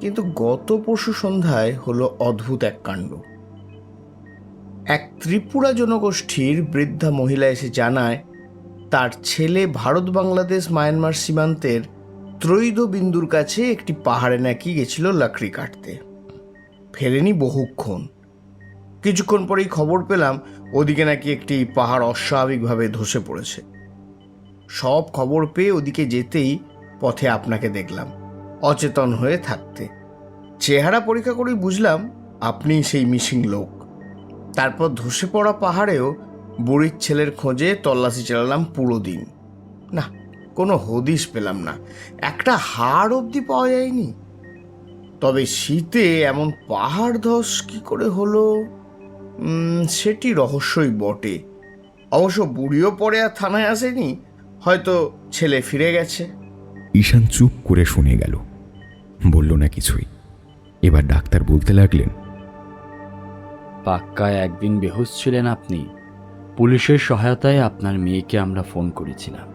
কিন্তু গত পরশু সন্ধ্যায় হলো অদ্ভুত এক কাণ্ড। এক ত্রিপুরা জনগোষ্ঠীর বৃদ্ধা মহিলা এসে জানায় তার ছেলে ভারত বাংলাদেশ মায়ানমার সীমান্তের ত্রৈধ বিন্দুর কাছে একটি পাহাড়ে নাকি গেছিল লাকড়ি কাটতে, ফেরেনি বহুক্ষণ। কিছুক্ষণ পরেই খবর পেলাম ওদিকে নাকি একটি পাহাড় অস্বাভাবিকভাবে ধসে পড়েছে। সব খবর পেয়ে ওদিকে যেতেই পথে আপনাকে দেখলাম অচেতন হয়ে থাকতে। চেহারা পরীক্ষা করেই বুঝলাম আপনি সেই মিসিং লোক। তারপর ধসে পড়া পাহাড়েও বুড়ির ছেলের খোঁজে তল্লাশি চালালাম পুরো দিন। না, কোনো হদিশ পেলাম না, একটা হাড় অবধি পাওয়া যায়নি। তবে শীতে এমন পাহাড় ধস কী করে হলো সেটি রহস্যই বটে। অবশ্য বুড়িও পরে আর থানায় আসেনি, হয়তো ছেলে ফিরে গেছে। ঈশান চুপ করে শুনে গেল, বলল না কিছুই। এবার ডাক্তার বলতে লাগলেন, পাক্কা একদিন বেহুশ ছিলেন আপনি। পুলিশের সহায়তায় আপনার মেয়েকে আমরা ফোন করেছিলাম।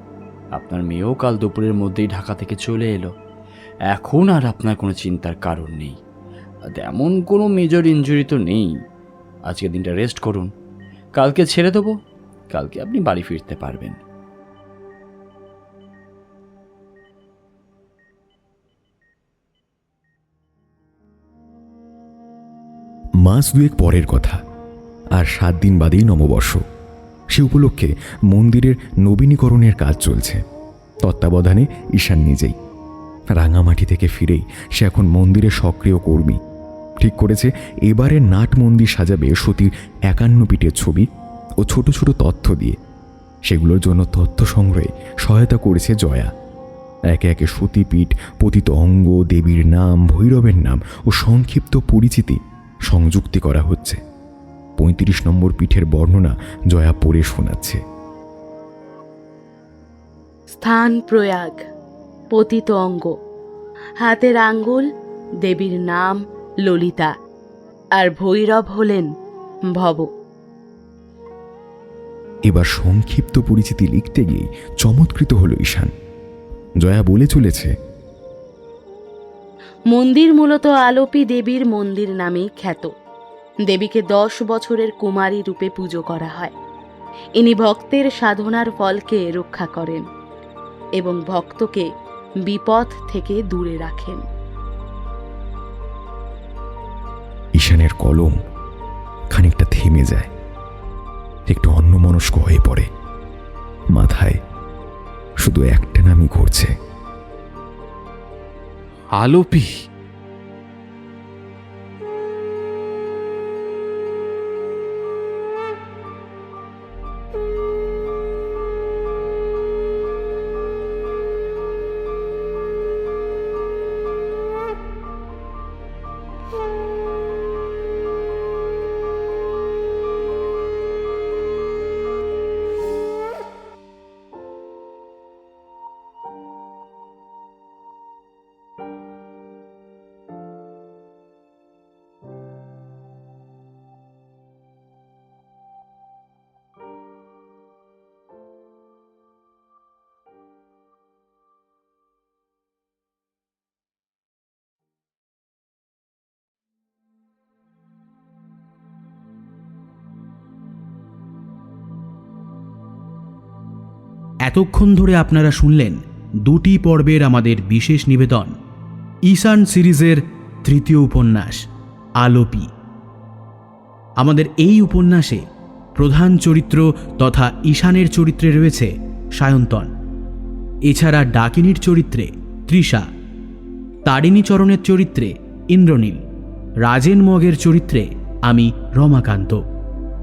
আপনার মেয়েও কাল দুপুরের মধ্যেই ঢাকা থেকে চলে এলো। এখন আর আপনার কোনো চিন্তার কারণ নেই। তেমন কোনো মেজর ইনজুরি তো নেই। আজকে দিনটা রেস্ট করুন, কালকে ছেড়ে দেবো। কালকে আপনি বাড়ি ফিরতে পারবেন। মাস দুয়েক পরের কথা, আর 7 দিন বাদেই নববর্ষ। সে উপলক্ষে মন্দিরের নবীনীকরণের কাজ চলছে, তত্ত্বাবধানে ঈশান নিজেই। রাঙামাটি থেকে ফিরেই সে এখন মন্দিরের সক্রিয় কর্মী। ঠিক করেছে এবারের নাট মন্দির সাজাবে সতীর 51 পিঠের ছবি ও ছোট ছোট তথ্য দিয়ে। সেগুলোর জন্য তথ্য সংগ্রহে সহায়তা করেছে জয়া। একে একে সতীপীঠ, পতিত অঙ্গ, দেবীর নাম, ভৈরবের নাম ও সংক্ষিপ্ত পরিচিতি সংযুক্তি করা হচ্ছে। 35 নম্বর পীঠের বর্ণনা জয়া পড়ে শোনাচ্ছে। স্থান প্রয়াগ, পতিত অঙ্গ, হাতের আঙ্গুল, দেবীর নাম ললিতা, আর ভৈরব হলেন ভব। এবার সংক্ষিপ্ত পরিচিতি লিখতে গিয়ে চমৎকৃত হলো ঈশান। জয়া বলে চলেছে, মন্দির মূলত আলোপি দেবীর মন্দির নামেই খ্যাত। দেবীকে 10 বছরের কুমারী রূপে পুজো করা হয়। ইনি ভক্তের সাধনার ফলকে রক্ষা করেন এবং ভক্তকে বিপদ থেকে দূরে রাখেন। ঈশানের কলম খানিকটা থেমে যায়, একটু অন্যমনস্ক হয়ে পড়ে। মাথায় শুধু একটা নামই ঘুরছে, আলোপি। এতক্ষণ ধরে আপনারা শুনলেন 2টি পর্বের আমাদের বিশেষ নিবেদন, ঈশান সিরিজের 3য় উপন্যাস আলোপি। আমাদের এই উপন্যাসে প্রধান চরিত্র তথা ঈশানের চরিত্রে রয়েছে সায়ন্তন। এছাড়া ডাকিনীর চরিত্রে তৃষা, তারিণীচরণের চরিত্রে ইন্দ্রনীল, রাজেন মগের চরিত্রে আমি রমাকান্ত,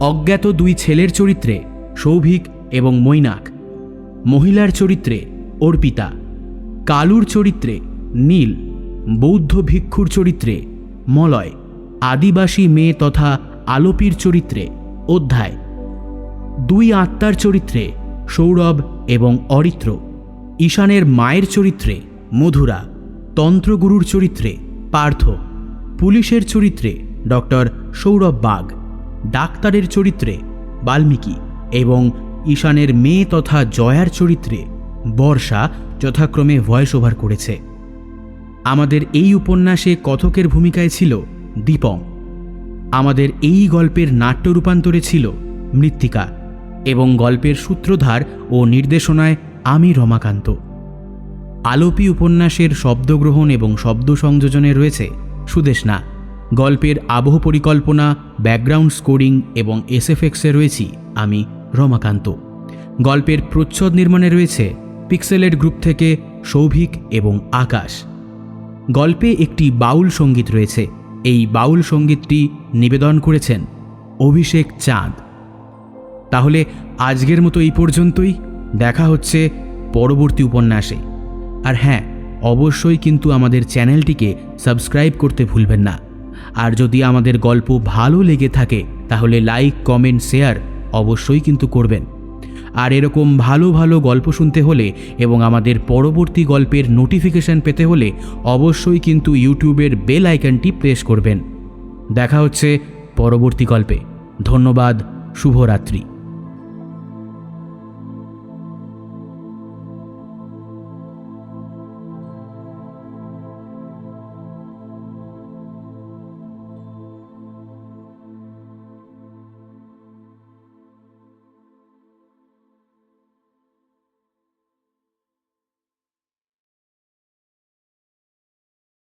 অজ্ঞাত 2 ছেলের চরিত্রে সৌভিক এবং মৈনাক, মহিলার চরিত্রে অর্পিতা, কালুর চরিত্রে নীল, বৌদ্ধ ভিক্ষুর চরিত্রে মলয়, আদিবাসী মেয়ে তথা আলোপির চরিত্রে অধ্যায়, 2 আত্মার চরিত্রে সৌরভ এবং অরিত্র, ঈশানের মায়ের চরিত্রে মধুরা, তন্ত্রগুরুর চরিত্রে পার্থ, পুলিশের চরিত্রে ডক্টর সৌরভ বাগ, ডাক্তারের চরিত্রে বাল্মীকি এবং ঈশানের মেয়ে তথা জয়ার চরিত্রে বর্ষা যথাক্রমে ভয়েস ওভার করেছে। আমাদের এই উপন্যাসে কথকের ভূমিকায় ছিল দীপং। আমাদের এই গল্পের নাট্য রূপান্তরে ছিল মৃত্তিকা এবং গল্পের সূত্রধার ও নির্দেশনায় আমি রমাকান্ত। আলোপি উপন্যাসের শব্দগ্রহণ এবং শব্দ সংযোজনে রয়েছে সুদেশনা। গল্পের আবহ পরিকল্পনা, ব্যাকগ্রাউন্ড স্কোরিং এবং এসএফএক্সে রয়েছি আমি রমাকান্ত। গল্পের প্রচ্ছদ নির্মাণে রয়েছে পিক্সেলের গ্রুপ থেকে সৌভিক এবং আকাশ। গল্পে একটি বাউল সঙ্গীত রয়েছে। এই বাউল সঙ্গীতটি নিবেদন করেছেন অভিষেক চাঁদ। তাহলে আজকের মতো এই পর্যন্তই। দেখা হচ্ছে পরবর্তী উপন্যাসে। আর হ্যাঁ, অবশ্যই কিন্তু আমাদের চ্যানেলটিকে সাবস্ক্রাইব করতে ভুলবেন না। আর যদি আমাদের গল্প ভালো লেগে থাকে তাহলে লাইক, কমেন্ট, শেয়ার অবশ্যই কিন্তু করবেন। আর এরকম ভালো ভালো গল্প শুনতে হলে এবং আমাদের পরবর্তী গল্পের নোটিফিকেশন পেতে হলে অবশ্যই কিন্তু ইউটিউবের বেল আইকনটি প্রেস করবেন। দেখা হচ্ছে পরবর্তী গল্পে। ধন্যবাদ, শুভরাত্রি।